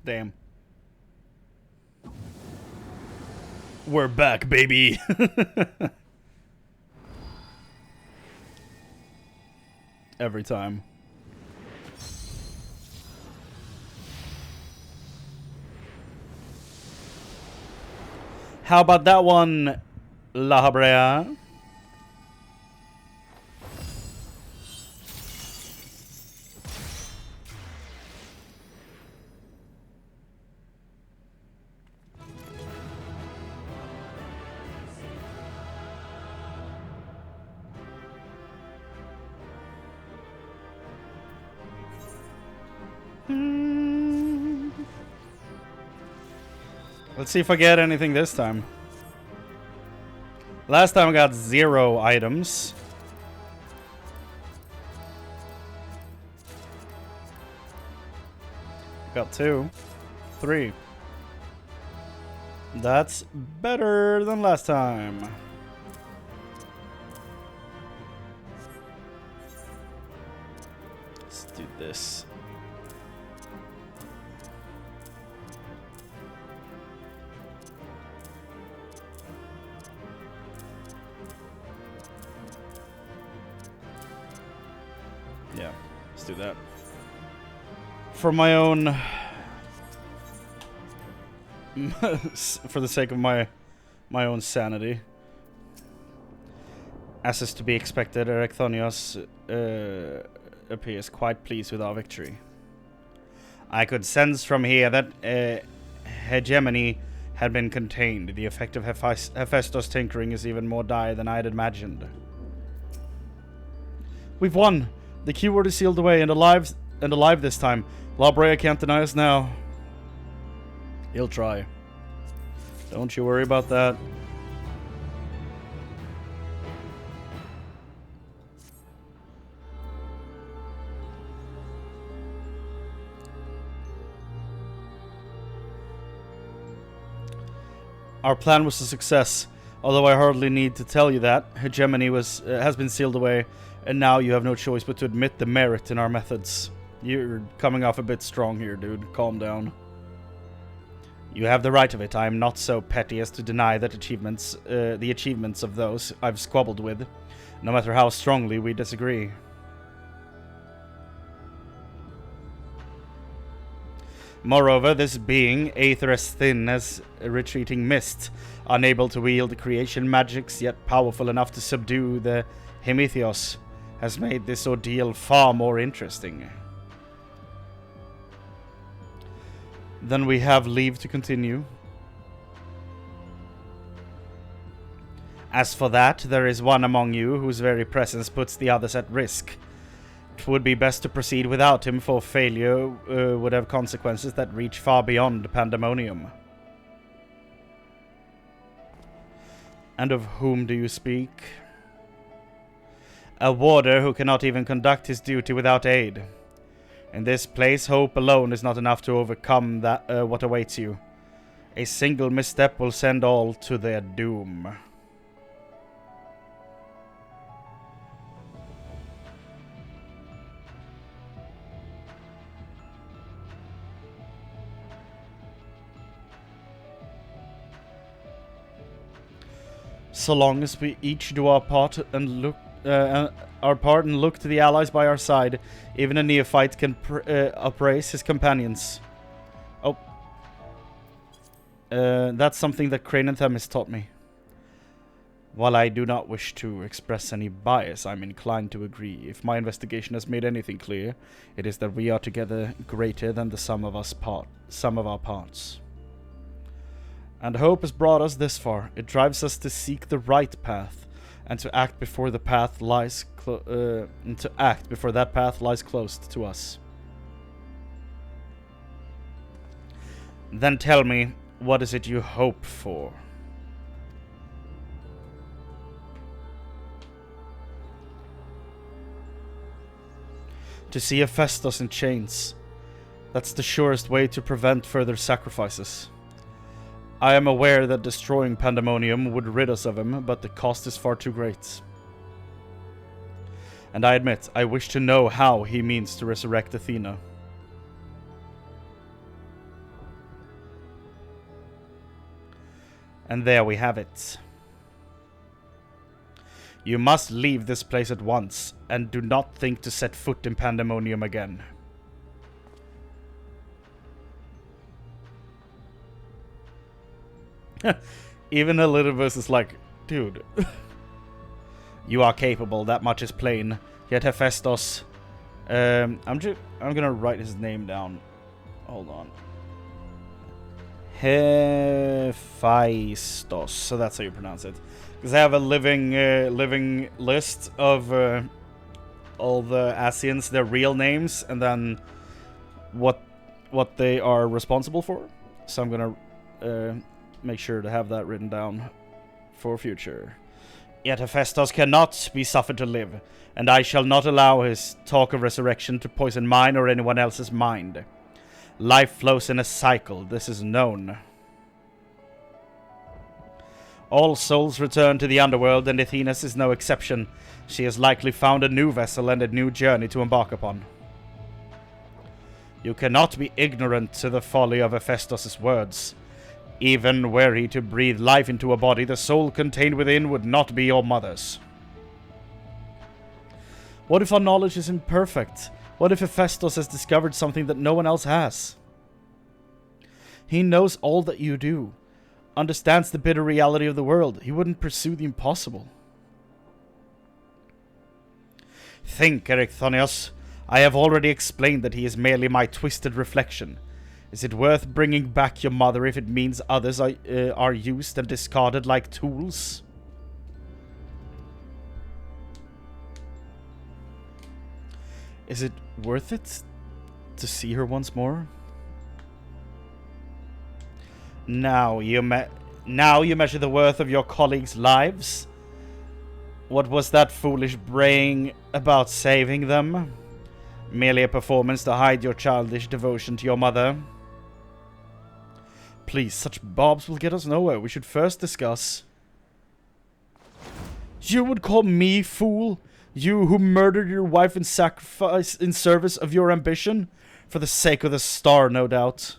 Damn. We're back, baby. Every time. How about that one, La Habrea? Let's see if I get anything this time. Last time I got 0 items. Got 2. 3. That's better than last time. Let's do this. Yeah, let's do that. For my own... for the sake of my own sanity. As is to be expected, Erechthonios appears quite pleased with our victory. I could sense from here that hegemony had been contained. The effect of Hephaestus' tinkering is even more dire than I had imagined. We've won! The keyword is sealed away and alive this time. La Brea can't deny us now. He'll try. Don't you worry about that. Our plan was a success, although I hardly need to tell you that. Hegemony has been sealed away, and now you have no choice but to admit the merit in our methods. You're coming off a bit strong here, dude. Calm down. You have the right of it. I am not so petty as to deny that the achievements of those I've squabbled with, no matter how strongly we disagree. Moreover, this being, aether as thin as a retreating mist, unable to wield creation magics, yet powerful enough to subdue the Hemitheos, has made this ordeal far more interesting. Then we have leave to continue. As for that, there is one among you whose very presence puts the others at risk. It would be best to proceed without him, for failure would have consequences that reach far beyond Pandæmonium. And of whom do you speak? A warder who cannot even conduct his duty without aid. In this place, hope alone is not enough to overcome what awaits you. A single misstep will send all to their doom. So long as we each do our part and look to the allies by our side, even a neophyte can appraise his companions. Oh, that's something that Chrane and Themis taught me. While I do not wish to express any bias, I'm inclined to agree. If my investigation has made anything clear, it is that we are together greater than the sum of our parts. And hope has brought us this far. It drives us to seek the right path, and to act before the path lies that path lies close to us. Then tell me, what is it you hope for? To see Hephaestus in chains. That's the surest way to prevent further sacrifices. I am aware that destroying Pandæmonium would rid us of him, but the cost is far too great. And I admit, I wish to know how he means to resurrect Athena. And there we have it. You must leave this place at once, and do not think to set foot in Pandæmonium again. Even Elidibus is like, dude. You are capable, that much is plain. Yet Hephaestus... I'm gonna write his name down. Hold on. Hephaestus. So that's how you pronounce it. Because I have a living list of all the Asians, their real names, and then what they are responsible for. So I'm gonna make sure to have that written down for future. Yet Hephaestus cannot be suffered to live, and I shall not allow his talk of resurrection to poison mine or anyone else's mind. Life flows in a cycle, this is known. All souls return to the underworld, and Athena's is no exception. She has likely found a new vessel and a new journey to embark upon. You cannot be ignorant to the folly of Hephaestus' words. Even were he to breathe life into a body, the soul contained within would not be your mother's. What if our knowledge is imperfect? What if Hephaestus has discovered something that no one else has? He knows all that you do, understands the bitter reality of the world. He wouldn't pursue the impossible. Think, Erechthonios. I have already explained that he is merely my twisted reflection. Is it worth bringing back your mother if it means others are used and discarded like tools? Is it worth it to see her once more? Now you measure the worth of your colleagues' lives? What was that foolish braying about saving them? Merely a performance to hide your childish devotion to your mother? Please, such bobs will get us nowhere. We should first discuss... You would call me fool? You who murdered your wife in sacrifice in service of your ambition? For the sake of the star, no doubt.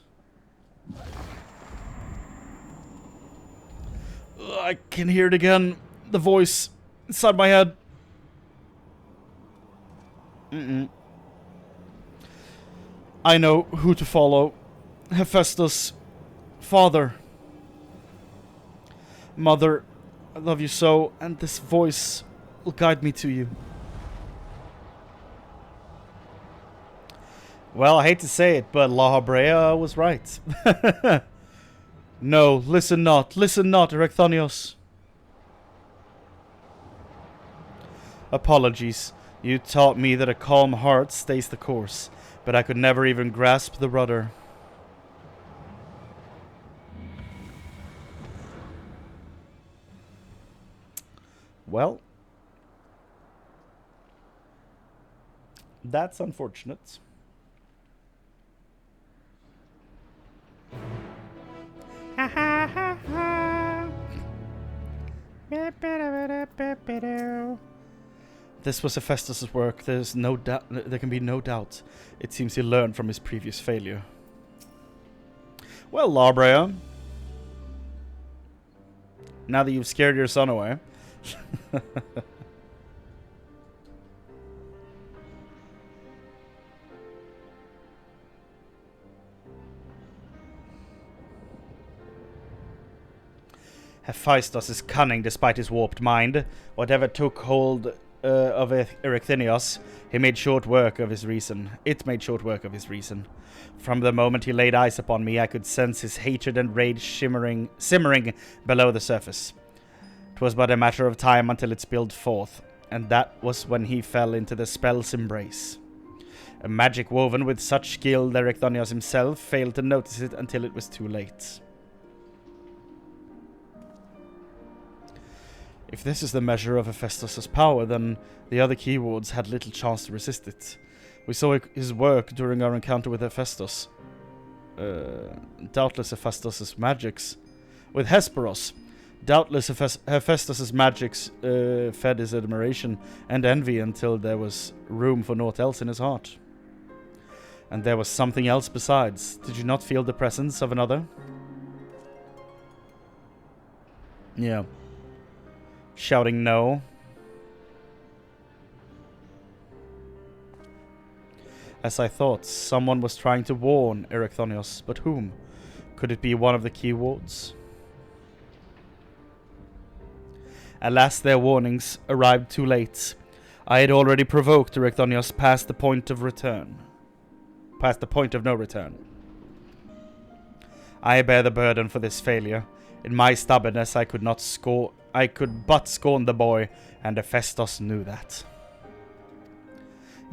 I can hear it again. The voice inside my head. I know who to follow. Hephaestus. Father. Mother, I love you so, and this voice will guide me to you. Well, I hate to say it, but La Habrea was right. No, listen not, Erechthonios. Apologies. You taught me that a calm heart stays the course, but I could never even grasp the rudder. Well, that's unfortunate. This was Hephaestus' work. There's no doubt. There can be no doubt. It seems he learned from his previous failure. Well, Lawbrea, now that you've scared your son away, Hephaestus is cunning despite his warped mind. Whatever took hold of Erycthinios, he made short work of his reason. It made short work of his reason. From the moment he laid eyes upon me, I could sense his hatred and rage simmering below the surface. 'Twas but a matter of time until it spilled forth, and that was when he fell into the spell's embrace. A magic woven with such skill that Erycthonios himself failed to notice it until it was too late. If this is the measure of Hephaestus' power, then the other keywards had little chance to resist it. We saw his work during our encounter with Hephaestus. Doubtless Hephaestus' magics. With Hesperos. Doubtless Hephaestus' magics fed his admiration and envy until there was room for naught else in his heart. And there was something else besides. Did you not feel the presence of another? Yeah. Shouting no. As I thought, someone was trying to warn Erycthonios, but whom? Could it be one of the keywards? Alas, their warnings arrived too late. I had already provoked Erycthonios past the point of no return. I bear the burden for this failure. In my stubbornness, I could but scorn the boy, and Hephaestus knew that.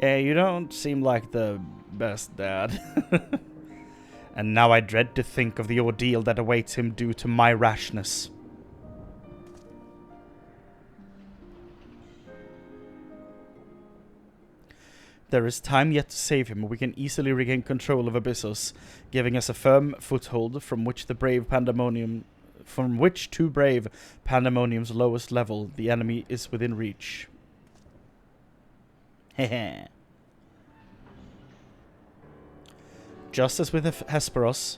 Yeah, you don't seem like the best dad. And now I dread to think of the ordeal that awaits him due to my rashness. There is time yet to save him. We can easily regain control of Abyssos, giving us a firm foothold from which to brave Pandæmonium's lowest level, the enemy is within reach. Hehe. Just as with Hesperos,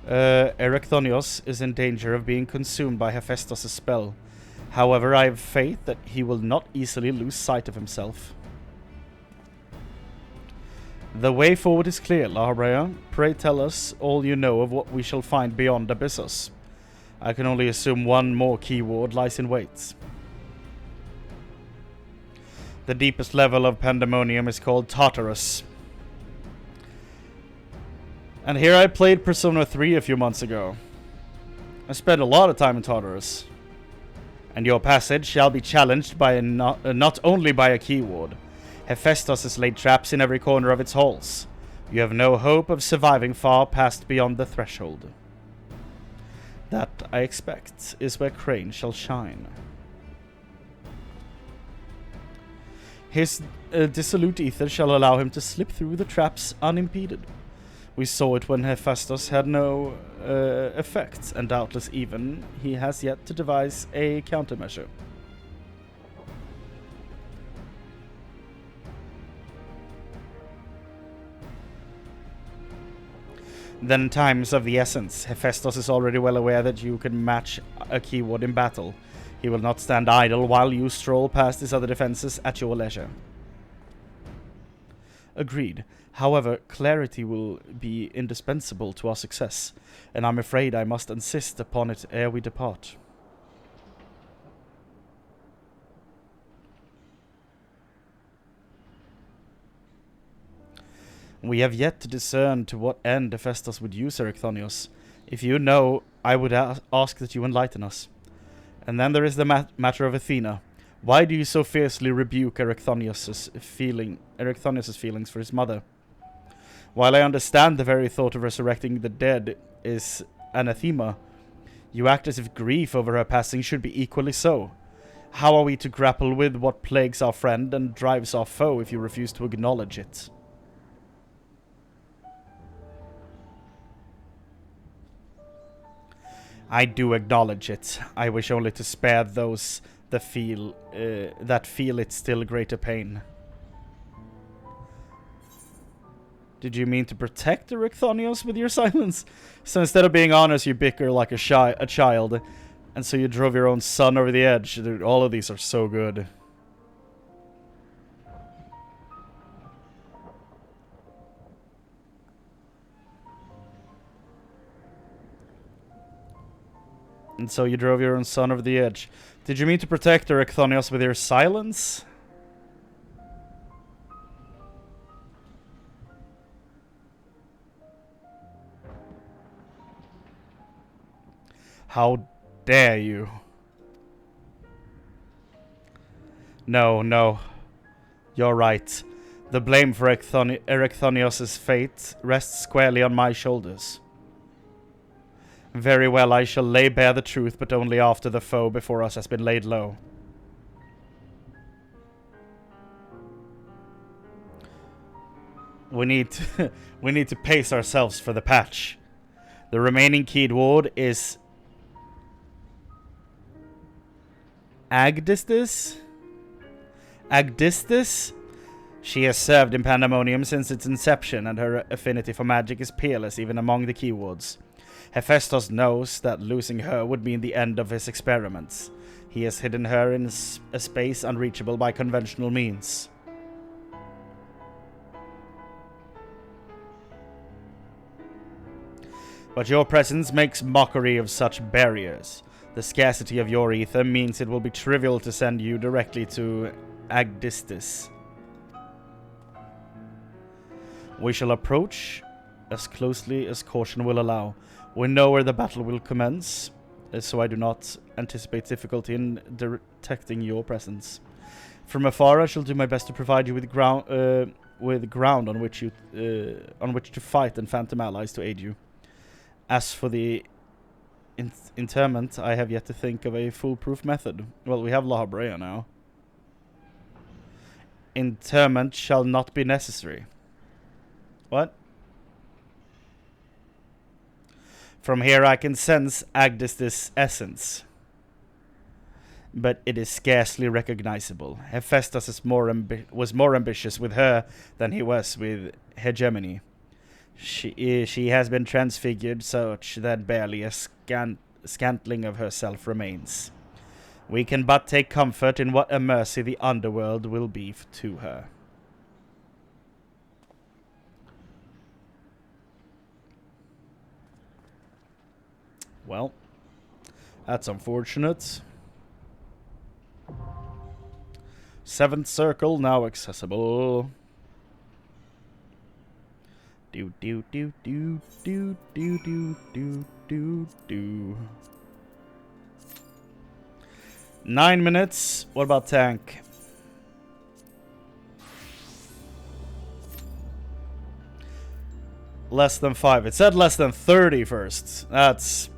Erycthonios is in danger of being consumed by Hephaestus' spell. However, I have faith that he will not easily lose sight of himself. The way forward is clear, Lawbrea. Pray tell us all you know of what we shall find beyond Abyssos. I can only assume one more keyword lies in wait. The deepest level of Pandæmonium is called Tartarus. And here I played Persona 3 a few months ago. I spent a lot of time in Tartarus. And your passage shall be challenged by not only by a keyword. Hephaestus has laid traps in every corner of its halls. You have no hope of surviving far past beyond the threshold. That, I expect, is where Chrane shall shine. His dissolute ether shall allow him to slip through the traps unimpeded. We saw it when Hephaestus had no effect, and doubtless even he has yet to devise a countermeasure. Then time's of the essence. Hephaestus is already well aware that you can match a keyword in battle. He will not stand idle while you stroll past his other defenses at your leisure. Agreed. However, clarity will be indispensable to our success, and I'm afraid I must insist upon it ere we depart. We have yet to discern to what end Hephaestus would use Erycthonios. If you know, I would ask that you enlighten us. And then there is the matter of Athena. Why do you so fiercely rebuke Erechthonius' feelings for his mother? While I understand the very thought of resurrecting the dead is anathema, you act as if grief over her passing should be equally so. How are we to grapple with what plagues our friend and drives our foe if you refuse to acknowledge it? I do acknowledge it. I wish only to spare those that feel its still greater pain. Did you mean to protect Erechthonios with your silence? So instead of being honest, you bicker like a child, and so you drove your own son over the edge. Dude, all of these are so good. And so you drove your own son over the edge. Did you mean to protect Erechthonios with your silence? How dare you? No, no. You're right. The blame for Erechthonios' fate rests squarely on my shoulders. Very well, I shall lay bare the truth, but only after the foe before us has been laid low. We need to pace ourselves for the patch. The remaining keyed ward is Agdistis? Agdistis? She has served in Pandæmonium since its inception, and her affinity for magic is peerless even among the keywards. Hephaestus knows that losing her would mean the end of his experiments. He has hidden her in a space unreachable by conventional means. But your presence makes mockery of such barriers. The scarcity of your ether means it will be trivial to send you directly to Agdistis. We shall approach as closely as caution will allow. We know where the battle will commence, so I do not anticipate difficulty in detecting your presence. From afar, I shall do my best to provide you with ground on which to fight and phantom allies to aid you. As for the interment, I have yet to think of a foolproof method. Well, we have La Habrea now. Interment shall not be necessary. What? From here I can sense Agdistis' essence, but it is scarcely recognizable. Hephaestus was more ambitious with her than he was with hegemony. She has been transfigured such that barely a scantling of herself remains. We can but take comfort in what a mercy the underworld will be to her. Well, that's unfortunate. Seventh circle now accessible. Do do do do do do do do do do. 9 minutes. What about tank? Less than 5. It said less than 30 first. That's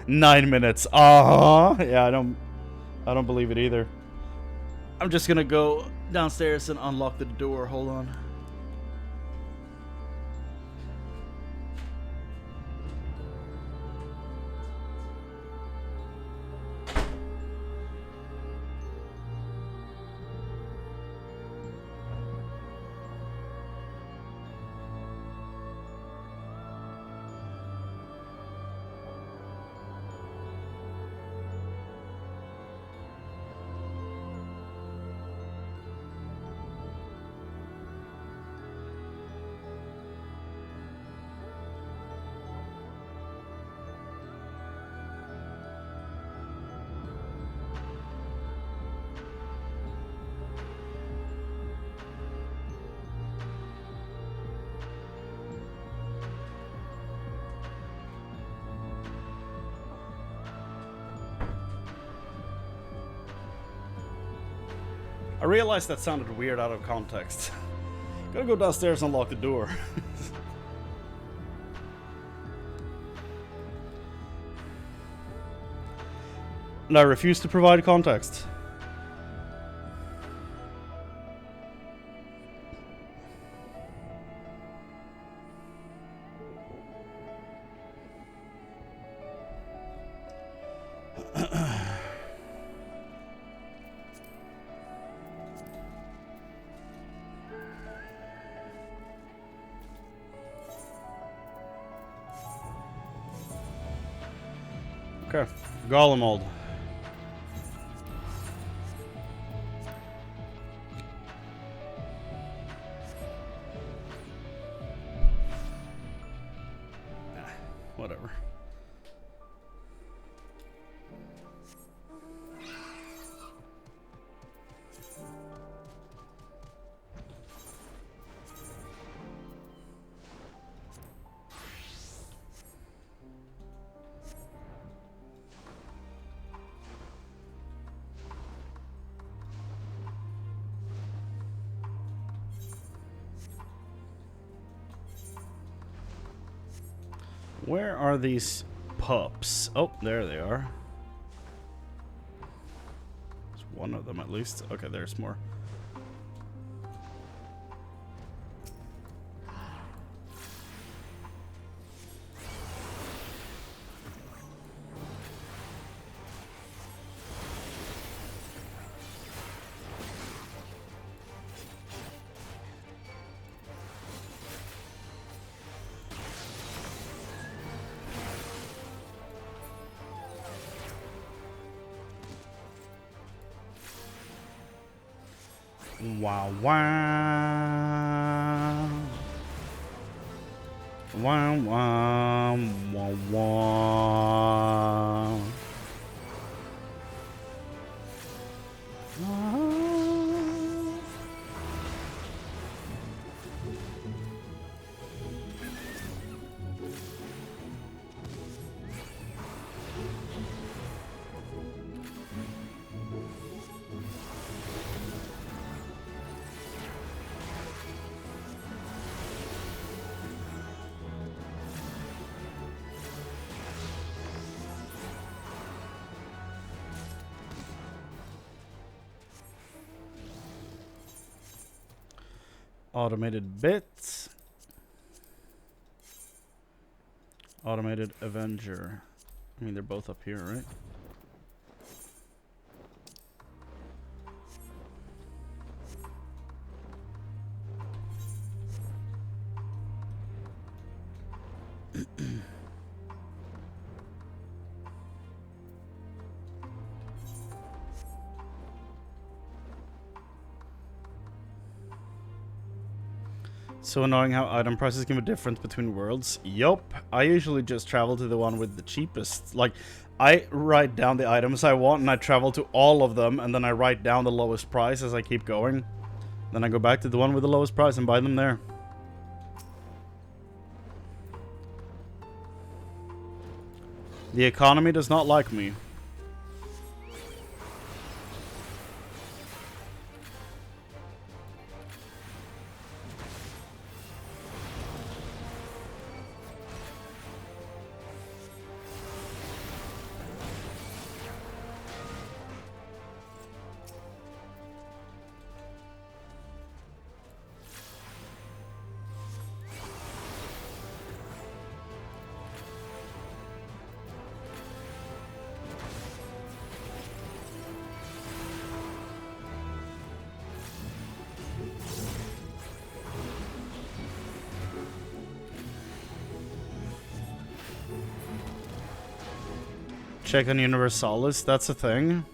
9 minutes. Yeah, I don't believe it either. I'm just gonna go downstairs and unlock the door. Hold on. I realized that sounded weird out of context. Gotta go downstairs and lock the door. And I refuse to provide context. Okay, Golem mold. Whatever. Where are these pups? Oh, there they are. There's one of them at least. Okay, there's more. Wow, wow. Wow, wow, wow, wow. Automated bits. Automated Avenger. I mean, they're both up here, right? So annoying how item prices can be different between worlds. Yup, I usually just travel to the one with the cheapest. Like, I write down the items I want and I travel to all of them and then I write down the lowest price as I keep going. Then I go back to the one with the lowest price and buy them there. The economy does not like me. Check on Universalis, that's a thing.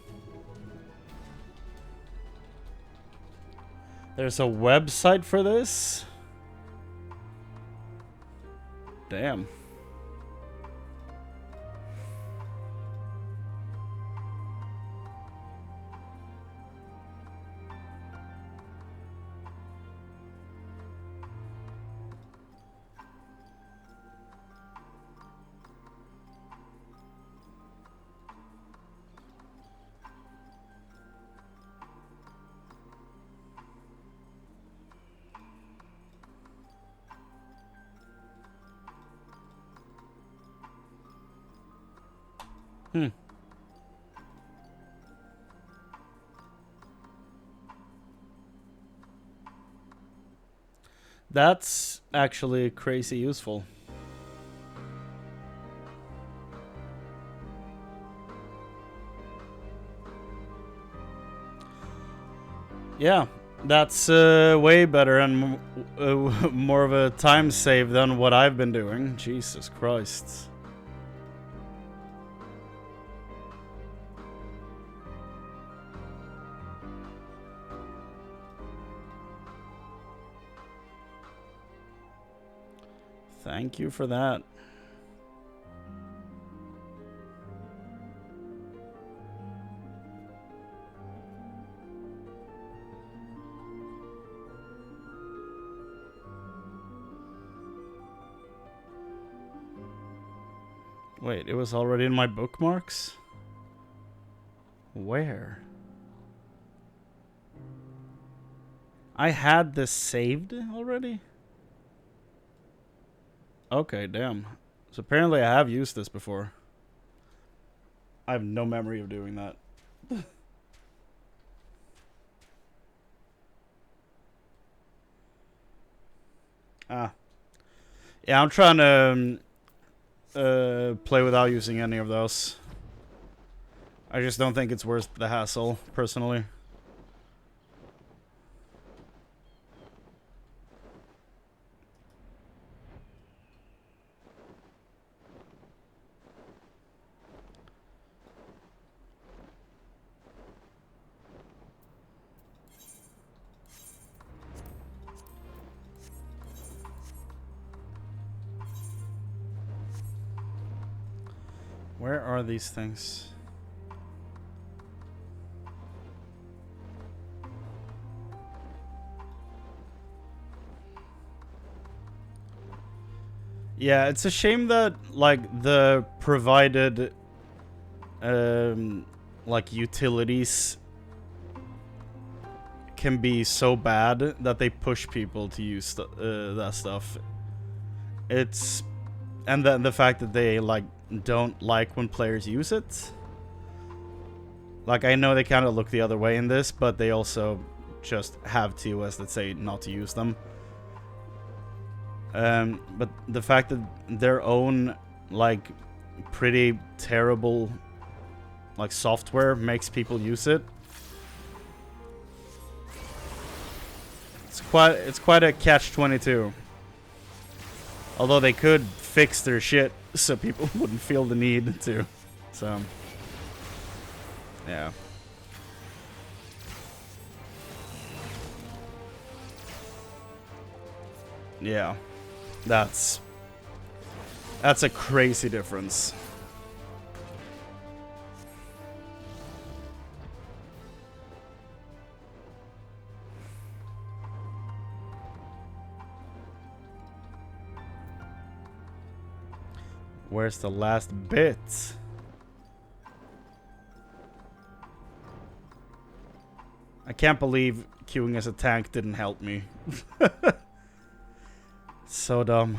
There's a website for this? Damn. Hmm. That's actually crazy useful. Yeah, that's way better and more of a time save than what I've been doing. Jesus Christ. Thank you for that. Wait, it was already in my bookmarks? Where? I had this saved already? Okay, damn. So apparently I have used this before. I have no memory of doing that. Ah. Yeah, I'm trying to play without using any of those. I just don't think it's worth the hassle, personally. Where are these things? Yeah, it's a shame that, like, the provided, like, utilities can be so bad that they push people to use that stuff. It's... And then the fact that they, like, don't like when players use it. Like, I know they kind of look the other way in this, but they also just have TOS that say not to use them. But the fact that their own, like, pretty terrible, like, software makes people use it. It's quite a catch-22. Although they could fix their shit so people wouldn't feel the need to. So, yeah. Yeah. That's a crazy difference. Where's the last bit? I can't believe queuing as a tank didn't help me. So dumb.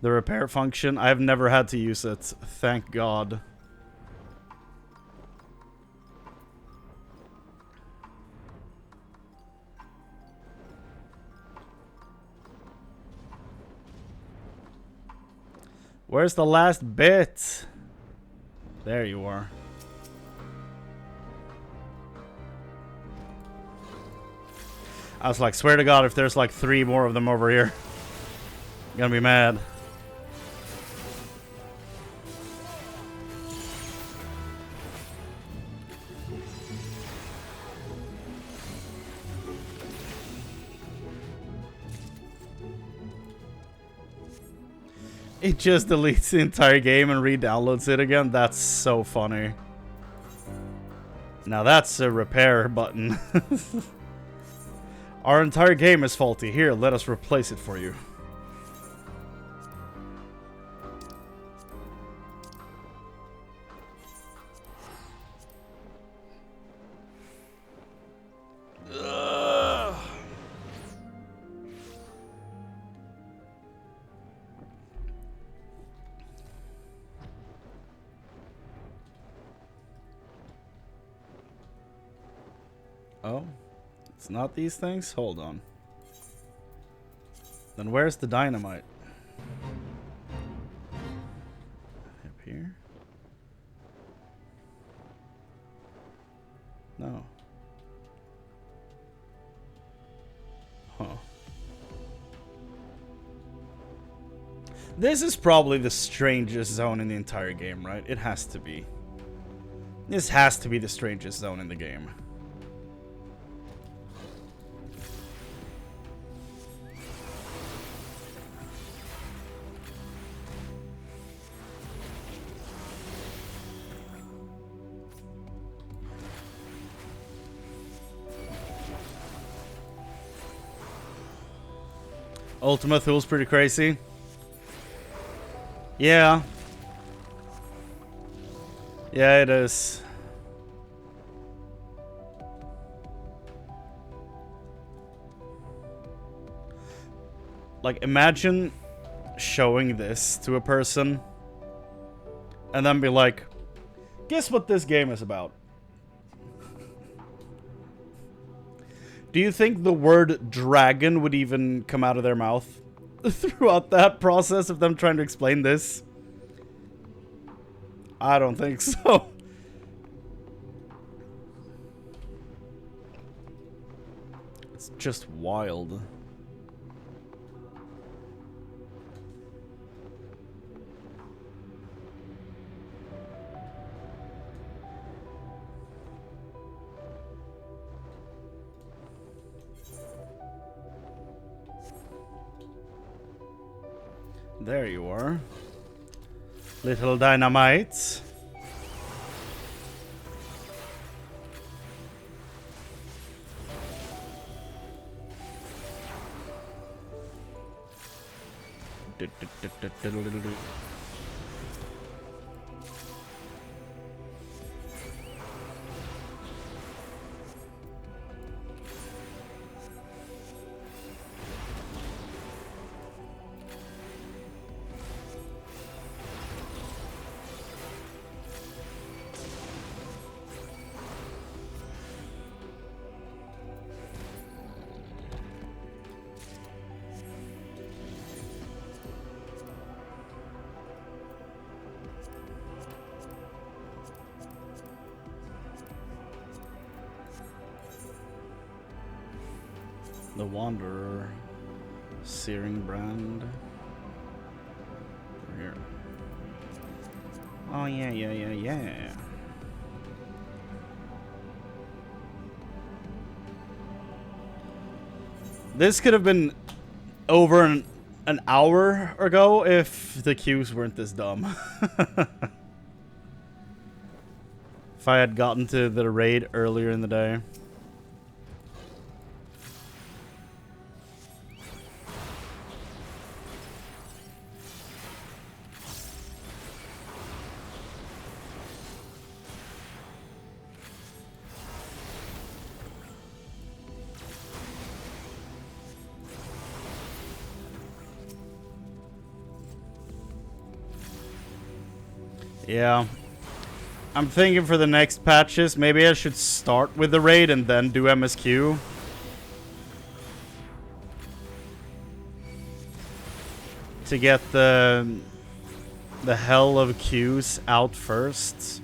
The repair function, I've never had to use it. Thank God. Where's the last bit? There you are. I was like, swear to God, if there's like 3 more of them over here, I'm gonna be mad. It just deletes the entire game and re-downloads it again. That's so funny. Now that's a repair button. Our entire game is faulty. Here, let us replace it for you. Oh, it's not these things? Hold on. Then where's the dynamite? Up here? No. Huh. This is probably the strangest zone in the entire game, right? It has to be. This has to be the strangest zone in the game. Ultima Thul's pretty crazy. Yeah. Yeah, it is. Like, imagine showing this to a person and then be like, guess what this game is about? Do you think the word dragon would even come out of their mouth throughout that process of them trying to explain this? I don't think so. It's just wild. There you are. Little dynamite. The Wanderer. Searing Brand. Over here. Oh, yeah. This could have been over an hour ago if the queues weren't this dumb. If I had gotten to the raid earlier in the day. Yeah. I'm thinking for the next patches, maybe I should start with the raid and then do MSQ. To get the hell of queues out first.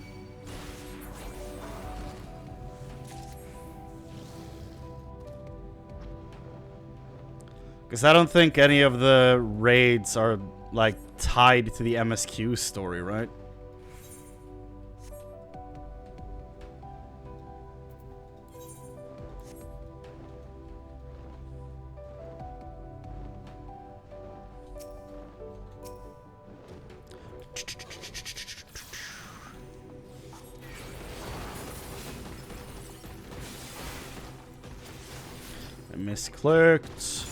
Because I don't think any of the raids are, like, tied to the MSQ story, right? I misclicked.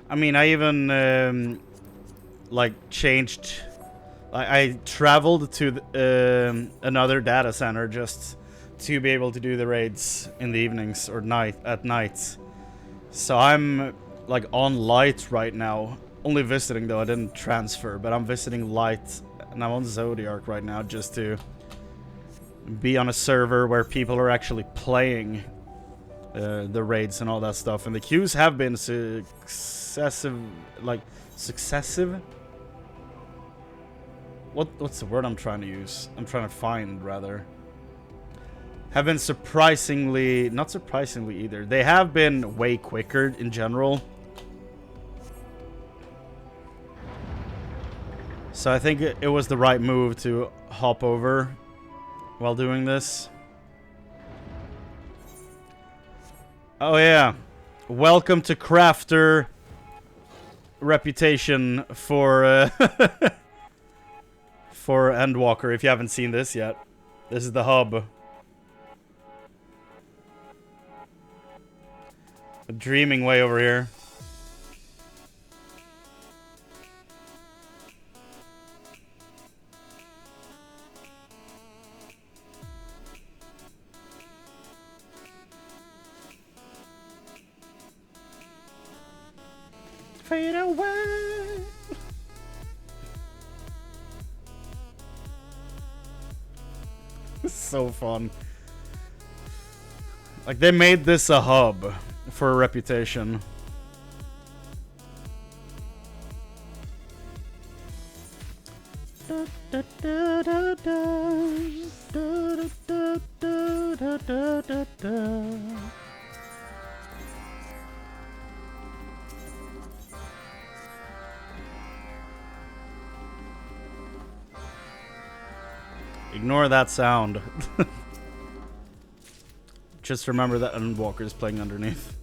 I mean, I even like changed. I traveled to another data center just to be able to do the raids in the evenings or at night. So I'm like on light right now. Only visiting though, I didn't transfer, but I'm visiting light and I'm on Zodiac right now just to be on a server where people are actually playing the raids and all that stuff. And the queues have been successive. What's the word I'm trying to use? I'm trying to find, rather. Have been surprisingly... Not surprisingly either. They have been way quicker in general. So I think it was the right move to hop over while doing this. Oh yeah. Welcome to Crafter reputation for... for Endwalker, if you haven't seen this yet. This is the hub. A dreaming way over here. Fade away. So fun. Like, they made this a hub for a reputation. Ignore that sound. Just remember that Endwalker is playing underneath.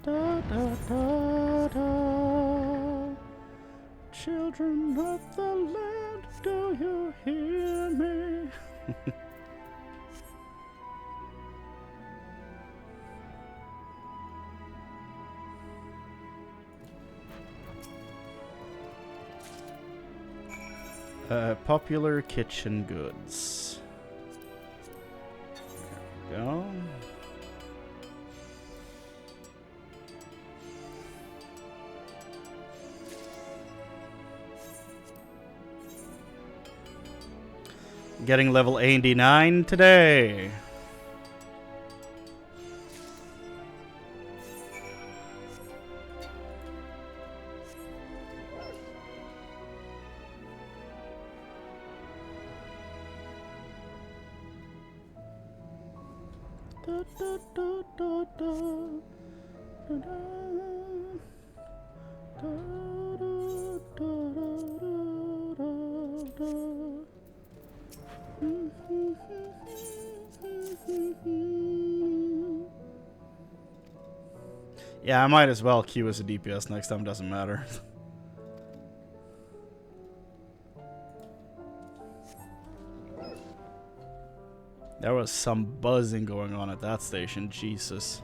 Da, da, da, da. Children of the land, do you hear me? Popular kitchen goods. There we go. Getting level 89 today. Da, da, da, da, da. Da, da. Da, da, da, da, da, da. Yeah, I might as well queue as a DPS next time, doesn't matter. There was some buzzing going on at that station, Jesus.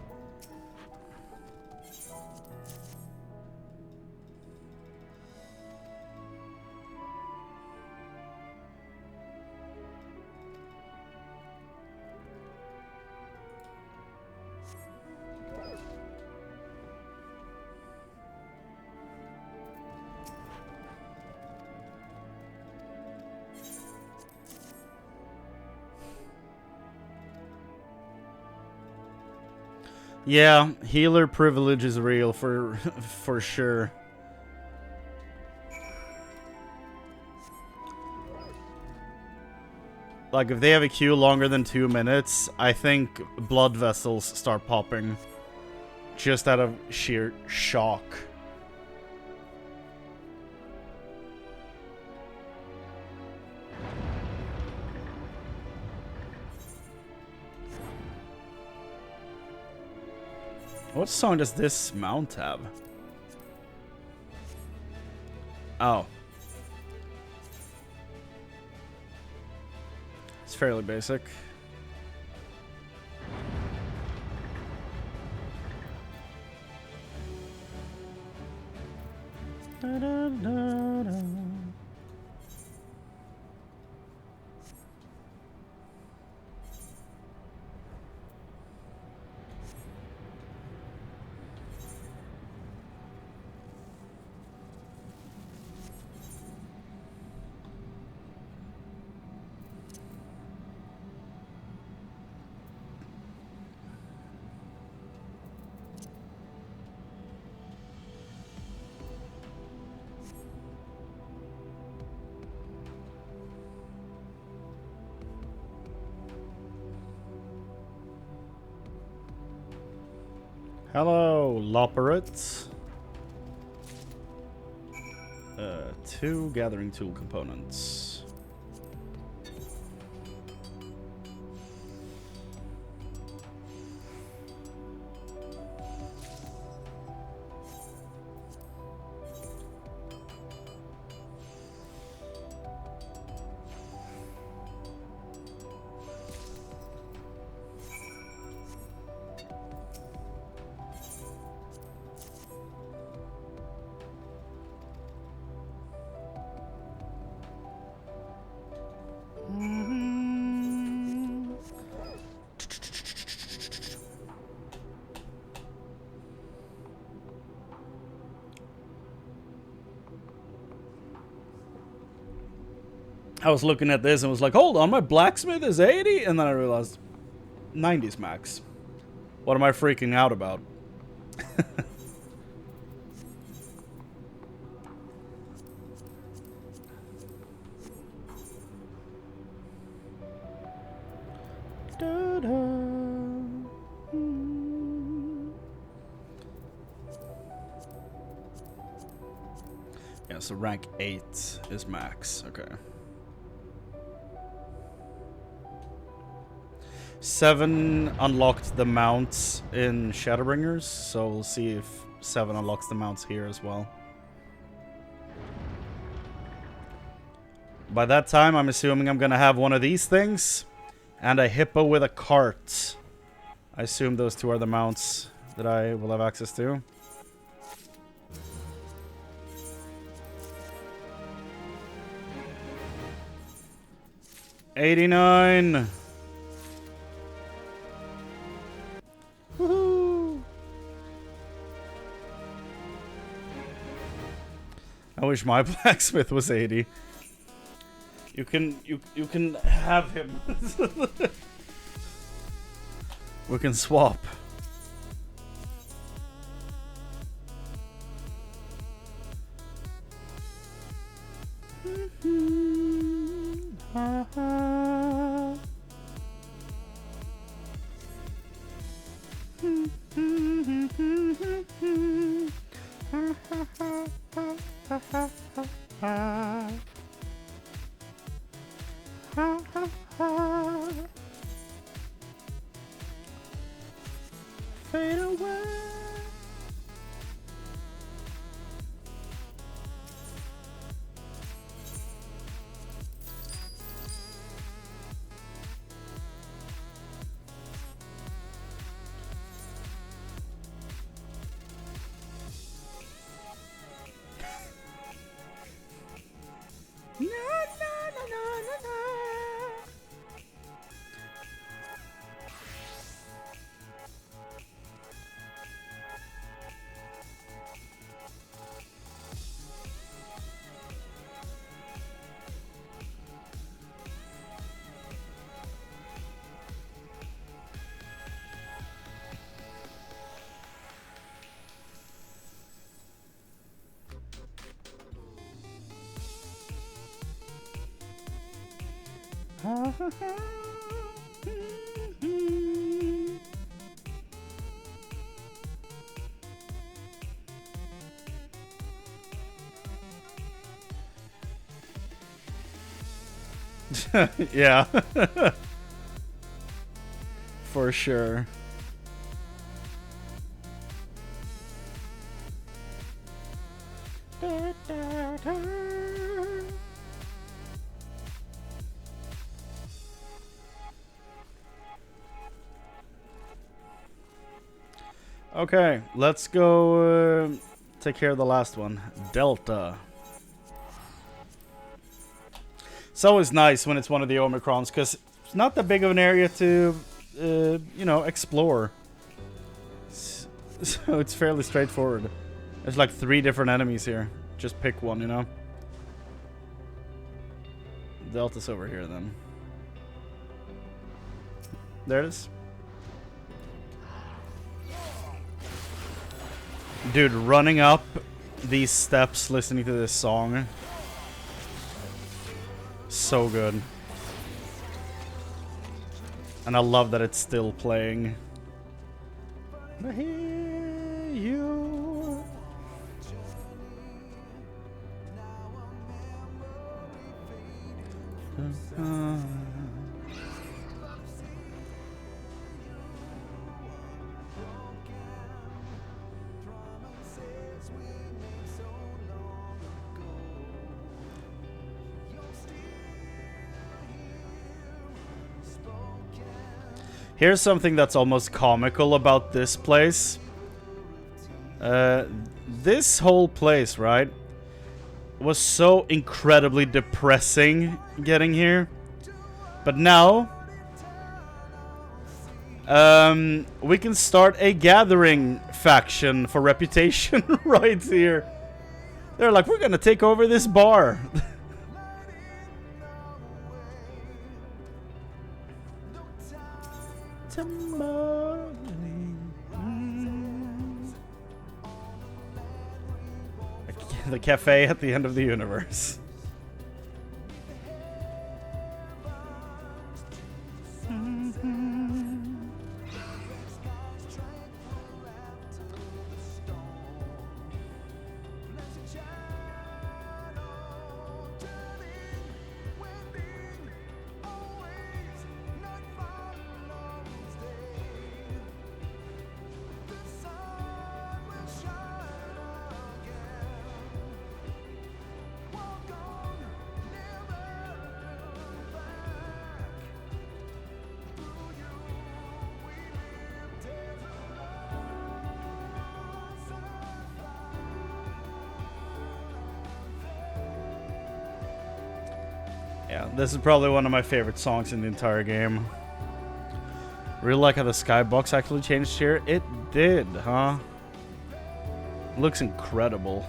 Yeah, healer privilege is real for sure. Like, if they have a queue longer than 2 minutes, I think blood vessels start popping. Just out of sheer shock. What song does this mount have? Oh. It's fairly basic. Da, da, da, da. Hello, Loperate. 2 gathering tool components. I was looking at this and was like, hold on, my blacksmith is 80? And then I realized, 90's max. What am I freaking out about? Yeah, so rank 8 is max. Okay. 7 unlocked the mounts in Shadowbringers, so we'll see if 7 unlocks the mounts here as well. By that time, I'm assuming I'm gonna have one of these things and a hippo with a cart. I assume those 2 are the mounts that I will have access to. $89. Woohoo! I wish my blacksmith was 80. You can have him. We can swap. Fade away. No, no, no, no, no, no. Yeah. For sure. Okay, let's go take care of the last one. Delta. It's always nice when it's one of the Omicrons, because it's not that big of an area to, you know, explore. So it's fairly straightforward. There's like 3 different enemies here. Just pick one, you know? Delta's over here, then. There it is. Dude, running up these steps, listening to this song. So good. And I love that it's still playing. I hear you. Here's something that's almost comical about this place. This whole place, right, was so incredibly depressing getting here. But now, we can start a gathering faction for reputation right here. They're like, we're gonna take over this bar. The cafe at the end of the universe. Yeah, this is probably one of my favorite songs in the entire game. Really like how the skybox actually changed here. It did, huh? Looks incredible.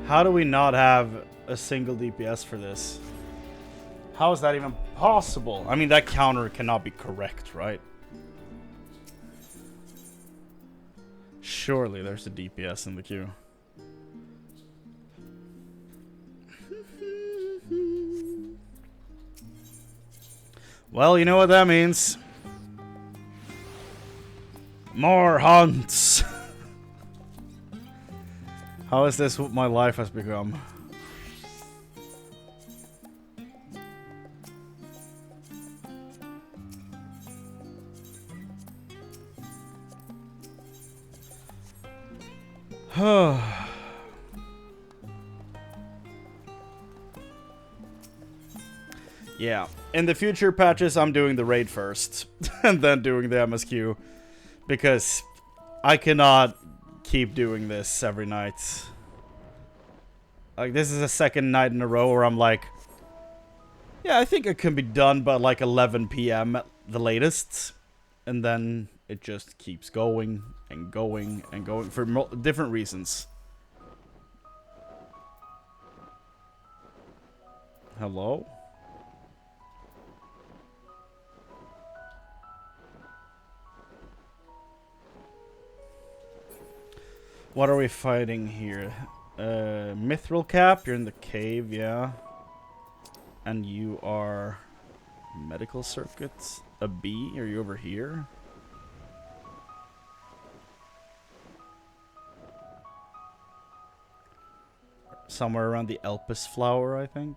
How do we not have a single DPS for this? How is that even possible? I mean, that counter cannot be correct, right? Surely there's a DPS in the queue. Well, you know what that means. More hunts! How is this what my life has become? Yeah, in the future patches I'm doing the raid first and then doing the MSQ because I cannot keep doing this every night. Like, this is the second night in a row where I'm like, yeah, I think it can be done by like 11 PM at the latest. And then it just keeps going and going and going for different reasons. Hello? What are we fighting here? Mithril Cap, you're in the cave, yeah. And you are medical circuits. A B, are you over here? somewhere around the Elpis flower, I think.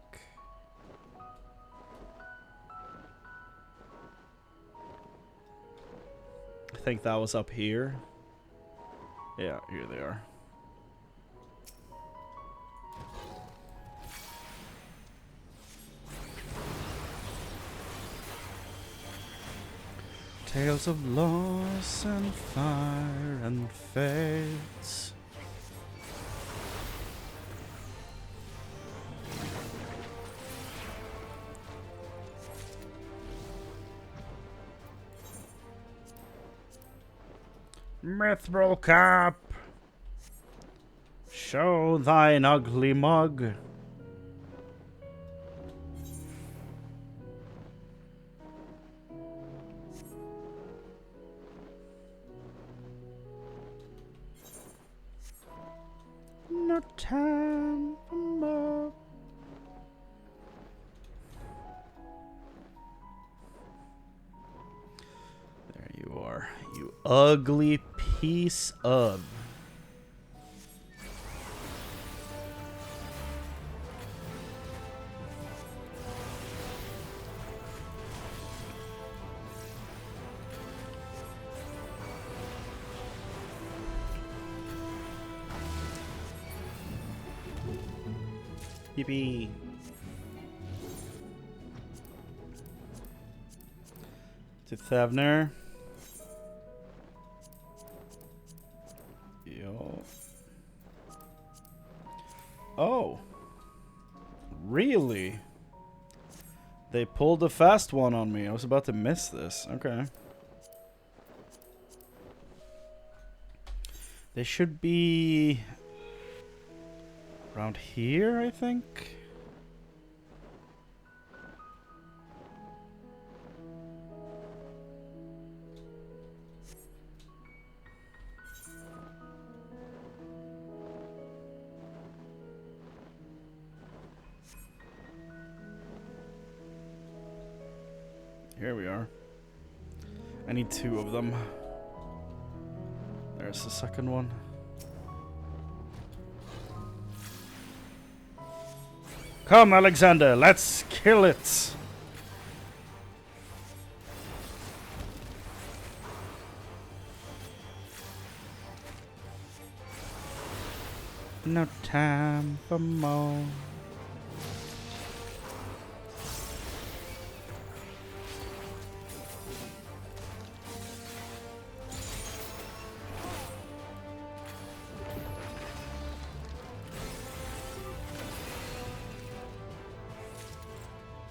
I think that was up here. Yeah, here they are. Tales of loss and fire and fates. Mithril cap, show thine ugly mug. No time for more. There you are, you ugly piece of. Yippee. To Thavner. Yo. Oh. Really? They pulled a fast one on me. I was about to miss this. Okay. They should be around here, I think. Here we are. I need 2 of them. There's the second one. Come, Alexander, let's kill it! No time for more.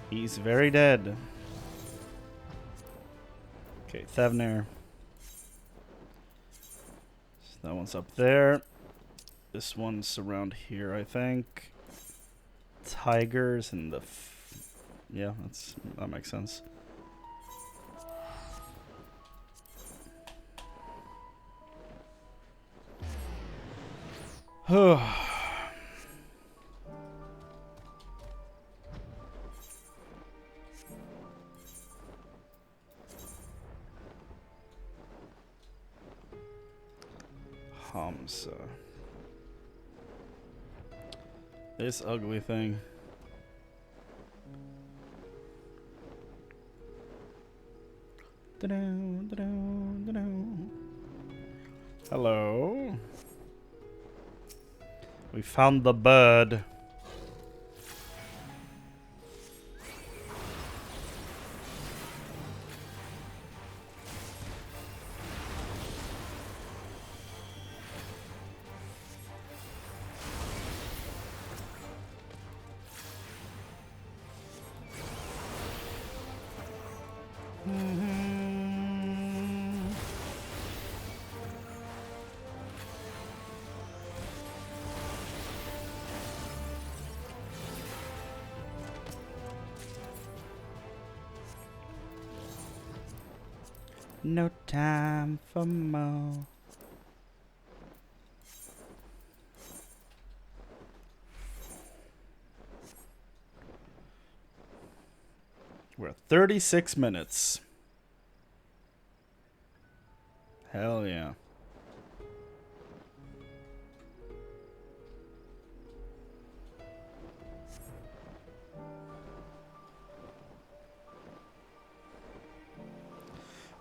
He's very dead. Okay, Thavner. So that one's up there. This one's around here, I think. Tigers and the... yeah, that makes sense. Hamza. This ugly thing. Hello. We found the bird. No time for more. We're at 36 minutes. Hell yeah.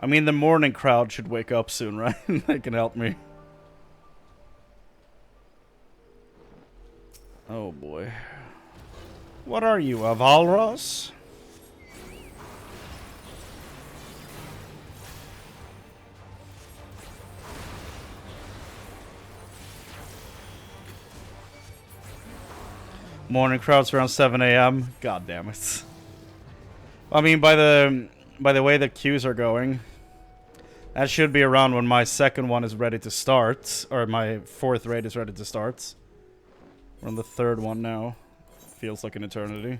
I mean, the morning crowd should wake up soon, right? They can help me. Oh boy. What are you, a Valros? Morning crowd's around 7 a.m. God damn it. I mean, by the way the queues are going, that should be around when my second one is ready to start, or my fourth raid is ready to start. We're on the third one now. Feels like an eternity.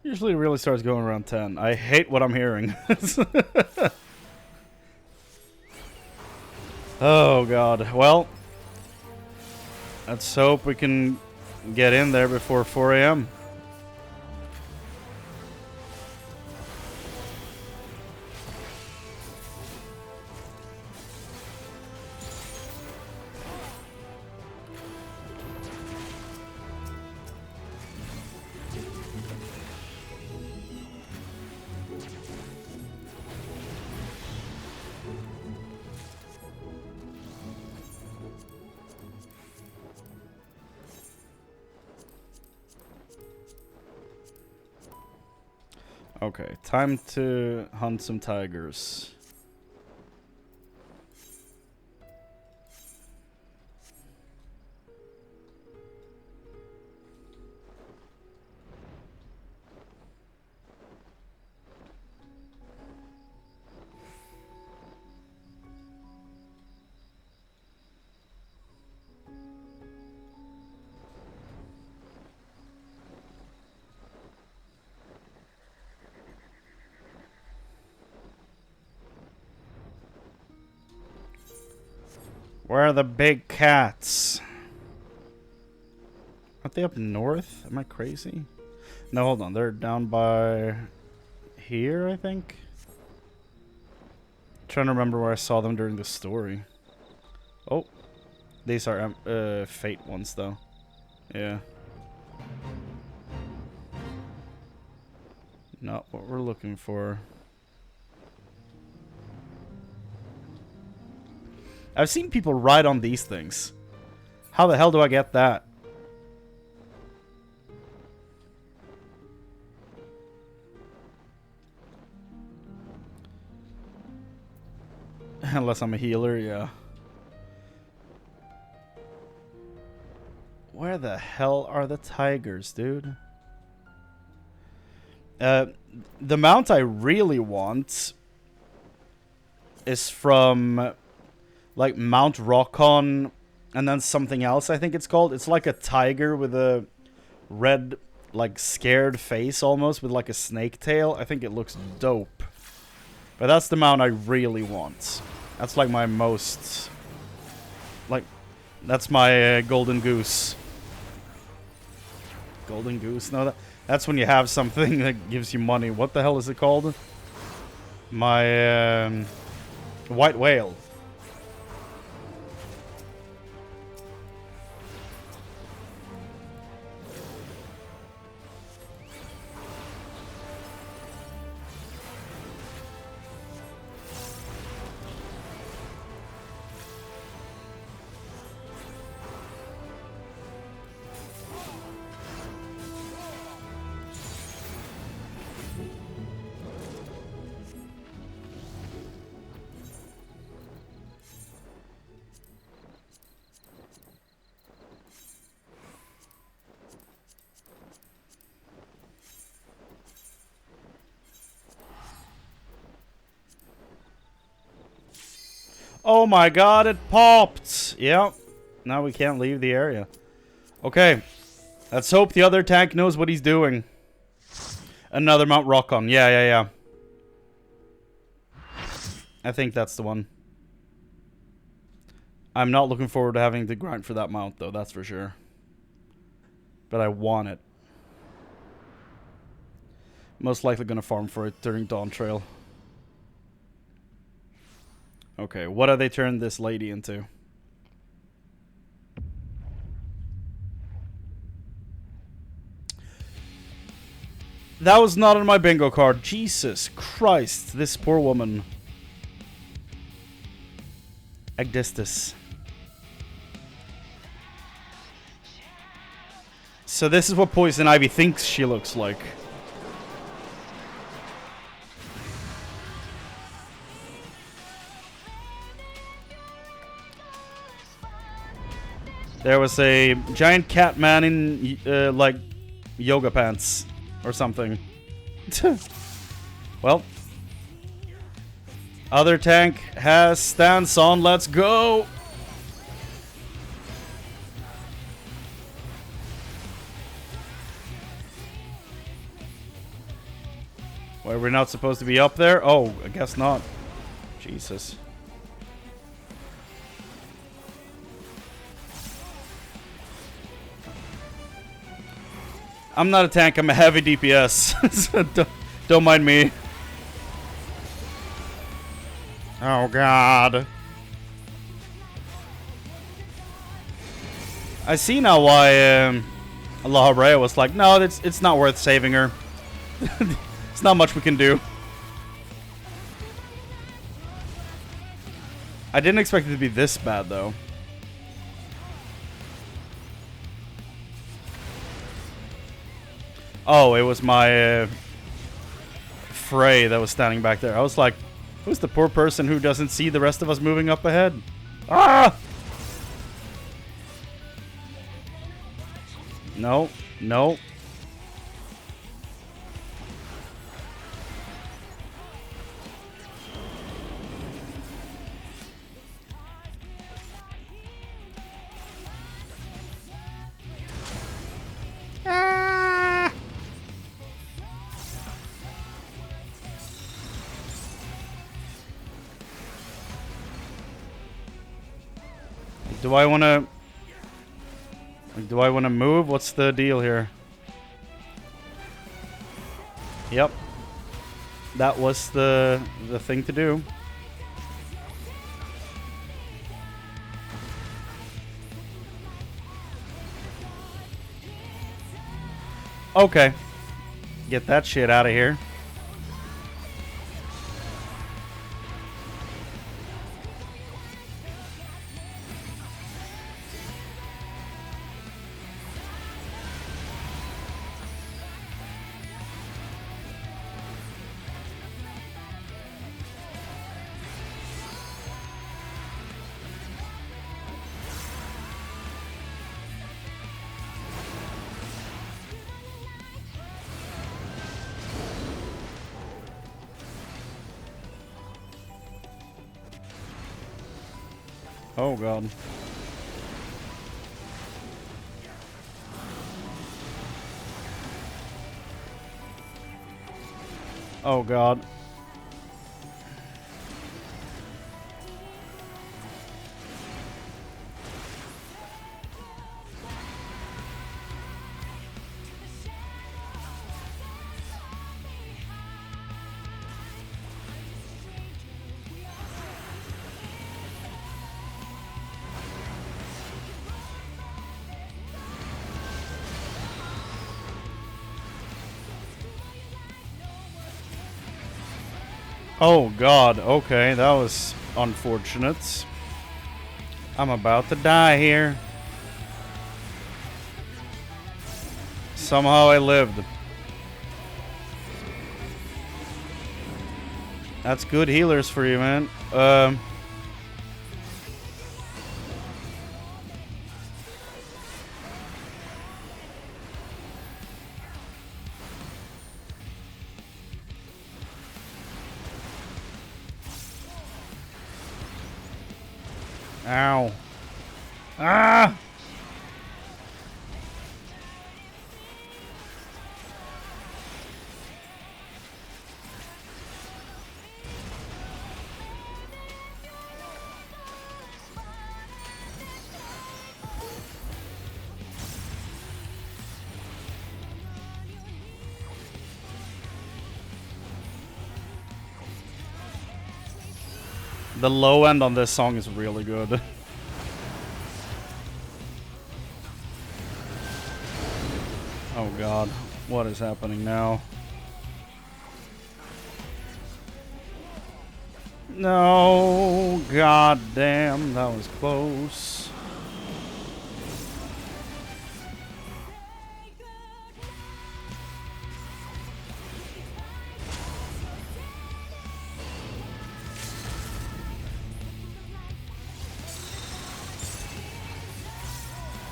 Usually it really starts going around 10. I hate what I'm hearing. Oh god. Well, let's hope we can get in there before 4 a.m. Okay, time to hunt some tigers. Where are the big cats? Aren't they up north? Am I crazy? No, hold on. They're down by here, I think. Trying to remember where I saw them during the story. Oh, these are fate ones, though. Yeah. Not what we're looking for. I've seen people ride on these things. How the hell do I get that? Unless I'm a healer, yeah. Where the hell are the tigers, dude? The mount I really want is from like Mount Rockon and then something else, I think it's called. It's like a tiger with a red, like, scared face almost, with like a snake tail. I think it looks dope. But that's the mount I really want. That's like my most... Like, that's my golden goose. Golden goose? No, that's when you have something that gives you money. What the hell is it called? My white whale. Oh my god, it popped! Yep. Now we can't leave the area. Okay. Let's hope the other tank knows what he's doing. Another Mount Rockon. Yeah. I think that's the one. I'm not looking forward to having to grind for that mount, though. That's for sure. But I want it. Most likely gonna farm for it during Dawn Trail. Okay, what have they turned this lady into? That was not on my bingo card. Jesus Christ, this poor woman. Agdistis. So this is what Poison Ivy thinks she looks like. There was a giant cat man in, like, yoga pants or something. Well. Other tank has stance on. Let's go! Why, we're not supposed to be up there? Oh, I guess not. Jesus. I'm not a tank, I'm a heavy DPS. So don't mind me. Oh god. I see now why La Habrea was like, no, it's not worth saving her. It's not much we can do. I didn't expect it to be this bad though. Oh, it was my Frey that was standing back there. I was like, who's the poor person who doesn't see the rest of us moving up ahead? Ah! No, no. Do I want to move? What's the deal here? Yep. That was the thing to do. Okay. Get that shit out of here. Oh god. Oh god. Oh god, okay, that was unfortunate. I'm about to die here. Somehow I lived. That's good healers for you, man. Ow. Ah! The low end on this song is really good. Oh god, what is happening now? No, god damn, that was close.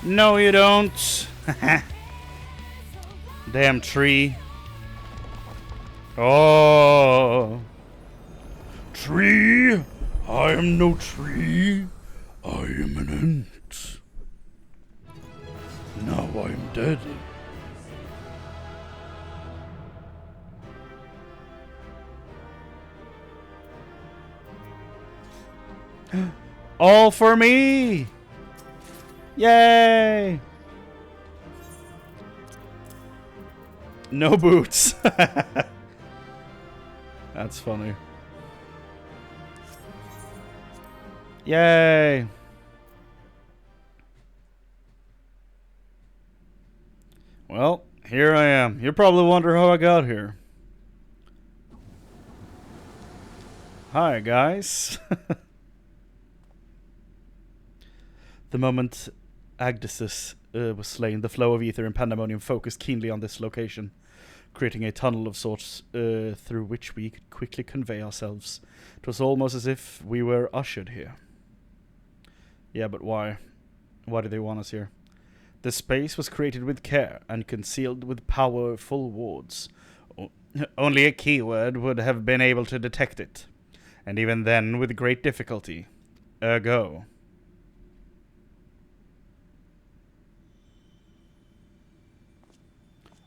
No, you don't. Damn tree. Oh. Tree? I am no tree. I am an ant. Now I am dead. All for me! Yay! No boots. That's funny. Yay! Well, here I am. You probably wonder how I got here. Hi, guys. The moment Abyssos was slain, the flow of ether in Pandæmonium focused keenly on this location, creating a tunnel of sorts through which we could quickly convey ourselves. It was almost as if we were ushered here. Yeah, but why? Why do they want us here? The space was created with care and concealed with powerful wards. Only a keyword would have been able to detect it, and even then with great difficulty. Ergo.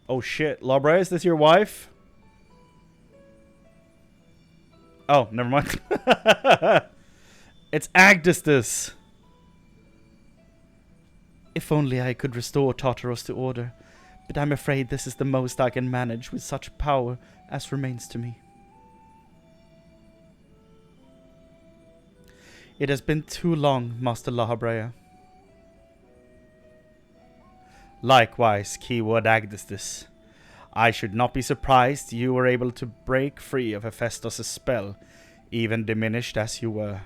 Oh shit, Labra, is this your wife? Oh, never mind. It's Abyssos. If only I could restore Tartaros to order, but I'm afraid this is the most I can manage with such power as remains to me. It has been too long, Master Lahabrea. Likewise, keyword Abyssos. I should not be surprised you were able to break free of Hephaestus' spell, even diminished as you were.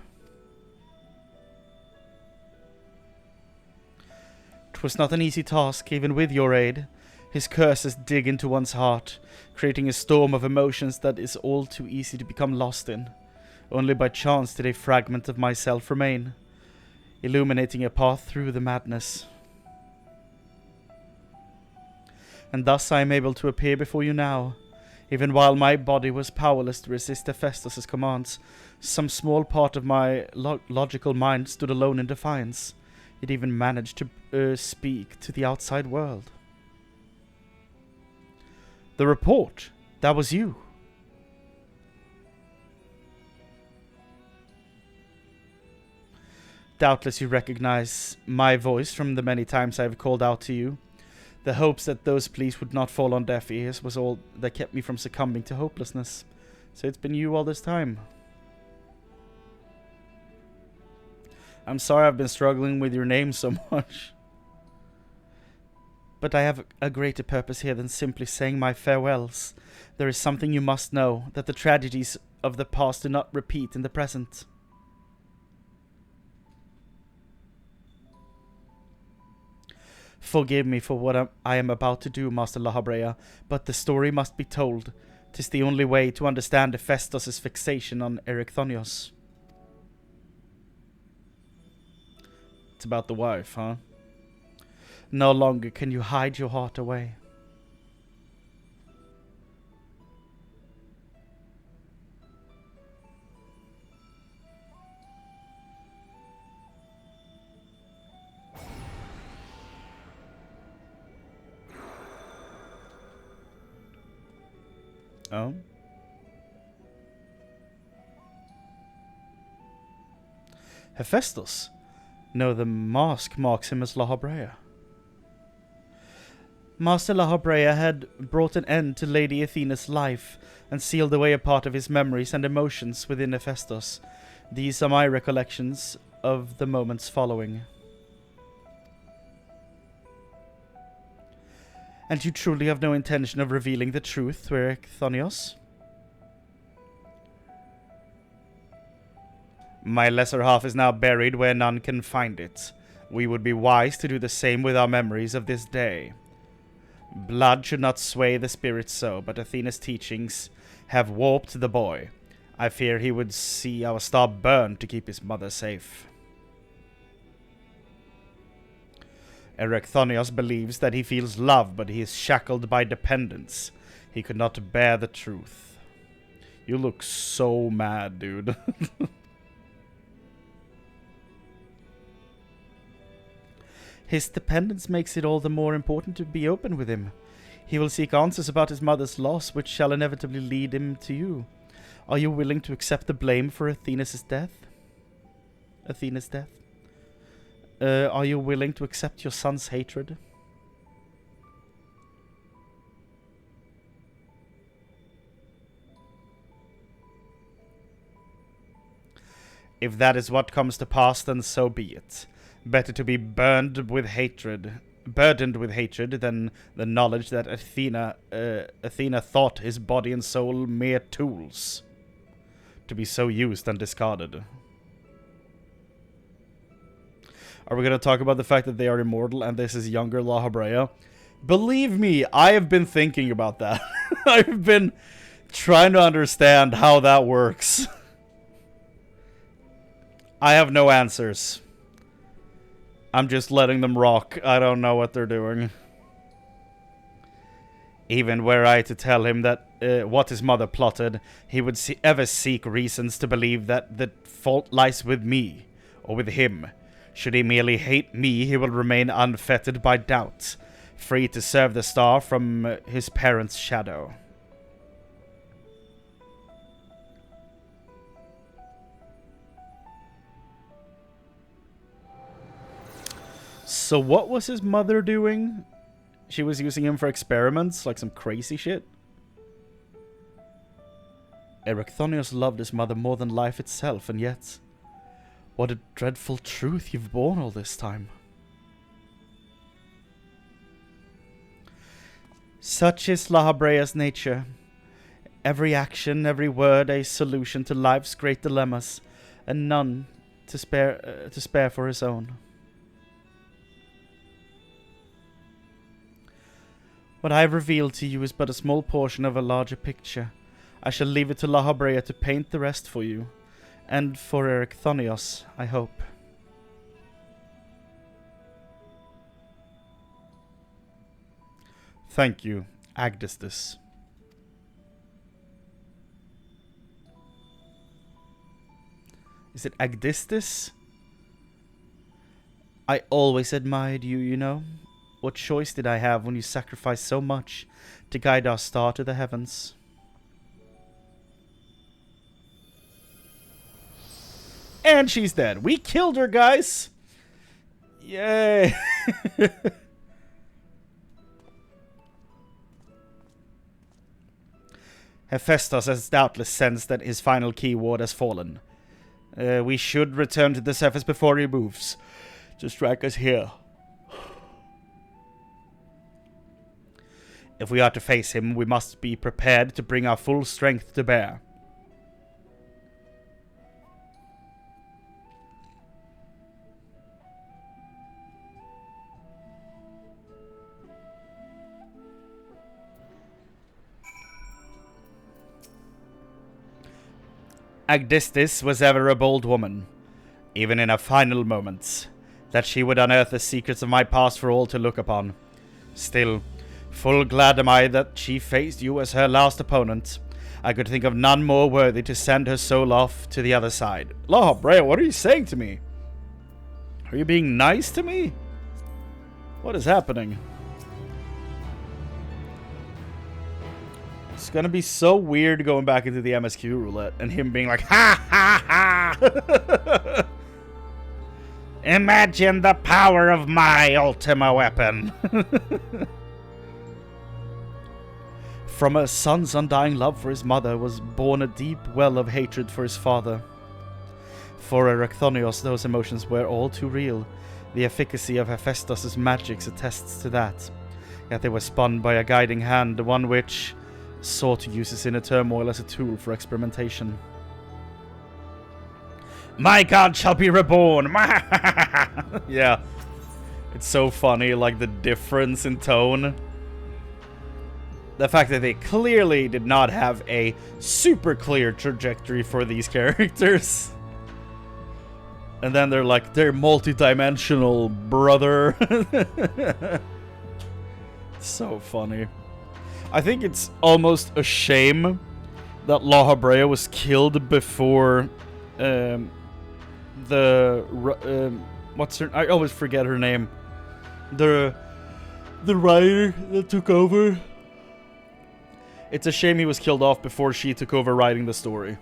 'Twas not an easy task, even with your aid. His curses dig into one's heart, creating a storm of emotions that is all too easy to become lost in. Only by chance did a fragment of myself remain, illuminating a path through the madness. And thus I am able to appear before you now. Even while my body was powerless to resist Hephaestus' commands, some small part of my logical mind stood alone in defiance. It even managed to speak to the outside world. The report, that was you. Doubtless you recognize my voice from the many times I have called out to you. The hopes that those pleas would not fall on deaf ears was all that kept me from succumbing to hopelessness. So it's been you all this time. I'm sorry I've been struggling with your name so much. But I have a greater purpose here than simply saying my farewells. There is something you must know, that the tragedies of the past do not repeat in the present. Forgive me for what I am about to do, Master Lahabrea, but the story must be told. 'Tis the only way to understand Hephaestus' fixation on Erechthonios. It's about the wife, huh? No longer can you hide your heart away. Oh? Hephaestus? No, the mask marks him as Lahabrea. Master Lahabrea had brought an end to Lady Athena's life and sealed away a part of his memories and emotions within Hephaestus. These are my recollections of the moments following. And you truly have no intention of revealing the truth to Erechthonios? My lesser half is now buried where none can find it. We would be wise to do the same with our memories of this day. Blood should not sway the spirit so, but Athena's teachings have warped the boy. I fear he would see our star burn to keep his mother safe. Erechthonios believes that he feels love, but he is shackled by dependence. He could not bear the truth. You look so mad, dude. His dependence makes it all the more important to be open with him. He will seek answers about his mother's loss, which shall inevitably lead him to you. Are you willing to accept the blame for Athena's death? Are you willing to accept your son's hatred? If that is what comes to pass, then so be it. Better to be burdened with hatred than the knowledge that Athena thought his body and soul mere tools, to be so used and discarded. Are we going to talk about the fact that they are immortal and this is younger La Habrea? Believe me, I have been thinking about that. I've been trying to understand how that works. I have no answers. I'm just letting them rock. I don't know what they're doing. Even were I to tell him that what his mother plotted, he would ever seek reasons to believe that the fault lies with me, or with him. Should he merely hate me, he will remain unfettered by doubt, free to serve the star from his parents' shadow. So what was his mother doing? She was using him for experiments, like some crazy shit? Erechthonios loved his mother more than life itself, and yet, what a dreadful truth you've borne all this time. Such is La Habrea's nature. Every action, every word, a solution to life's great dilemmas, and none to spare for his own. What I have revealed to you is but a small portion of a larger picture. I shall leave it to La Habrea to paint the rest for you, and for Erechthonios, I hope. Thank you, Agdistis. Is it Agdistis? I always admired you, you know. What choice did I have when you sacrificed so much to guide our star to the heavens? And she's dead. We killed her, guys! Yay! Hephaestus has doubtless sensed that his final key ward has fallen. We should return to the surface before he moves to strike us here. If we are to face him, we must be prepared to bring our full strength to bear. Agdistis was ever a bold woman, even in her final moments, that she would unearth the secrets of my past for all to look upon. Still, full glad am I that she faced you as her last opponent. I could think of none more worthy to send her soul off to the other side. La Habrea, what are you saying to me? Are you being nice to me? What is happening? It's gonna be so weird going back into the MSQ roulette and him being like, ha ha ha! Imagine the power of my Ultima weapon! From a son's undying love for his mother was born a deep well of hatred for his father. For Erechthonios, those emotions were all too real. The efficacy of Hephaestus' magics attests to that. Yet they were spun by a guiding hand, one which sought to use his inner turmoil as a tool for experimentation. My god shall be reborn! Yeah. It's so funny, like the difference in tone. The fact that they clearly did not have a super clear trajectory for these characters. And then they're like, they're multi-dimensional, brother. So funny. I think it's almost a shame that La Habrea was killed before what's her... I always forget her name. The writer that took over. It's a shame he was killed off before she took over writing the story.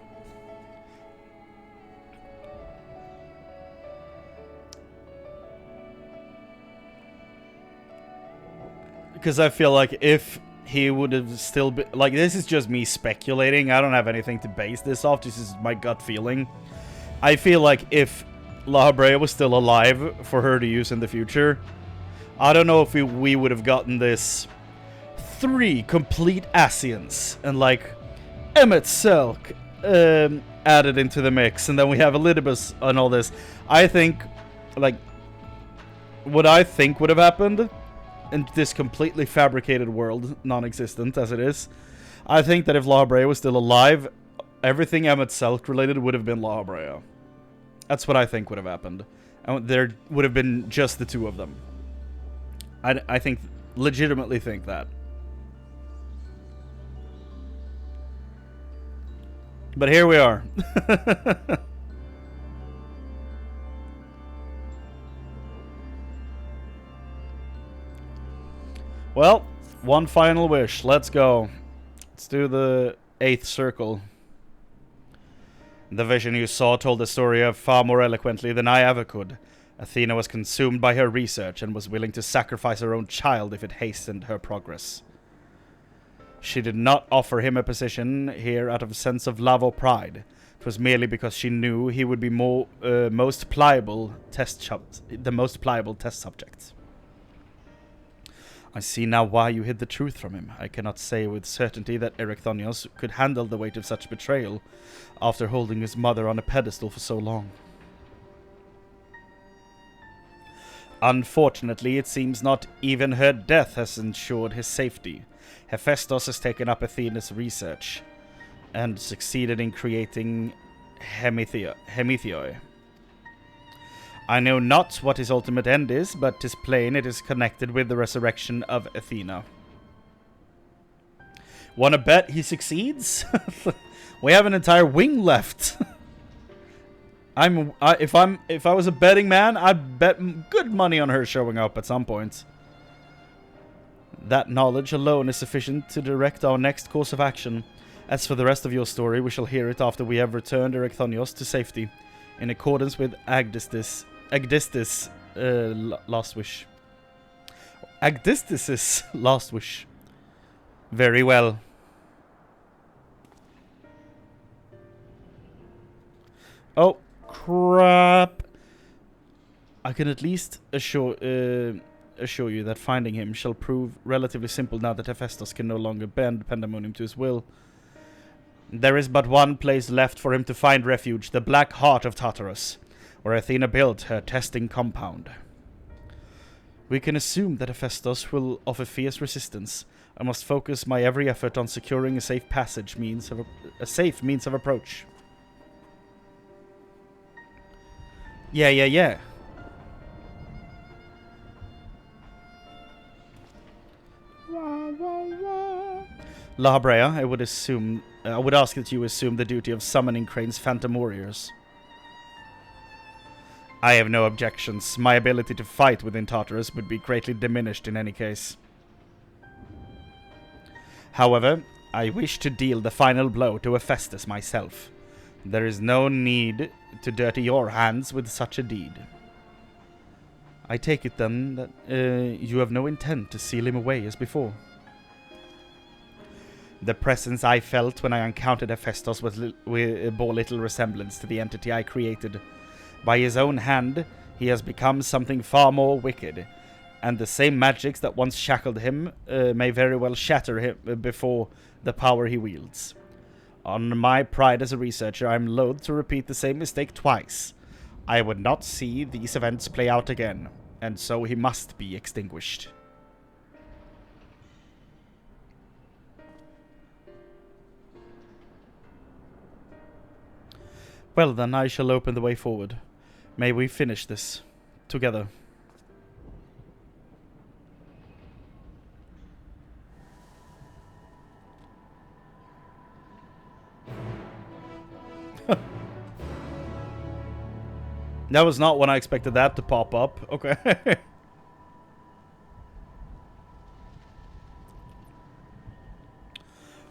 Because I feel like if he would have still been... Like, this is just me speculating. I don't have anything to base this off. This is my gut feeling. I feel like if La Habrea was still alive for her to use in the future, I don't know if we would have gotten this 3 complete Asians and, like, Emmett Selk added into the mix. And then we have Elidibus and all this. I think, like, what I think would have happened in this completely fabricated world, non-existent as it is, I think that if La Habrea was still alive, everything Emmett Selk related would have been La Habrea. That's what I think would have happened. And there would have been just the 2 of them. I think, legitimately think that. But here we are. Well, one final wish. Let's go. Let's do the 8th circle. The vision you saw told the story of far more eloquently than I ever could. Athena was consumed by her research and was willing to sacrifice her own child if it hastened her progress. She did not offer him a position here out of a sense of love or pride. It was merely because she knew he would be the most pliable test subject. I see now why you hid the truth from him. I cannot say with certainty that Erechthonios could handle the weight of such betrayal after holding his mother on a pedestal for so long. Unfortunately, it seems not even her death has ensured his safety. Hephaestus has taken up Athena's research and succeeded in creating Hemitheoi. I know not what his ultimate end is, but 'tis plain it is connected with the resurrection of Athena. Wanna bet he succeeds? We have an entire wing left. If I was a betting man, I'd bet good money on her showing up at some point. That knowledge alone is sufficient to direct our next course of action. As for the rest of your story, we shall hear it after we have returned Erechthonios to safety, in accordance with Agdistis' last wish. Agdistis' last wish. Very well. Oh, crap. I can at least assure you that finding him shall prove relatively simple now that Hephaestus can no longer bend Pandæmonium to his will. There is but one place left for him to find refuge, the black heart of Tartarus, where Athena built her testing compound. We can assume that Hephaestus will offer fierce resistance. I must focus my every effort on securing a safe means of approach. Yeah. La Habrea, I would ask that you assume the duty of summoning Chrane's phantom warriors. I have no objections. My ability to fight within Tartarus would be greatly diminished in any case. However, I wish to deal the final blow to Hephaestus myself. There is no need to dirty your hands with such a deed. I take it then that you have no intent to seal him away as before. The presence I felt when I encountered Hephaestus bore little resemblance to the entity I created. By his own hand, he has become something far more wicked, and the same magics that once shackled him may very well shatter him before the power he wields. On my pride as a researcher, I'm loath to repeat the same mistake twice. I would not see these events play out again, and so he must be extinguished. Well then, I shall open the way forward. May we finish this together. That was not when I expected that to pop up. Okay.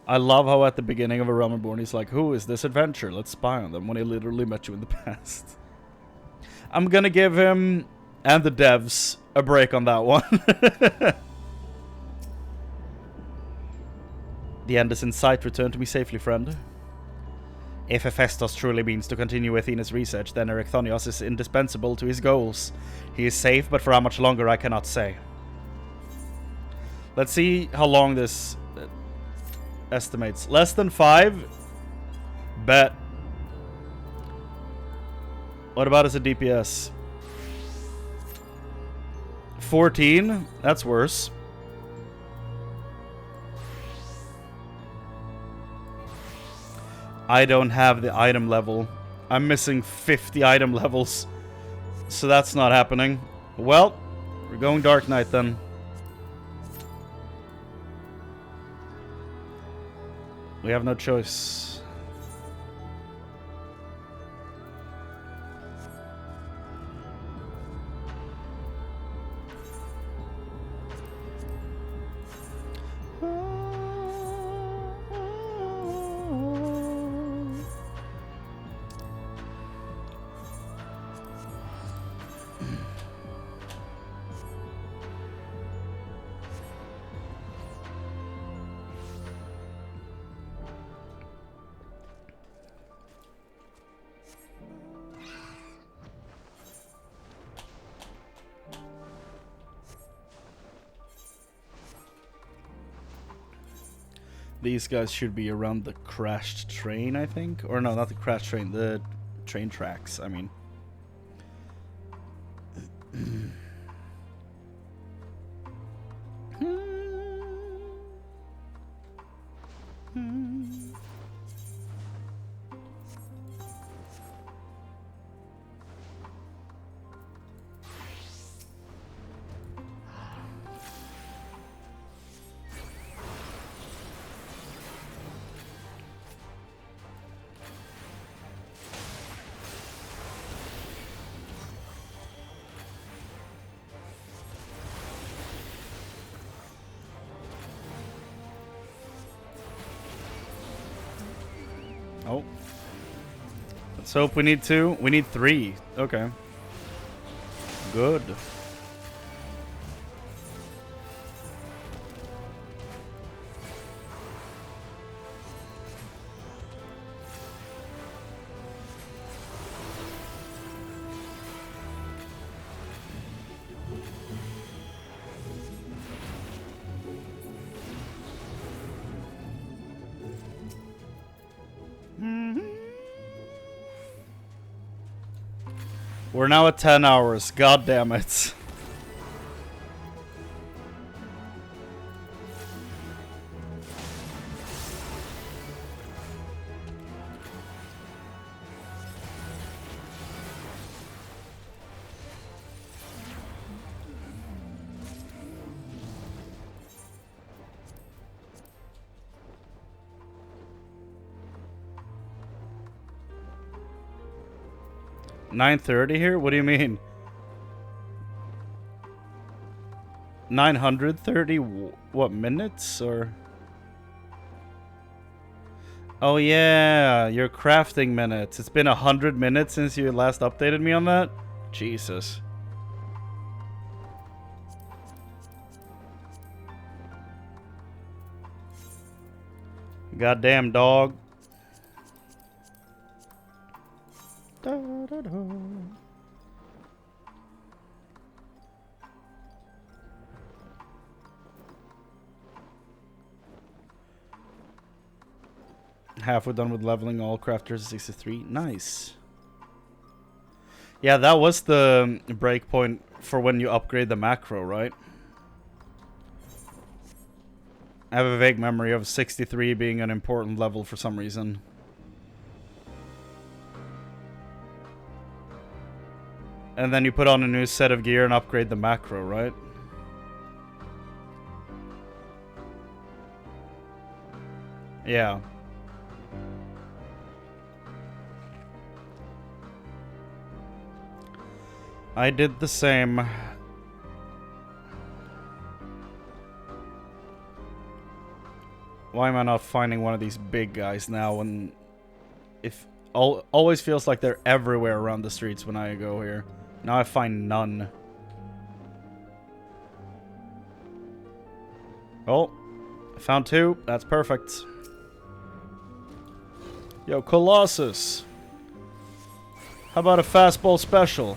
I love how at the beginning of A Realm Reborn he's like, who is this adventure? Let's spy on them, when he literally met you in the past. I'm gonna give him and the devs a break on that one. The end is in sight. Return to me safely, friend. If Hephaestus truly means to continue Athena's research, then Erechthonios is indispensable to his goals. He is safe, but for how much longer I cannot say. Let's see how long this estimates. Less than 5? Bet. What about as a DPS? 14? That's worse. I don't have the item level. I'm missing 50 item levels. So that's not happening. Well, we're going Dark Knight then. We have no choice. These guys should be around the crashed train, I think. Or no, not the crashed train, the train tracks, I mean. Oh. Let's hope we need 2. We need 3. Okay. Good. We're now at 10 hours. God damn it. $930 here? What do you mean? 930 what, minutes or? Oh yeah, your crafting minutes. It's been 100 minutes since you last updated me on that? Jesus. Goddamn dog. Da, da, da. Halfway done with leveling all crafters at 63. Nice. Yeah, that was the breakpoint for when you upgrade the macro, right? I have a vague memory of 63 being an important level for some reason. And then you put on a new set of gear and upgrade the macro, right? Yeah. I did the same. Why am I not finding one of these big guys now when... If... Always feels like they're everywhere around the streets when I go here. Now I find none. Oh. I found 2. That's perfect. Yo, Colossus. How about a fastball special?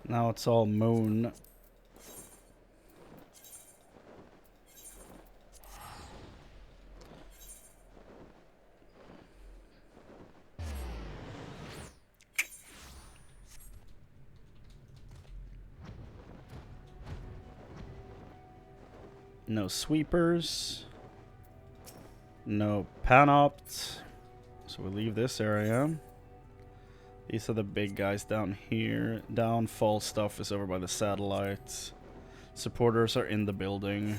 Now it's all moon. No sweepers. No panopt. So we leave this area. These are the big guys down here. Downfall stuff is over by the satellites. Supporters are in the building.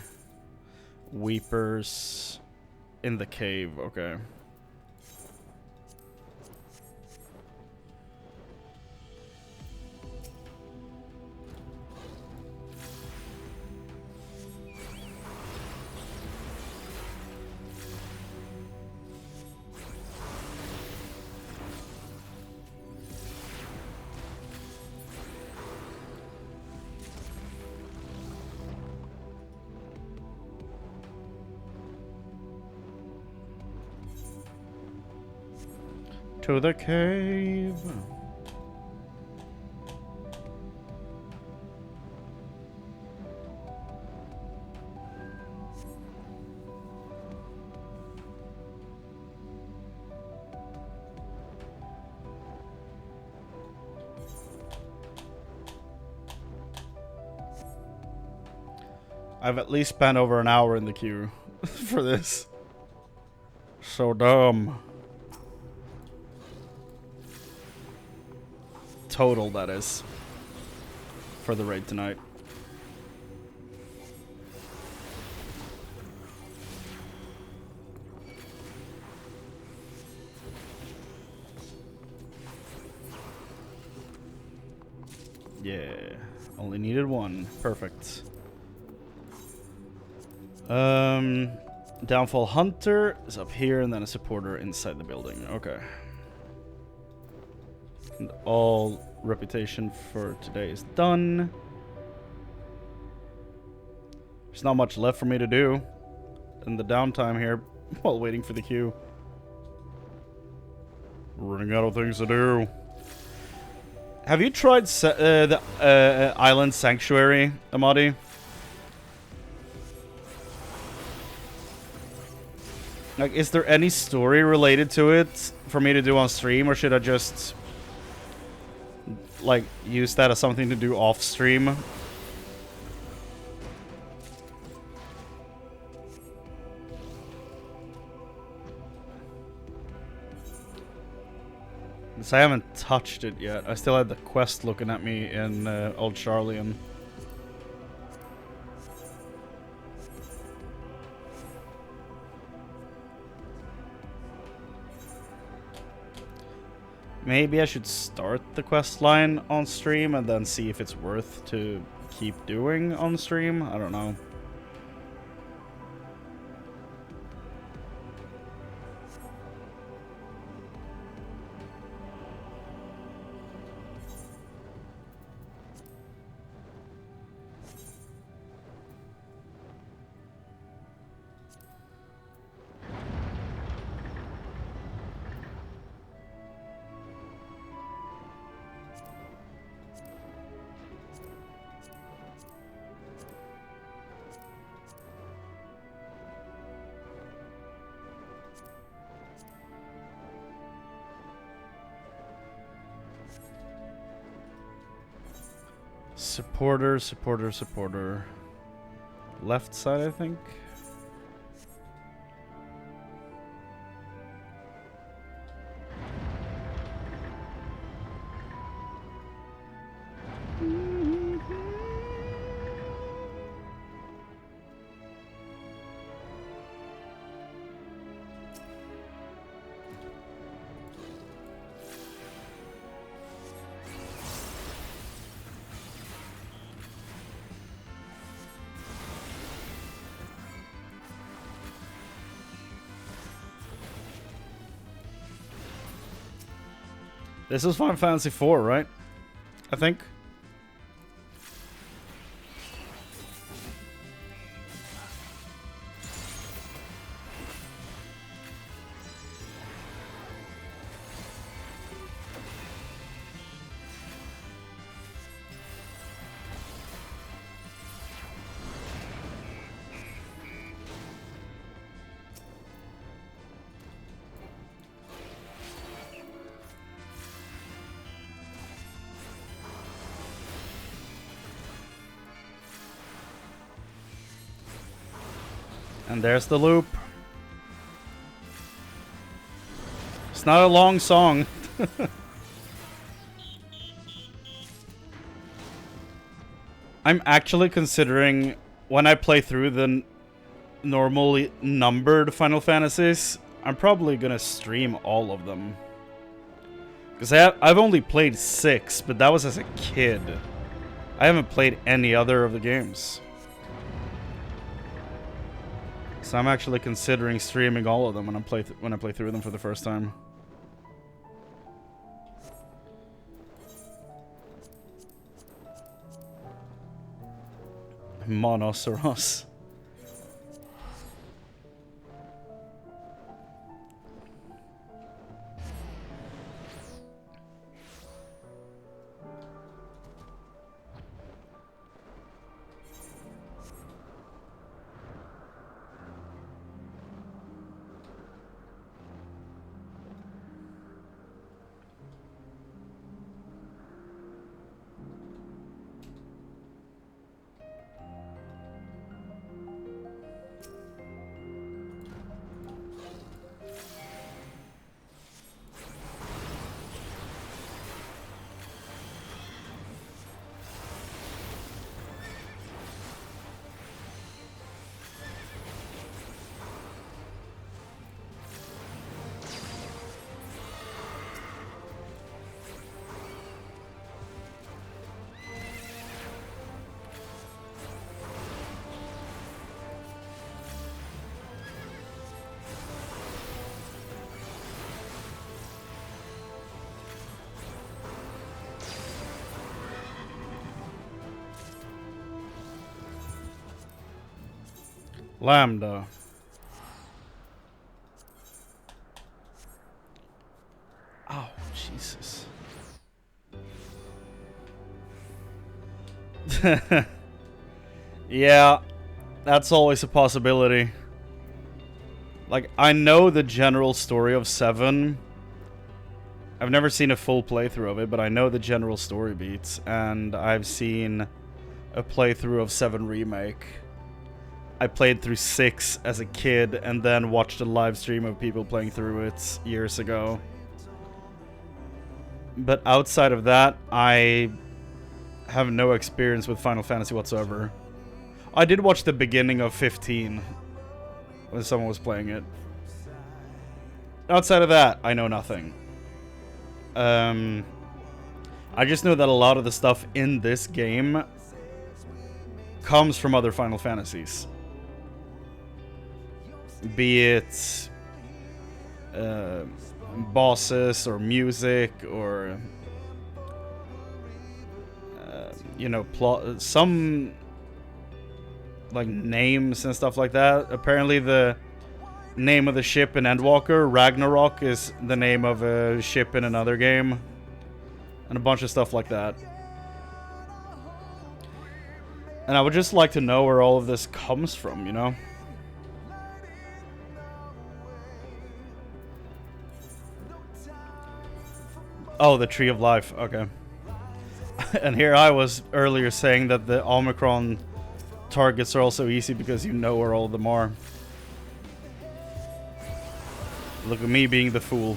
Weepers in the cave. Okay. To the cave. I've at least spent over an hour in the queue for this. So dumb. Total, that is, for the raid tonight. Yeah, only needed 1. Perfect. Downfall Hunter is up here, and then a supporter inside the building. Okay. And all reputation for today is done. There's not much left for me to do in the downtime here while waiting for the queue. Running out of things to do. Have you tried the Island Sanctuary, Amadi? Like, is there any story related to it for me to do on stream, or should I just like use that as something to do off stream? Because I haven't touched it yet. I still had the quest looking at me in Old Charlian. Maybe I should start the quest line on stream and then see if it's worth to keep doing on stream. I don't know. Supporter, supporter, supporter. Left side, I think. This is Final Fantasy IV, right? I think. And there's the loop. It's not a long song. I'm actually considering, when I play through the normally numbered Final Fantasies, I'm probably gonna stream all of them. Because I've only played 6, but that was as a kid. I haven't played any other of the games. So I'm actually considering streaming all of them when I play through them for the first time. Monoceros. Lambda. Oh, Jesus. Yeah, that's always a possibility. Like, I know the general story of 7. I've never seen a full playthrough of it, but I know the general story beats, and I've seen a playthrough of 7 Remake. I played through 6 as a kid, and then watched a live stream of people playing through it years ago. But outside of that, I have no experience with Final Fantasy whatsoever. I did watch the beginning of 15 when someone was playing it. Outside of that, I know nothing. I just know that a lot of the stuff in this game comes from other Final Fantasies. Be it bosses or music or you know, plot, some like names and stuff like that. Apparently the name of the ship in Endwalker, Ragnarok, is the name of a ship in another game, and a bunch of stuff like that. And I would just like to know where all of this comes from, you know? Oh, the Tree of Life. Okay. And here I was earlier saying that the Omicron targets are also easy because you know where all of them are. Look at me being the fool.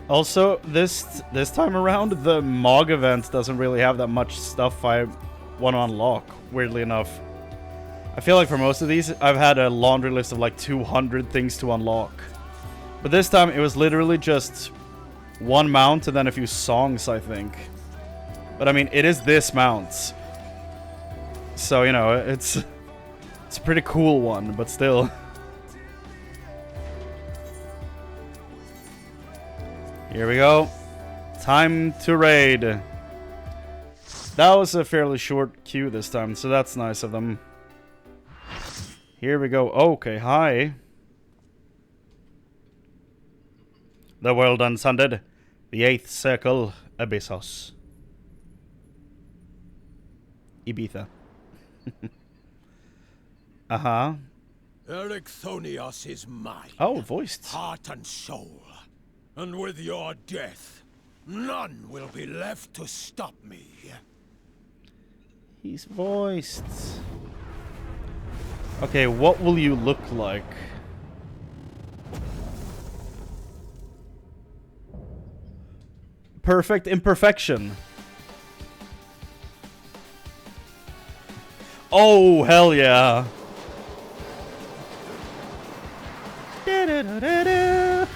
Also, this time around, the MOG event doesn't really have that much stuff I want to unlock, weirdly enough. I feel like for most of these, I've had a laundry list of like 200 things to unlock. But this time, it was literally just one mount and then a few songs, I think. But I mean, it is this mount. So, you know, it's a pretty cool one, but still. Here we go. Time to raid. That was a fairly short queue this time, so that's nice of them. Here we go. Okay, hi. The world unsundered. The 8th circle, Abyssos. Ibiza. Uh-huh. Ericthonios is mine. Oh, voiced. Heart and soul. And with your death, none will be left to stop me. He's voiced. Okay, what will you look like? Perfect imperfection. Oh, hell yeah. Da-da-da-da-da.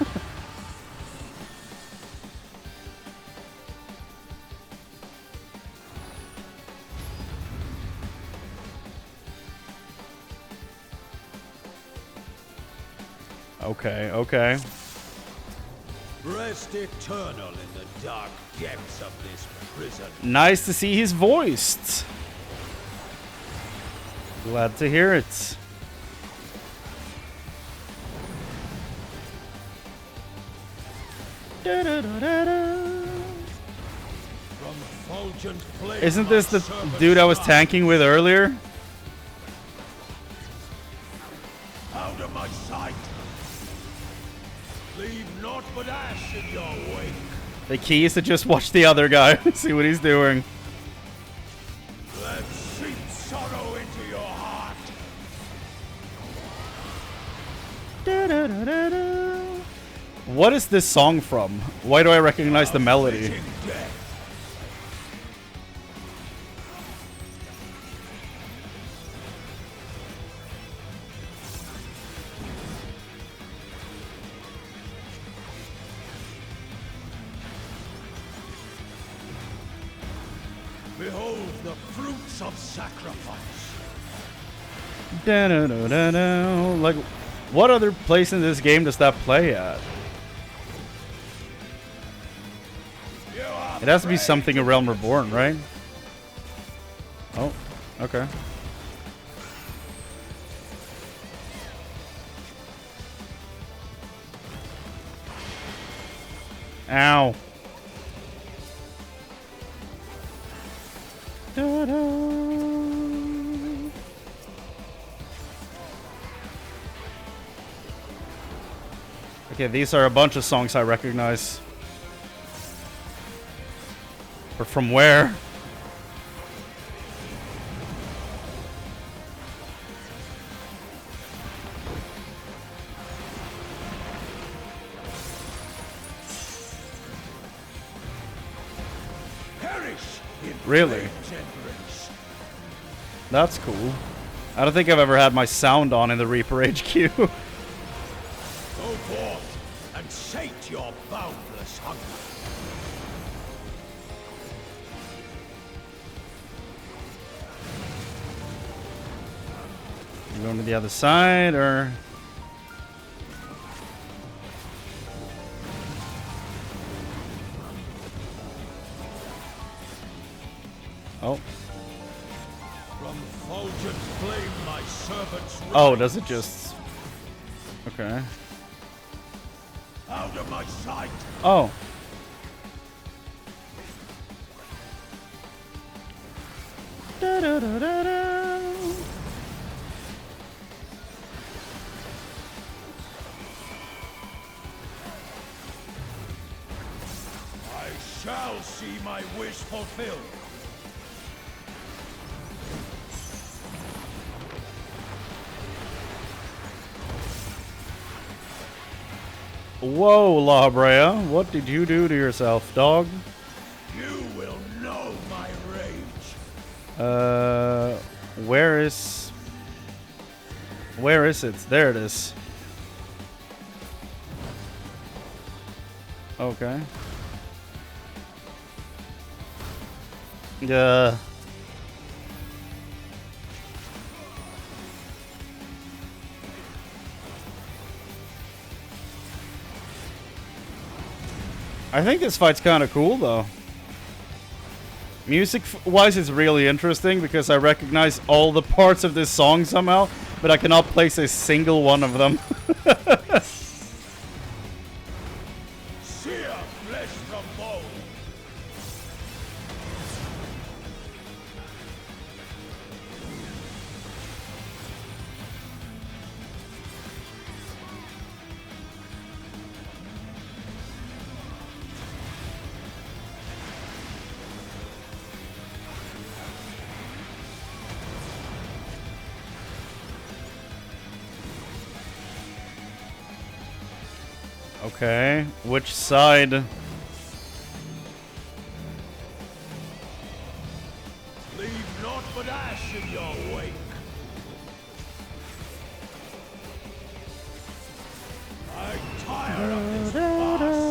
Okay, okay. Rest eternal in the dark depths of this prison. Nice to see he's voiced. Glad to hear it. Isn't this the dude I was tanking with earlier? Out of my sight. Leave naught but ash in your wake. The key is to just watch the other guy, see what he's doing. Let seep sorrow into your heart. What is this song from? Why do I recognize the melody? Behold the fruits of sacrifice. Like, what other place in this game does that play at? It has to be something in Realm Reborn, right? Oh, okay. Ow. Okay, these are a bunch of songs I recognize. But from where? Really? That's cool. I don't think I've ever had my sound on in the Reaper HQ. Go forth and sate your boundless hunger. Going to the other side, or... Oh. From fulgent flame, my servants Oh, rise. does it just... Okay. Out of my sight! Oh. Da-da-da-da-da. I shall see my wish fulfilled. Whoa, La Brea, what did you do to yourself, dog? You will know my rage. Where is... Where is it? There it is. Okay. I think this fight's kind of cool, though. Music-wise, it's really interesting because I recognize all the parts of this song somehow, but I cannot place a single one of them. Sear flesh from bone. Okay, which side? Leave naught but ash in your wake. I'm tired of this farce.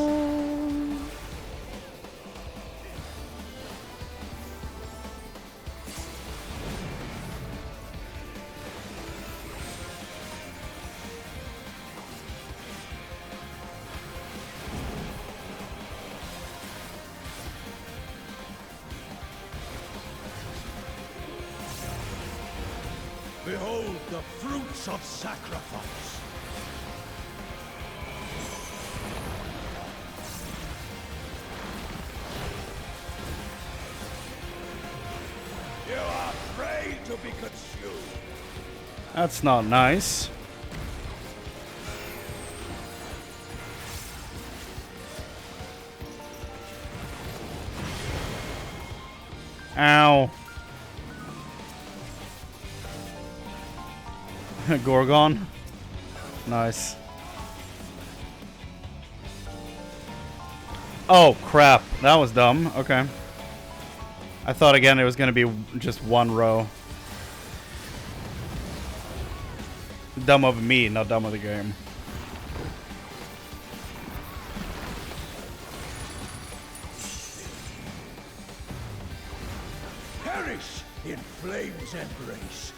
Behold the fruits of sacrifice. You are prey to be consumed. That's not nice. Ow. Gorgon. Nice. Oh, crap. That was dumb. Okay. I thought again it was going to be just one row. Dumb of me, not dumb of the game. Perish in flame's embrace.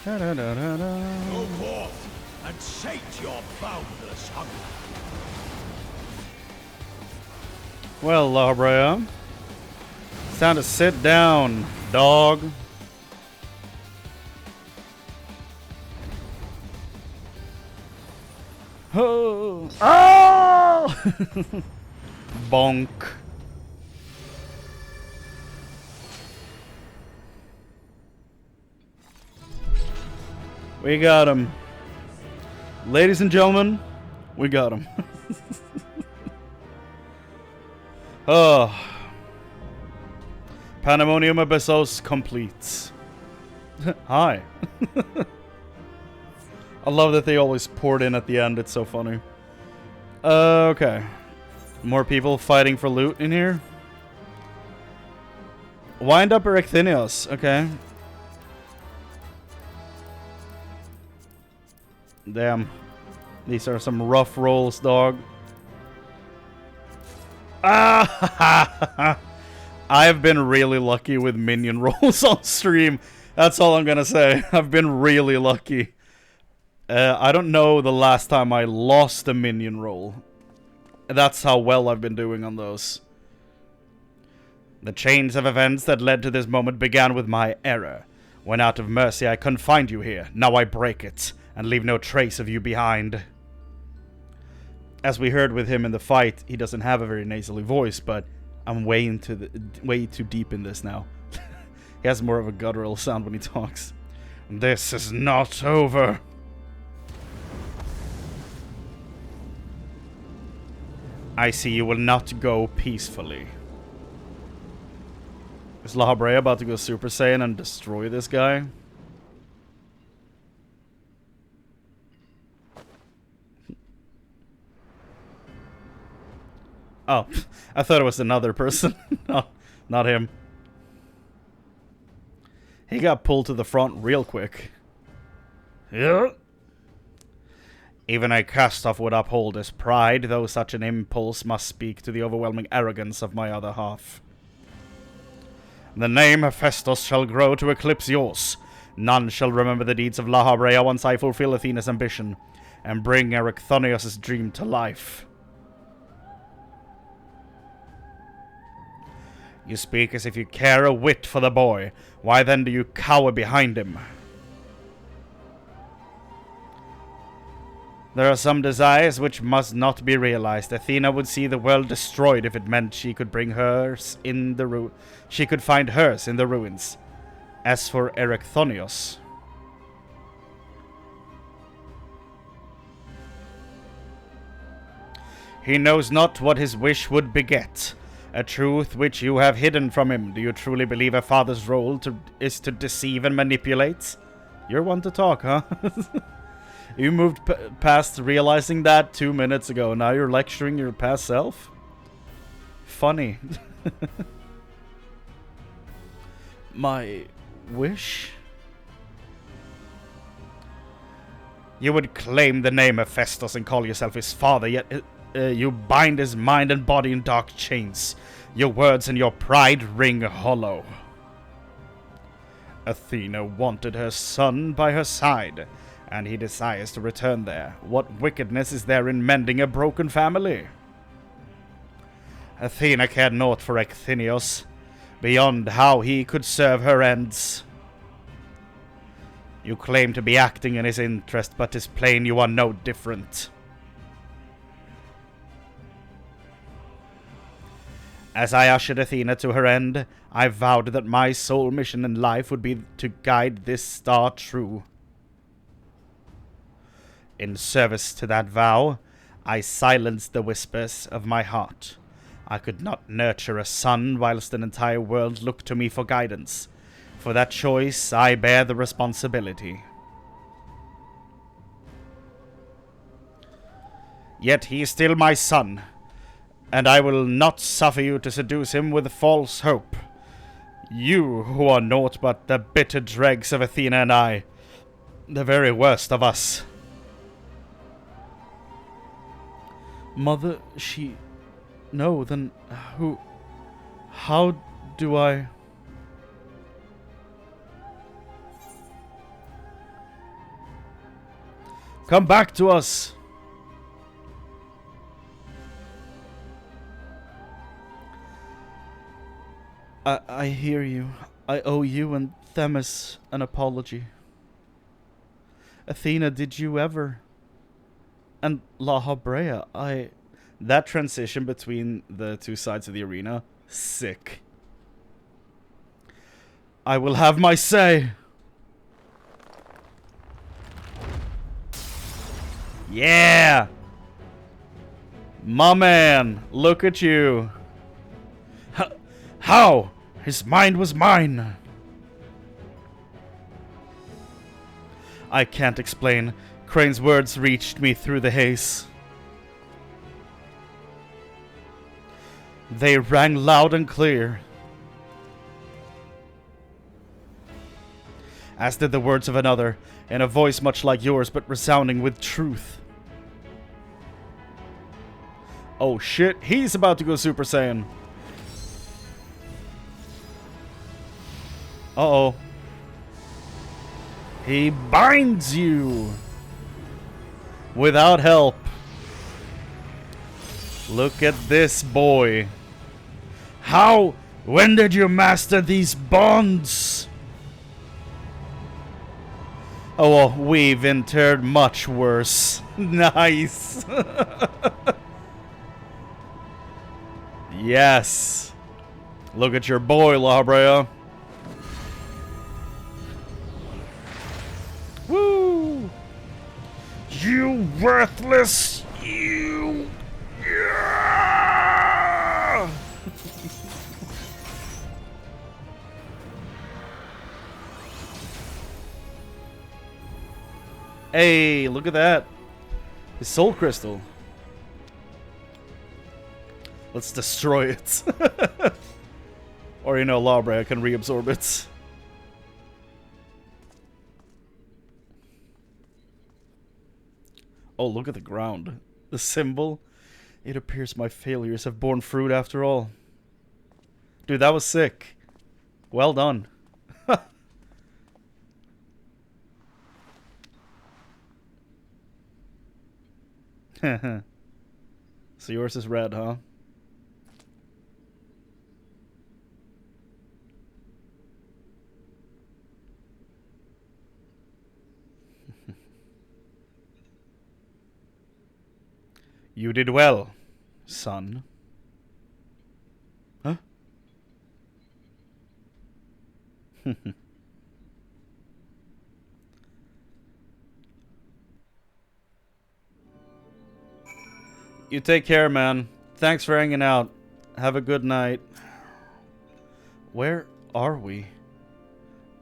Go forth and sate your boundless hunger. Well, La Brea, it's time to sit down, dog. Oh! Oh! Bonk. We got him. Ladies and gentlemen, we got him. Oh. Pandæmonium Abyssos completes. Hi. I love that they always poured in at the end. It's so funny. Okay. More people fighting for loot in here. Wind up Erechthinios. Okay. Damn. These are some rough rolls, dog. Ah! I have been really lucky with minion rolls on stream. That's all I'm gonna say. I've been really lucky. I don't know the last time I lost a minion roll. That's how well I've been doing on those. The chains of events that led to this moment began with my error. When out of mercy I confined you here, now I break it, and leave no trace of you behind. As we heard with him in the fight, he doesn't have a very nasally voice, but I'm way too deep in this now. He has more of a guttural sound when he talks. This is not over. I see you will not go peacefully. Is La Habrea about to go Super Saiyan and destroy this guy? Oh, I thought it was another person. No, not him. He got pulled to the front real quick. Yeah. Even a cast-off would uphold his pride, though such an impulse must speak to the overwhelming arrogance of my other half. The name Hephaestus shall grow to eclipse yours. None shall remember the deeds of La Habrea once I fulfill Athena's ambition, and bring Erechthonios' dream to life. You speak as if you care a whit for the boy. Why then do you cower behind him? There are some desires which must not be realized. Athena would see the world destroyed if it meant she could bring hers in the she could find hers in the ruins. As for Erechthonios, he knows not what his wish would beget. A truth which you have hidden from him. Do you truly believe a father's role is to deceive and manipulate? You're one to talk, huh? You moved past realizing that 2 minutes ago. Now you're lecturing your past self? Funny. My wish? You would claim the name of Hephaestus and call yourself his father, yet you bind his mind and body in dark chains. Your words and your pride ring hollow. Athena wanted her son by her side, and he desires to return there. What wickedness is there in mending a broken family? Athena cared naught for Erechthonios, beyond how he could serve her ends. You claim to be acting in his interest, but 'tis plain you are no different. As I ushered Athena to her end, I vowed that my sole mission in life would be to guide this star true. In service to that vow, I silenced the whispers of my heart. I could not nurture a son whilst an entire world looked to me for guidance. For that choice, I bear the responsibility. Yet he is still my son, and I will not suffer you to seduce him with false hope. You, who are naught but the bitter dregs of Athena and I, the very worst of us. Mother, No, then who... How do I... Come back to us! I hear you. I owe you and Themis an apology. Athena, did you ever... And La Habrea, That transition between the two sides of the arena, sick. I will have my say! Yeah! My man, look at you. How? His mind was mine. I can't explain. Chrane's words reached me through the haze. They rang loud and clear, as did the words of another, in a voice much like yours but resounding with truth. Oh shit, he's about to go Super Saiyan. Uh-oh. He binds you without help. Look at this boy. How? When did you master these bonds? Oh, well, we've entered much worse. Nice. Yes. Look at your boy, La Brea. Woo! You worthless! You! Yeah! Hey, look at that. His soul crystal. Let's destroy it. Or, you know, La Brea can reabsorb it. Oh, look at the ground. The symbol. It appears my failures have borne fruit after all. Dude, that was sick. Well done. So yours is red, huh? You did well, son. Huh? You take care, man. Thanks for hanging out. Have a good night. Where are we?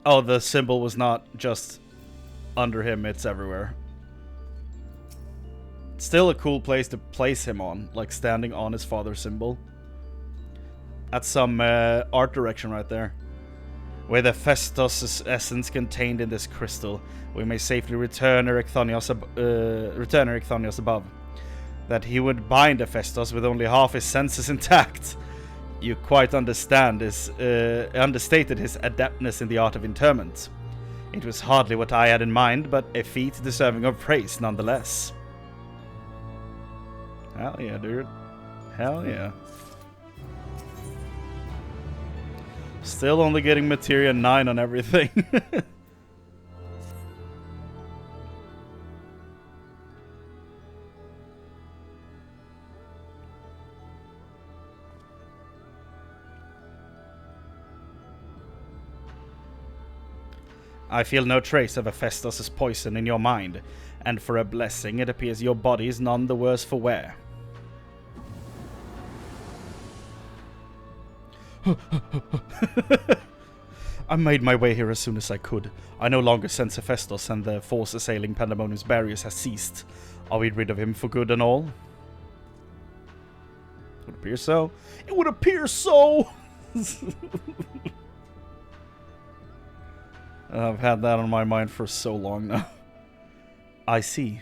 Oh, the symbol was not just under him, it's everywhere. Still a cool place to place him on, like standing on his father's symbol. That's some art direction right there. With Hephaestus' essence contained in this crystal, we may safely return Erechthonios above. That he would bind Hephaestus with only half his senses intact. You quite understated his adeptness in the art of interment. It was hardly what I had in mind, but a feat deserving of praise nonetheless. Hell yeah, dude. Hell yeah. Still only getting materia 9 on everything. I feel no trace of Hephaestus' poison in your mind, and for a blessing it appears your body is none the worse for wear. I made my way here as soon as I could. I no longer sense Hephaestus, and the force assailing Pandæmonium's barriers has ceased. Are we rid of him for good and all? It would appear so. It would appear so! I've had that on my mind for so long now. I see.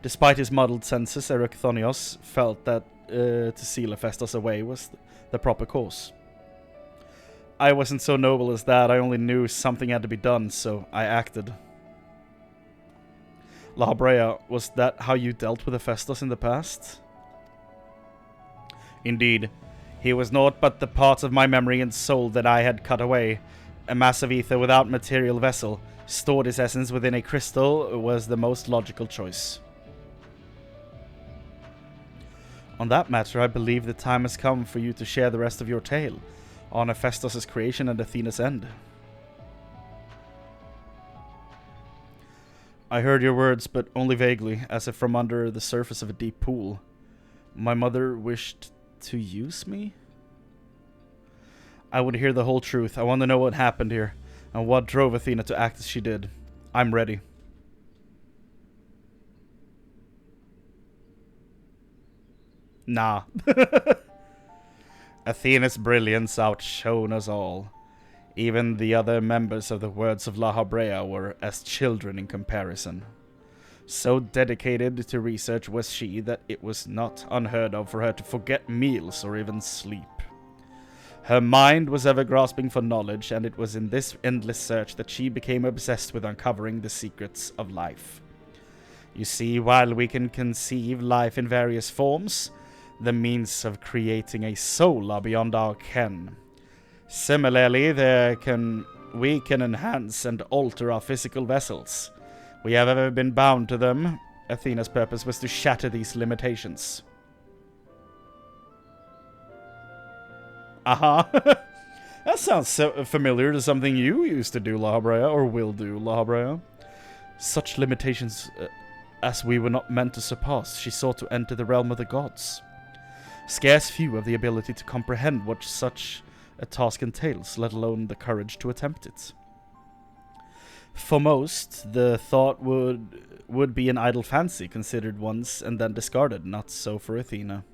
Despite his muddled senses, Erechthonios felt that to seal Hephaestus away was the proper course. I wasn't so noble as that. I only knew something had to be done, so I acted. La Brea, was that how you dealt with Hephaestus in the past? Indeed. He was naught but the parts of my memory and soul that I had cut away. A mass of ether without material vessel, stored his essence within a crystal, was the most logical choice. On that matter, I believe the time has come for you to share the rest of your tale, on Hephaestus' creation and Athena's end. I heard your words, but only vaguely, as if from under the surface of a deep pool. My mother wished to use me? I want to hear the whole truth. I want to know what happened here, and what drove Athena to act as she did. I'm ready. Nah. Athena's brilliance outshone us all. Even the other members of the Words of La Brea were as children in comparison. So dedicated to research was she that it was not unheard of for her to forget meals or even sleep. Her mind was ever grasping for knowledge, and it was in this endless search that she became obsessed with uncovering the secrets of life. You see, while we can conceive life in various forms, the means of creating a soul are beyond our ken. Similarly, we can enhance and alter our physical vessels. We have ever been bound to them. Athena's purpose was to shatter these limitations. Aha. That sounds so familiar to something you used to do, Lahabrea, or will do, Lahabrea. Such limitations as we were not meant to surpass, she sought to enter the realm of the gods. Scarce few have the ability to comprehend what such a task entails, let alone the courage to attempt it. For most, the thought would be an idle fancy, considered once and then discarded. Not so for Athena.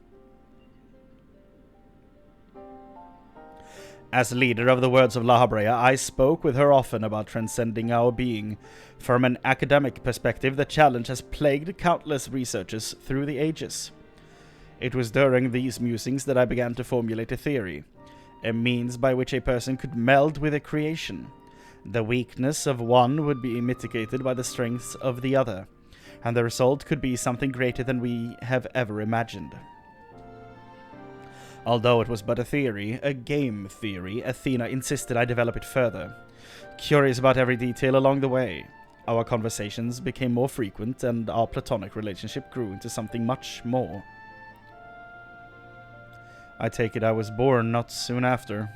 As leader of the Words of Lahabrea, I spoke with her often about transcending our being. From an academic perspective, the challenge has plagued countless researchers through the ages. It was during these musings that I began to formulate a theory, a means by which a person could meld with a creation. The weakness of one would be mitigated by the strengths of the other, and the result could be something greater than we have ever imagined. Although it was but a theory, a game theory, Athena insisted I develop it further. Curious about every detail along the way, our conversations became more frequent and our platonic relationship grew into something much more. I take it I was born not soon after.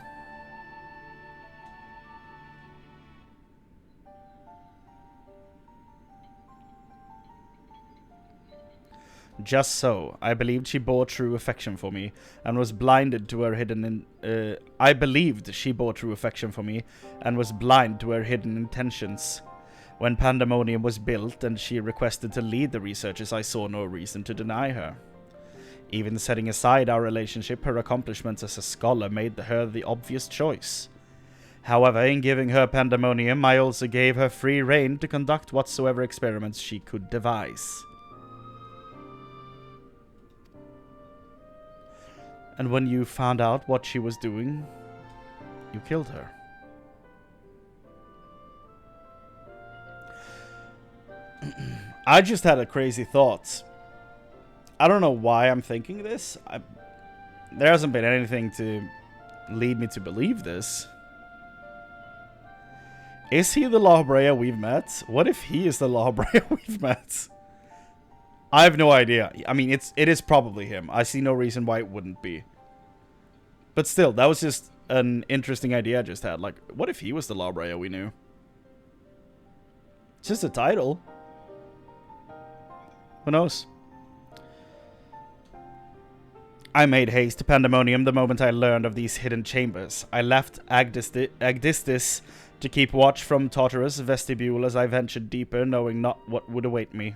Just so, I believed she bore true affection for me, and was blinded to her hidden. I believed she bore true affection for me, and was blind to her hidden intentions. When Pandæmonium was built, and she requested to lead the researches, I saw no reason to deny her. Even setting aside our relationship, her accomplishments as a scholar made her the obvious choice. However, in giving her Pandæmonium, I also gave her free rein to conduct whatsoever experiments she could devise. And when you found out what she was doing, you killed her. I just had a crazy thought. I don't know why I'm thinking this. There hasn't been anything to lead me to believe this. Is he the Lahabrea we've met? What if he is the Lahabrea we've met? I have no idea. I mean, it is probably him. I see no reason why it wouldn't be. But still, that was just an interesting idea I just had. Like, what if he was the Lahabrea we knew? It's just a title. Who knows? I made haste to Pandæmonium the moment I learned of these hidden chambers. I left Agdistis to keep watch from Tartarus' vestibule as I ventured deeper, knowing not what would await me.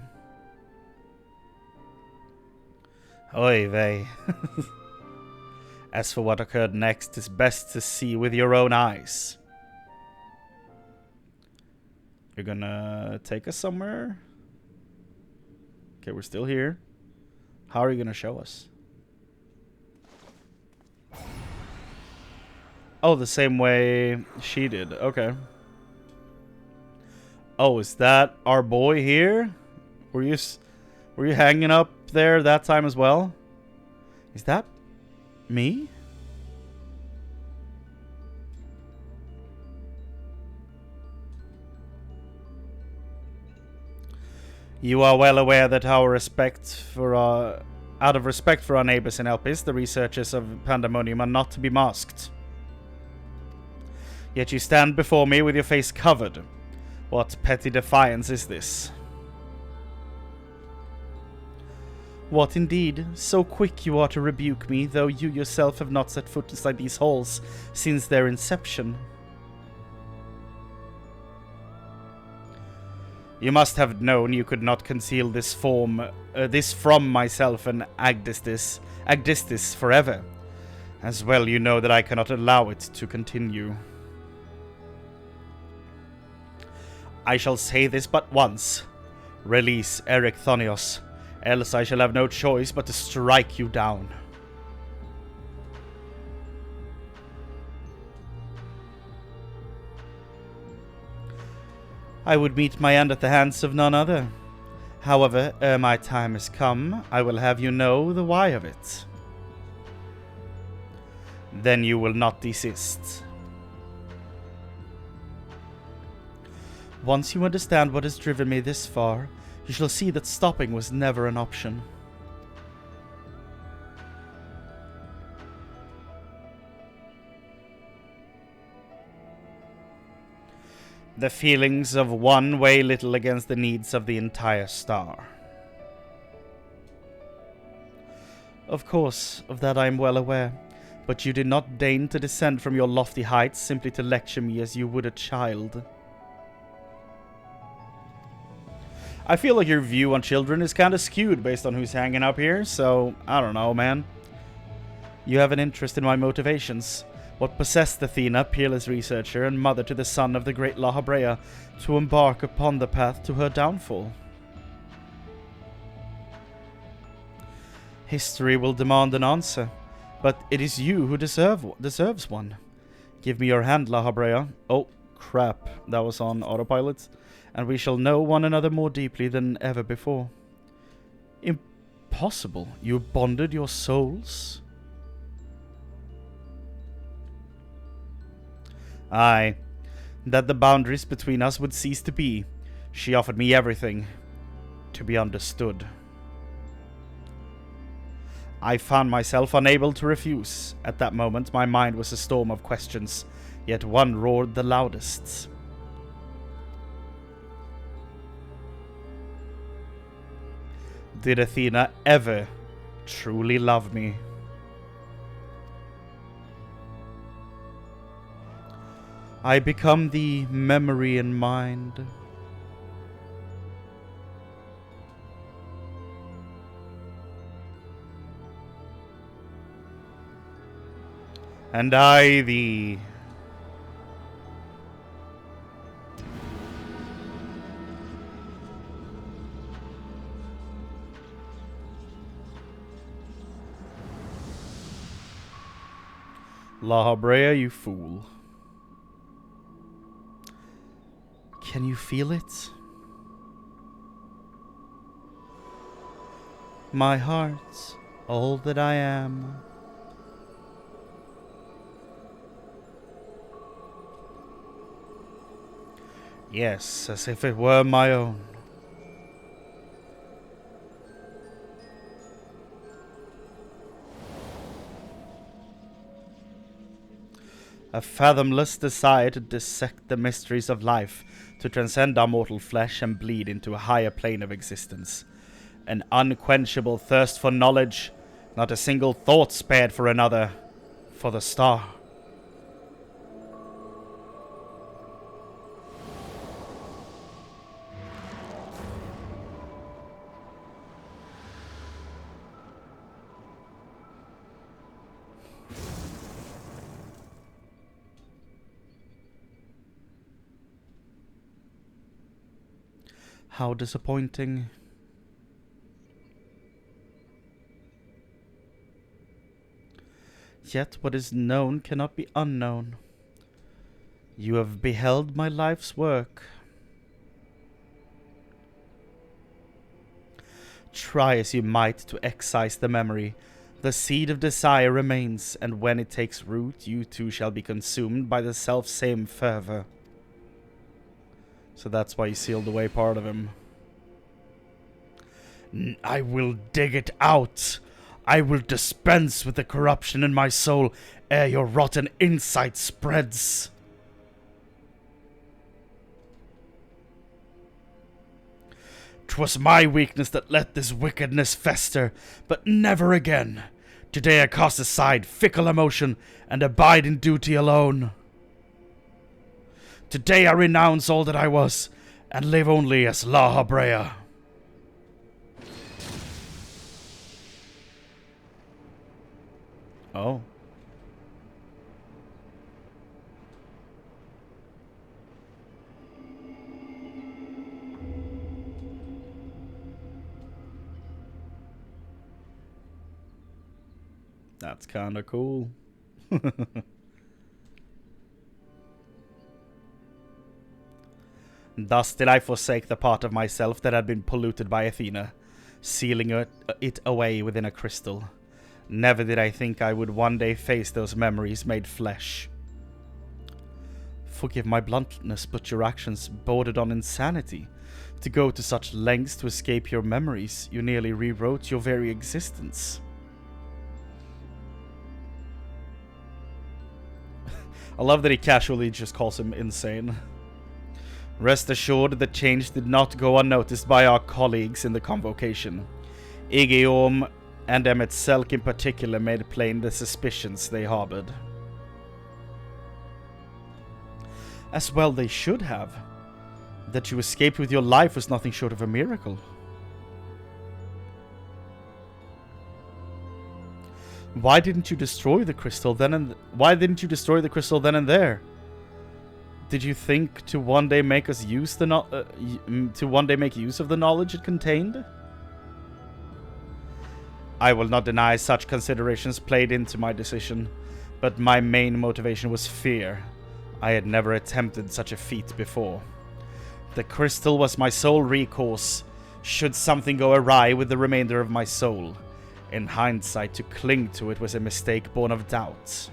Oy vey. As for what occurred next, it's best to see with your own eyes. You're gonna take us somewhere? Okay, we're still here. How are you gonna show us? Oh, the same way she did. Okay. Oh, is that our boy here? Were you hanging up there that time as well? Is that me? You are well aware that out of respect for our neighbors in Elpis, the researchers of Pandæmonium are not to be masked. Yet you stand before me with your face covered. What petty defiance is this? What indeed? So quick you are to rebuke me, though you yourself have not set foot inside these halls since their inception. You must have known you could not conceal this from myself and Agdistis forever. As well you know that I cannot allow it to continue. I shall say this but once. Release Erechthonios, else I shall have no choice but to strike you down. I would meet my end at the hands of none other. However, ere my time has come, I will have you know the why of it. Then you will not desist. Once you understand what has driven me this far, you shall see that stopping was never an option. The feelings of one weigh little against the needs of the entire star. Of course, of that I am well aware, but you did not deign to descend from your lofty heights simply to lecture me as you would a child. I feel like your view on children is kind of skewed based on who's hanging up here, so I don't know, man. You have an interest in my motivations. What possessed Athena, peerless researcher and mother to the son of the great La Habrea, to embark upon the path to her downfall? History will demand an answer, but it is you who deserves one. Give me your hand, La Habrea. Oh, crap. That was on autopilot. And we shall know one another more deeply than ever before. Impossible. You bonded your souls? Aye. That the boundaries between us would cease to be. She offered me everything. To be understood. I found myself unable to refuse. At that moment, my mind was a storm of questions, yet one roared the loudest. Did Athena ever truly love me? I become the memory in mind. And I thee. La Habrea, you fool. Can you feel it? My heart, all that I am. Yes, as if it were my own. A fathomless desire to dissect the mysteries of life, to transcend our mortal flesh and bleed into a higher plane of existence. An unquenchable thirst for knowledge, not a single thought spared for another, for the star. How disappointing. Yet what is known cannot be unknown. You have beheld my life's work. Try as you might to excise the memory, the seed of desire remains, and when it takes root, you too shall be consumed by the self-same fervor. So that's why he sealed away part of him. I will dig it out. I will dispense with the corruption in my soul ere your rotten insight spreads. 'Twas my weakness that let this wickedness fester, but never again. Today I cast aside fickle emotion and abide in duty alone. Today I renounce all that I was, and live only as La Habrea. Oh. That's kinda cool. Thus did I forsake the part of myself that had been polluted by Athena, sealing it away within a crystal. Never did I think I would one day face those memories made flesh. Forgive my bluntness, but your actions bordered on insanity. To go to such lengths to escape your memories, you nearly rewrote your very existence. I love that he casually just calls him insane. Rest assured, the change did not go unnoticed by our colleagues in the convocation. Aegeom and Emetselk in particular made plain the suspicions they harbored. As well they should have. That you escaped with your life was nothing short of a miracle. Why didn't you destroy the crystal then and there? Did you think to one day make us use the make use of the knowledge it contained? I will not deny such considerations played into my decision, but my main motivation was fear. I had never attempted such a feat before. The crystal was my sole recourse, should something go awry with the remainder of my soul. In hindsight, to cling to it was a mistake born of doubt.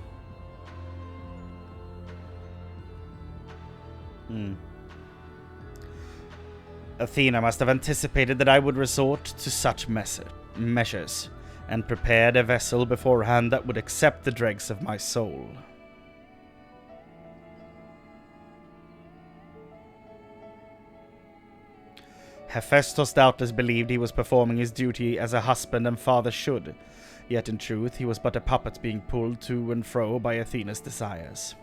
Athena must have anticipated that I would resort to such measures, and prepared a vessel beforehand that would accept the dregs of my soul. Hephaestus doubtless believed he was performing his duty as a husband and father should, yet in truth he was but a puppet being pulled to and fro by Athena's desires.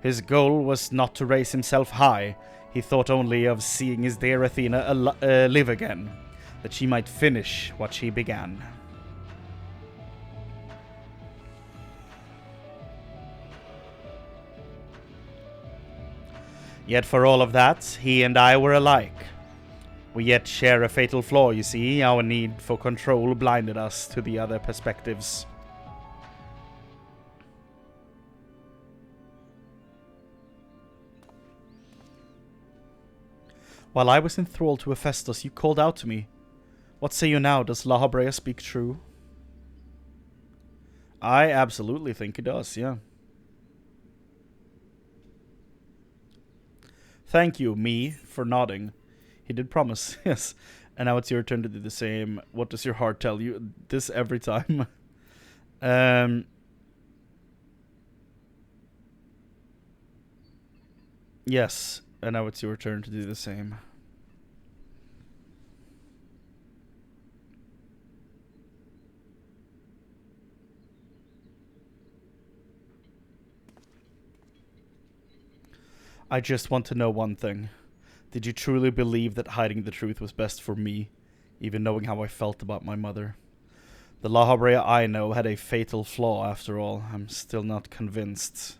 His goal was not to raise himself high, he thought only of seeing his dear Athena live again, that she might finish what she began. Yet for all of that, he and I were alike. We yet share a fatal flaw, you see. Our need for control blinded us to the other perspectives. While I was enthralled to Hephaestus, you called out to me. What say you now? Does La Habrea speak true? I absolutely think it does, yeah. Thank you, me, for nodding. He did promise, yes. And now it's your turn to do the same. What does your heart tell you? This every time. Yes, and now it's your turn to do the same. I just want to know one thing. Did you truly believe that hiding the truth was best for me, even knowing how I felt about my mother? The La Habrea I know had a fatal flaw, after all. I'm still not convinced.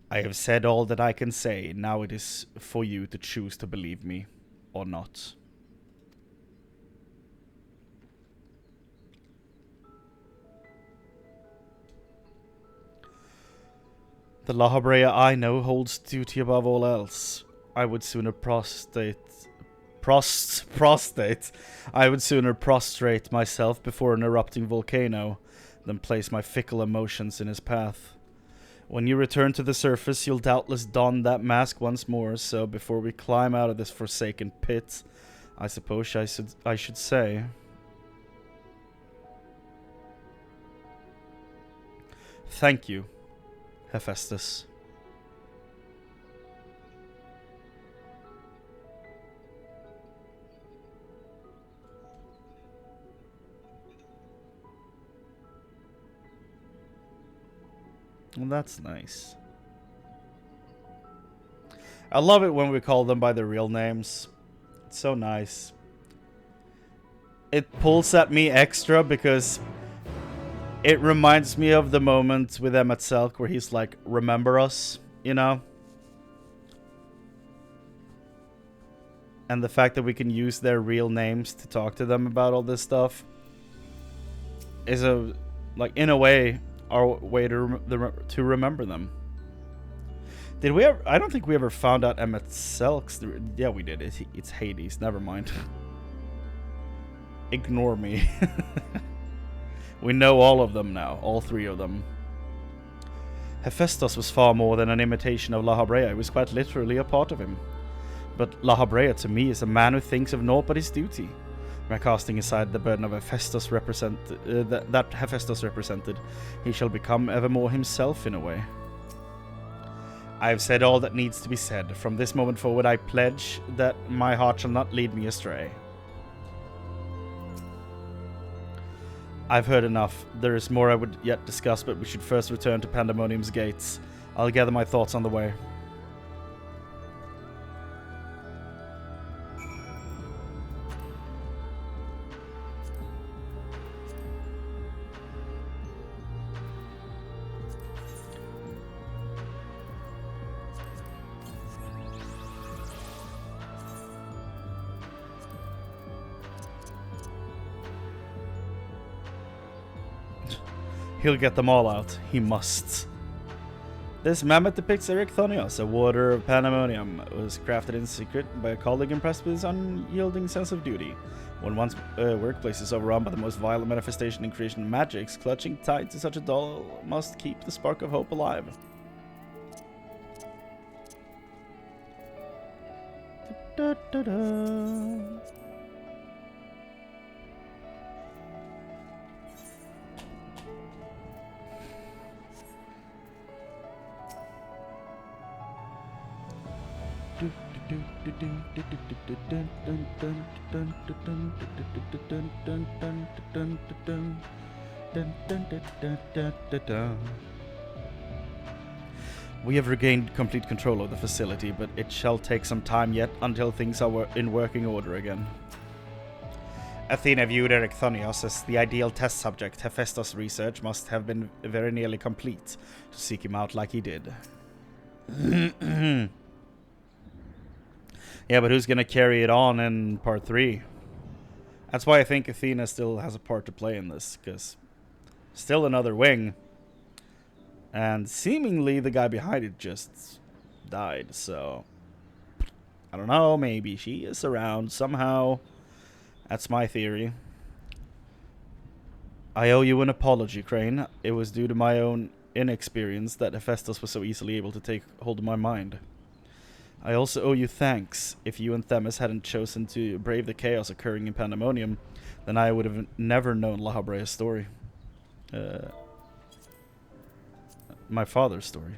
I have said all that I can say. Now it is for you to choose to believe me or not. The La Habrea I know holds duty above all else. I would sooner prostrate myself before an erupting volcano than place my fickle emotions in his path. When you return to the surface, you'll doubtless don that mask once more, so before we climb out of this forsaken pit, I suppose I should say... Thank you, Hephaestus. Well, that's nice. I love it when we call them by their real names. It's so nice. It pulls at me extra because it reminds me of the moment with Emetselk where he's like, remember us, you know? And the fact that we can use their real names to talk to them about all this stuff is in a way, our way to remember them. Did we ever? I don't think we ever found out Emmett Selk's. Yeah, we did. It's Hades. Never mind. Ignore me. We know all of them now. All three of them. Hephaestus was far more than an imitation of La Habrea. He was quite literally a part of him. But La Habrea to me is a man who thinks of naught but his duty. By casting aside the burden of Hephaestus that Hephaestus represented, he shall become evermore himself in a way. I have said all that needs to be said. From this moment forward I pledge that my heart shall not lead me astray. I've heard enough. There is more I would yet discuss, but we should first return to Pandæmonium's gates. I'll gather my thoughts on the way. He'll get them all out. He must. This mammoth depicts Erechthonios, a warder of Pandæmonium. It was crafted in secret by a colleague impressed with his unyielding sense of duty. When one's workplace is overrun by the most violent manifestation in creation magics, clutching tight to such a doll must keep the spark of hope alive. Da, da, da. We have regained complete control of the facility, but it shall take some time yet until things are in working order again. Athena viewed Erechthonios as the ideal test subject. Hephaestus' research must have been very nearly complete to seek him out like he did. Yeah, but who's gonna carry it on in part 3? That's why I think Athena still has a part to play in this, because still another wing. And seemingly the guy behind it just died, so I don't know, maybe she is around somehow. That's my theory. I owe you an apology, Chrane. It was due to my own inexperience that Hephaestus was so easily able to take hold of my mind. I also owe you thanks. If you and Themis hadn't chosen to brave the chaos occurring in Pandæmonium, then I would have never known La Habrea's story. My father's story.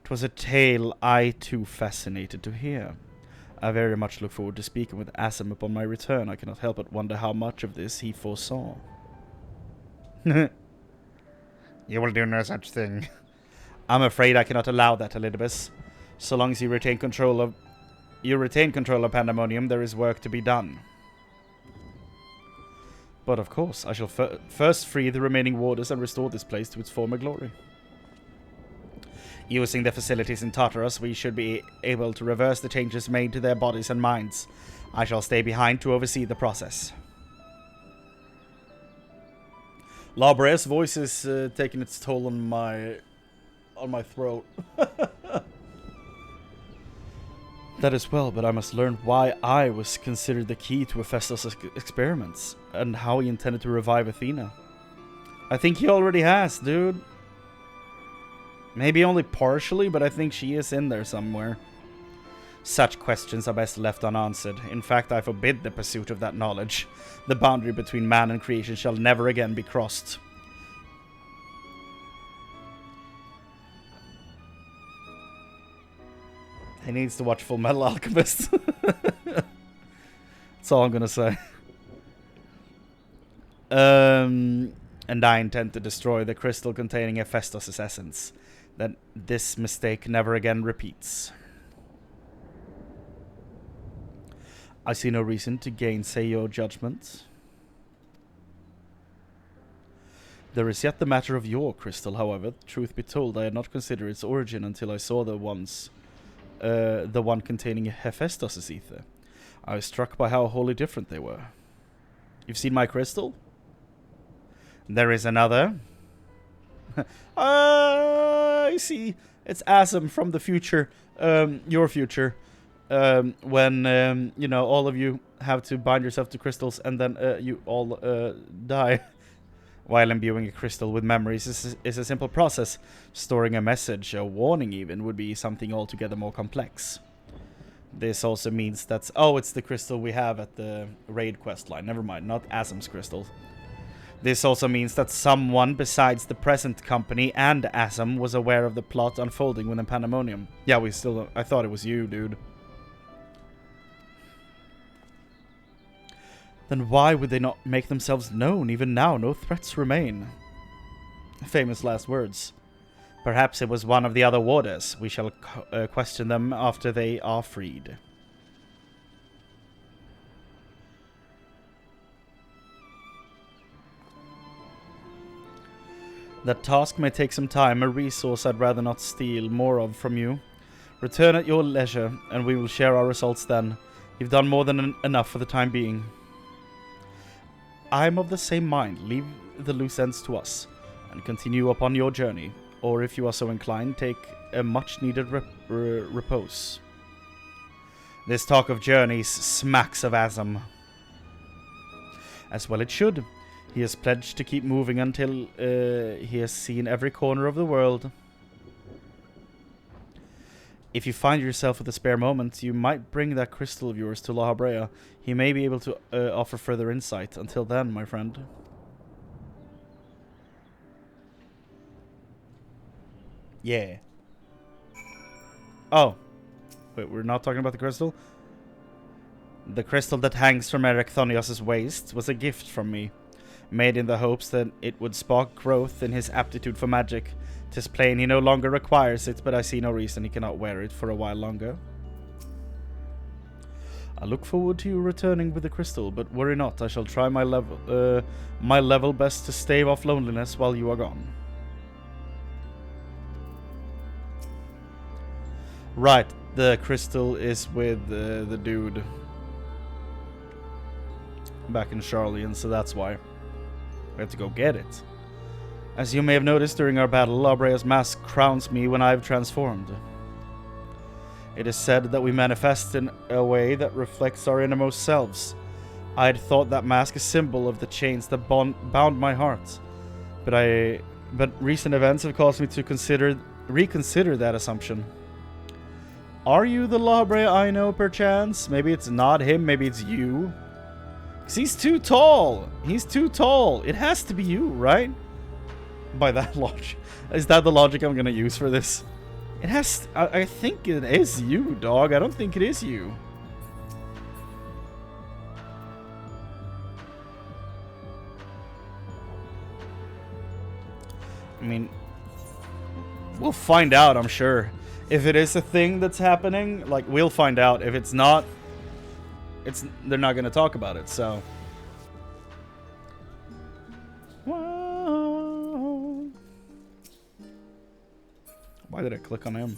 It was a tale I too fascinated to hear. I very much look forward to speaking with Asim upon my return. I cannot help but wonder how much of this he foresaw. You will do no such thing. I'm afraid I cannot allow that, Elidibus. So long as you retain control of Pandæmonium, there is work to be done. But of course, I shall first free the remaining warders and restore this place to its former glory. Using the facilities in Tartarus, we should be able to reverse the changes made to their bodies and minds. I shall stay behind to oversee the process. La Habrea's voice is taking its toll on my throat. That is well, but I must learn why I was considered the key to Hephaestus' experiments, and how he intended to revive Athena. I think he already has, dude. Maybe only partially, but I think she is in there somewhere. Such questions are best left unanswered. In fact, I forbid the pursuit of that knowledge. The boundary between man and creation shall never again be crossed. He needs to watch Full Metal Alchemist. That's all I'm gonna say. And I intend to destroy the crystal containing Hephaestus' essence. That this mistake never again repeats. I see no reason to gainsay your judgment. There is yet the matter of your crystal, however. Truth be told, I had not considered its origin until I saw the one containing Hephaestus' ether. I was struck by how wholly different they were. You've seen my crystal? There is another. I see. It's Asm from the future, your future, when you know, all of you have to bind yourself to crystals, and then you all die. While imbuing a crystal with memories is a simple process. Storing a message, a warning even, would be something altogether more complex. This also means that... Oh, it's the crystal we have at the raid quest line. Never mind, not Asm's crystal. This also means that someone besides the present company and Asm was aware of the plot unfolding within Pandæmonium. Yeah, I thought it was you, dude. Then why would they not make themselves known? Even now, no threats remain. Famous last words. Perhaps it was one of the other warders. We shall question them after they are freed. That task may take some time, a resource I'd rather not steal more of from you. Return at your leisure, and we will share our results then. You've done more than enough for the time being. I'm of the same mind. Leave the loose ends to us, and continue upon your journey. Or if you are so inclined, take a much-needed repose. This talk of journeys smacks of Asm. As well it should. He has pledged to keep moving until he has seen every corner of the world. If you find yourself with a spare moment, you might bring that crystal of yours to La Habrea. He may be able to offer further insight. Until then, my friend. Yeah. Oh. Wait, we're not talking about the crystal? The crystal that hangs from Erechthonios' waist was a gift from me. Made in the hopes that it would spark growth in his aptitude for magic. 'Tis plain he no longer requires it, but I see no reason he cannot wear it for a while longer. I look forward to you returning with the crystal, but worry not, I shall try my level best to stave off loneliness while you are gone. Right, the crystal is with the dude back in Charlian, so that's why we have to go get it. As you may have noticed during our battle, Abrea's mask crowns me when I've transformed. It is said that we manifest in a way that reflects our innermost selves. I had thought that mask a symbol of the chains that bound my heart, but recent events have caused me to reconsider that assumption. Are you the Labrea I know, perchance? Maybe it's not him, maybe it's you. 'Cause he's too tall. He's too tall. It has to be you, right? By that logic. Is that the logic I'm gonna use for this? It has... I think it is you, dog. I don't think it is you. I mean... we'll find out, I'm sure. If it is a thing that's happening, like, we'll find out. If it's not... they're not gonna talk about it, so... Whoa. Why did I click on him?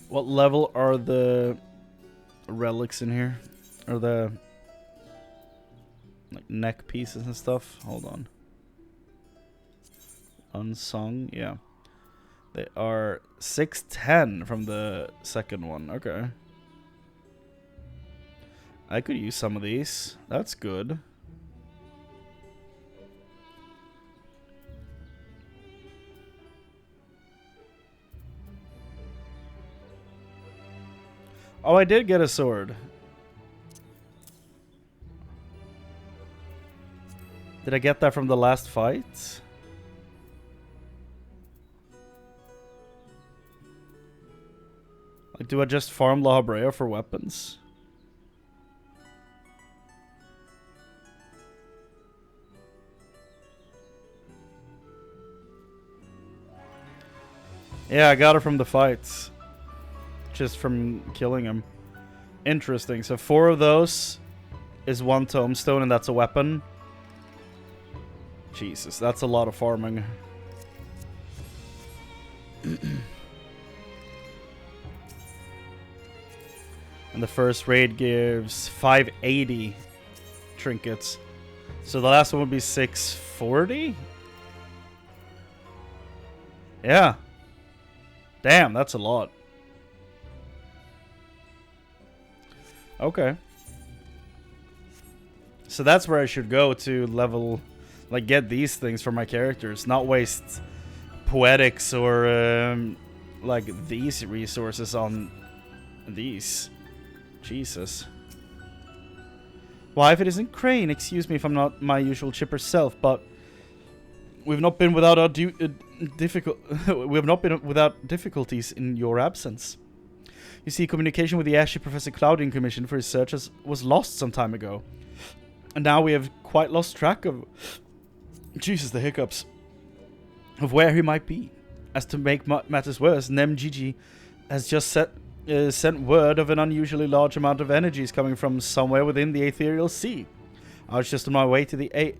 What level are the relics in here? Or the like neck pieces and stuff? Hold on. Unsung, yeah. They are 610 from the second one. Okay. I could use some of these. That's good. Oh, I did get a sword. Did I get that from the last fight? Like, do I just farm La Habrea for weapons? Yeah, I got it from the fights. Just from killing him. Interesting. So 4 of those is 1 tombstone, and that's a weapon. Jesus, that's a lot of farming. And the first raid gives 580 trinkets. So the last one would be 640? Yeah. Damn, that's a lot. Okay. So that's where I should go to level, like, get these things for my characters. Not waste poetics or, like, these resources on these. Jesus. Why, if it isn't Chrane, excuse me if I'm not my usual chipper self, but we've not been without our we have not been without difficulties in your absence. You see, communication with the airship Professor Cloudian commissioned for his search was lost some time ago. And now we have quite lost track of... Jesus, the hiccups. Of where he might be. As to make matters worse, NemGG has just sent word of an unusually large amount of energies coming from somewhere within the ethereal sea. I was just on my way to the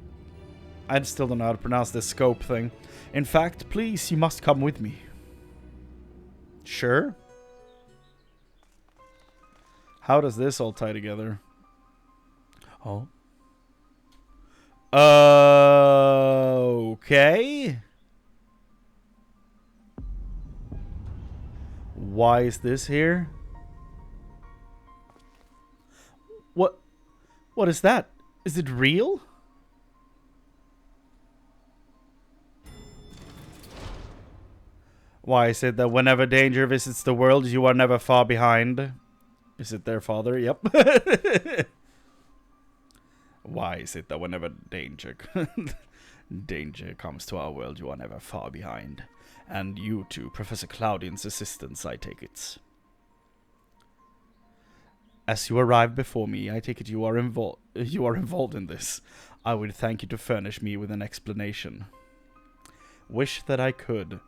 I still don't know how to pronounce this scope thing. In fact, please, you must come with me. Sure. How does this all tie together? Oh. Okay. Why is this here? What is that? Is it real? Why is it that whenever danger visits the world, you are never far behind? Is it their father? Yep. Why is it that whenever danger comes to our world, you are never far behind? And you too, Professor Cloudian's assistants, I take it. As you arrived before me, I take it you are involved in this. I would thank you to furnish me with an explanation. Wish that I could.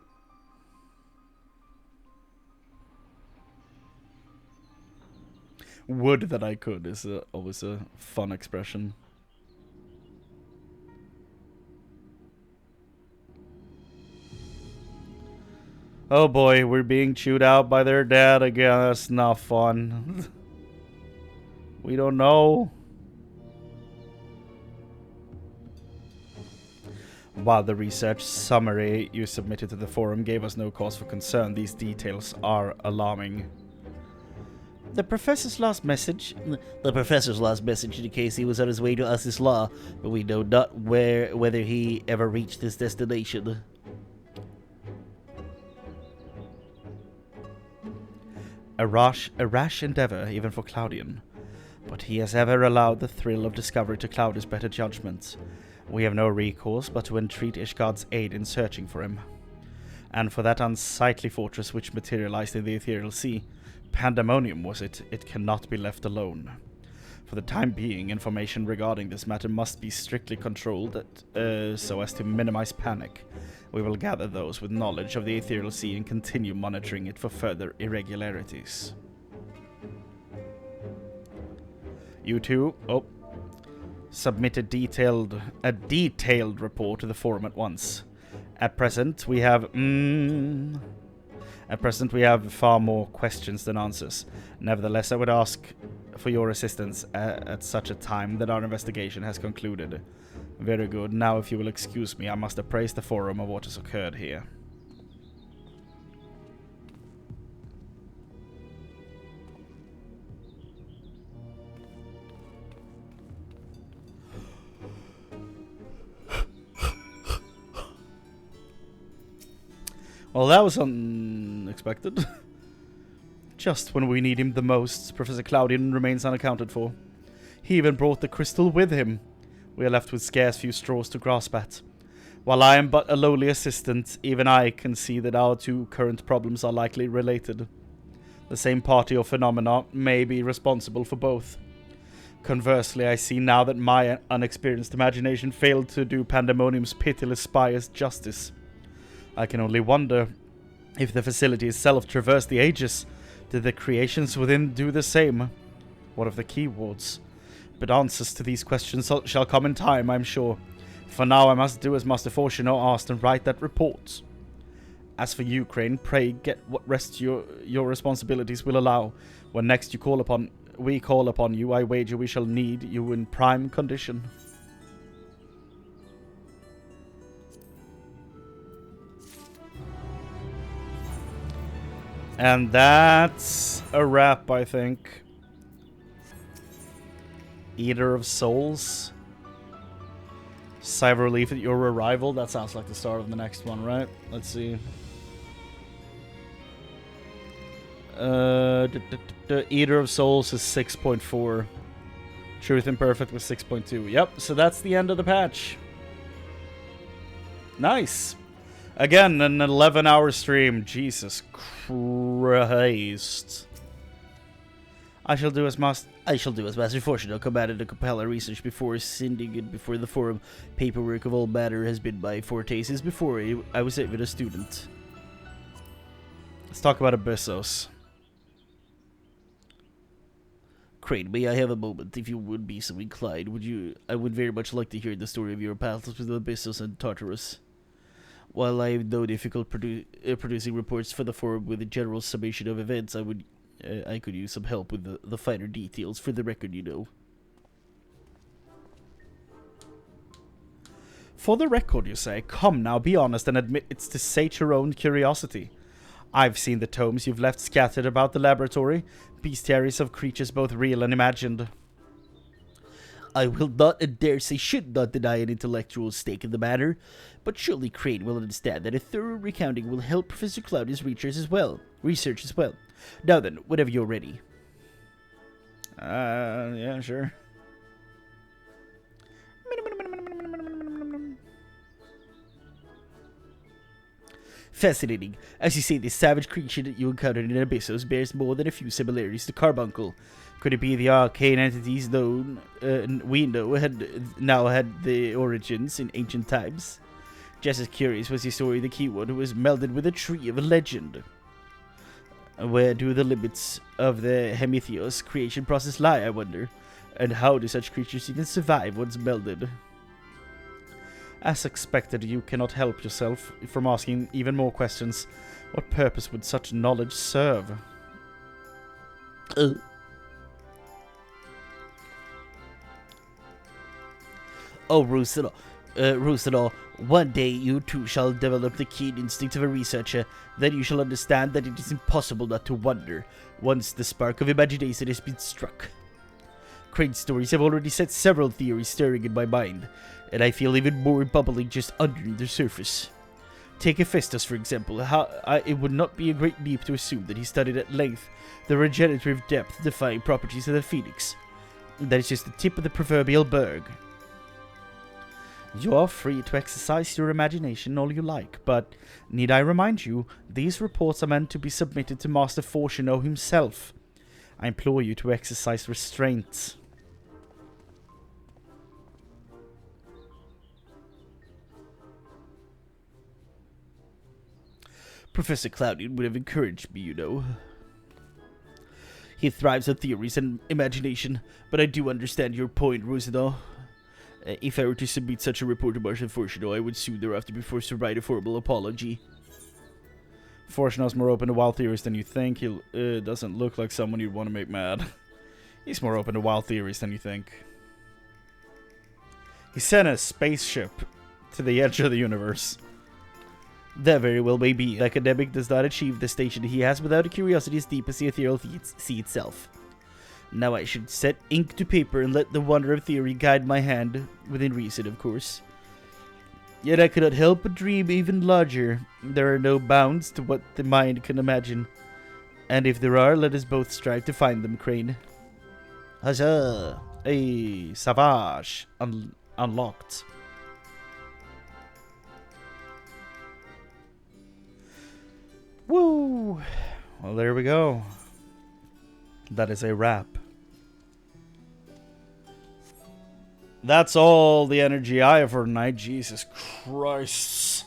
Would that I could is always a fun expression. Oh boy, we're being chewed out by their dad again. That's not fun. We don't know. While the research summary you submitted to the forum gave us no cause for concern, these details are alarming. The professor's last message indicates he was on his way to Assis Law, but we know not whether he ever reached his destination. A rash endeavor, even for Cloudian. But he has ever allowed the thrill of discovery to cloud his better judgment. We have no recourse but to entreat Ishgard's aid in searching for him. And for that unsightly fortress which materialized in the ethereal sea, Pandæmonium was it cannot be left alone. For the time being, information regarding this matter must be strictly controlled so as to minimize panic. We will gather those with knowledge of the ethereal sea and continue monitoring it for further irregularities. You two, submit a detailed report to the forum at once. At present, we have far more questions than answers. Nevertheless, I would ask for your assistance at such a time that our investigation has concluded. Very good. Now, if you will excuse me, I must appraise the forum of what has occurred here. Well, that was unexpected. Just when we need him the most, Professor Cloudian remains unaccounted for. He even brought the crystal with him. We are left with scarce few straws to grasp at. While I am but a lowly assistant, even I can see that our two current problems are likely related. The same party or phenomena may be responsible for both. Conversely, I see now that my unexperienced imagination failed to do Pandæmonium's pitiless spires justice. I can only wonder If the facility itself traversed the ages, did the creations within do the same? What of the keywords? But answers to these questions shall come in time, I'm sure. For now, I must do as Master Fortuno asked and write that report. As for you, Chrane, pray get what rest your responsibilities will allow. When next we call upon you, I wager we shall need you in prime condition. And that's a wrap, I think. Eater of Souls. Sigh of relief at your arrival. That sounds like the start of the next one, right? Let's see. Eater of Souls is 6.4. Truth Imperfect was 6.2. Yep, so that's the end of the patch. Nice. Again, an 11-hour stream. Jesus Christ. I shall do as Master Fortuno commanded to compile our research before sending it before the forum. Paperwork of all matter has been my forte since before I was even a student. Let's talk about Abyssos. Chrane, may I have a moment, if you would be so inclined? I would very much like to hear the story of your battles with Abyssos and Tartarus. While I have no difficulty producing reports for the forum with a general summation of events, I could use some help with the finer details for the record, you know. For the record, you say? Come now, be honest and admit it's to sate your own curiosity. I've seen the tomes you've left scattered about the laboratory, bestiaries of creatures both real and imagined. I will not and dare say should not deny an intellectual stake in the matter, but surely Chrane will understand that a thorough recounting will help Professor Cloud's research as well. Now then, whenever you're ready. Yeah, sure. Fascinating. As you say, this savage creature that you encountered in Abyssos bears more than a few similarities to Carbuncle. Could it be the arcane entities we know had the origins in ancient times? Just as curious was your story the keyword was melded with a tree of a legend. Where do the limits of the Hemitheos creation process lie, I wonder? And how do such creatures even survive once melded? As expected, you cannot help yourself from asking even more questions. What purpose would such knowledge serve? Oh, Rusador, one day you too shall develop the keen instinct of a researcher. Then you shall understand that it is impossible not to wonder, once the spark of imagination has been struck. Crane's stories have already set several theories stirring in my mind, and I feel even more bubbling just under the surface. Take Hephaestus, for example. It would not be a great leap to assume that he studied at length the regenerative depth-defying properties of the phoenix. That is just the tip of the proverbial berg. You are free to exercise your imagination all you like, but need I remind you, these reports are meant to be submitted to Master Fortuno himself. I implore you to exercise restraint. Professor Cloudin would have encouraged me, you know. He thrives on theories and imagination, but I do understand your point, Rusador. If I were to submit such a report to Master Fortuno, I would soon thereafter be forced to write a formal apology. Fortuno's more open to wild theories than you think. He doesn't look like someone you'd want to make mad. He's more open to wild theories than you think. He sent a spaceship to the edge of the universe. That very well may be. The academic does not achieve the station he has without a curiosity as deep as the ethereal sea itself. Now I should set ink to paper and let the wonder of theory guide my hand, within reason, of course. Yet I cannot help but dream even larger. There are no bounds to what the mind can imagine. And if there are, let us both strive to find them, Chrane. Huzzah! Hey, Savage! Unlocked. Woo! Well, there we go. That is a wrap. That's all the energy I have for tonight. Jesus Christ.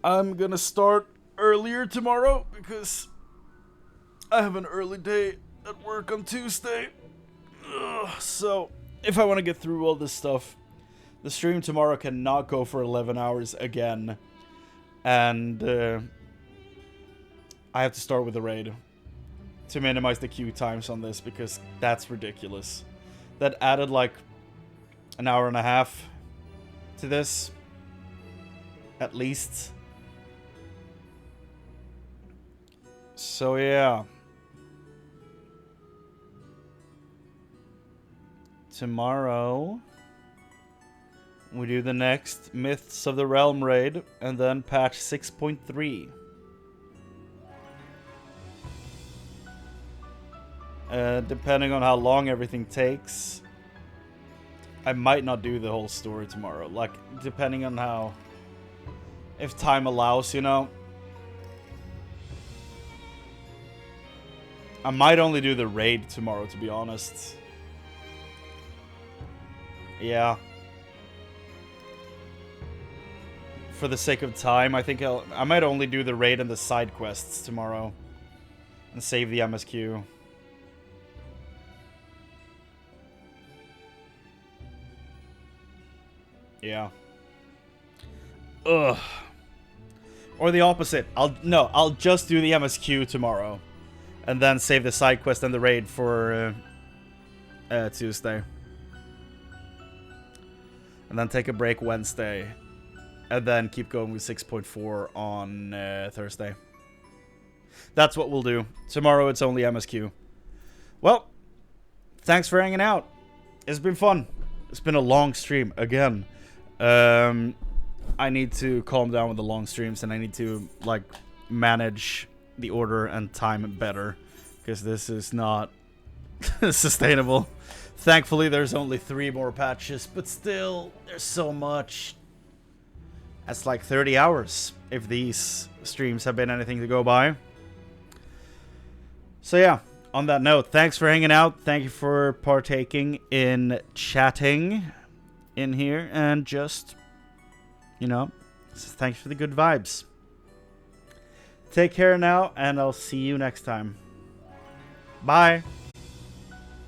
I'm gonna start earlier tomorrow because I have an early day at work on Tuesday. Ugh, so, if I want to get through all this stuff, the stream tomorrow cannot go for 11 hours again. And I have to start with the raid to minimize the queue times on this because that's ridiculous. That added like an hour and a half to this, at least. So yeah. Tomorrow we do the next Myths of the Realm raid and then patch 6.3. Depending on how long everything takes, I might not do the whole story tomorrow. Like, depending on how... if time allows, you know? I might only do the raid tomorrow, to be honest. Yeah. For the sake of time, I think I might only do the raid and the side quests tomorrow. And save the MSQ. Yeah. Ugh. Or the opposite. I'll just do the MSQ tomorrow. And then save the side quest and the raid for Tuesday. And then take a break Wednesday. And then keep going with 6.4 on Thursday. That's what we'll do. Tomorrow it's only MSQ. Well, thanks for hanging out. It's been fun. It's been a long stream again. I need to calm down with the long streams, and I need to like manage the order and time better, because this is not sustainable. Thankfully, there's only 3 more patches, but still, there's so much. That's like 30 hours if these streams have been anything to go by. So yeah, on that note, thanks for hanging out. Thank you for partaking in chatting in here, and just, you know, thanks for the good vibes. Take care now, and I'll see you next time. Bye.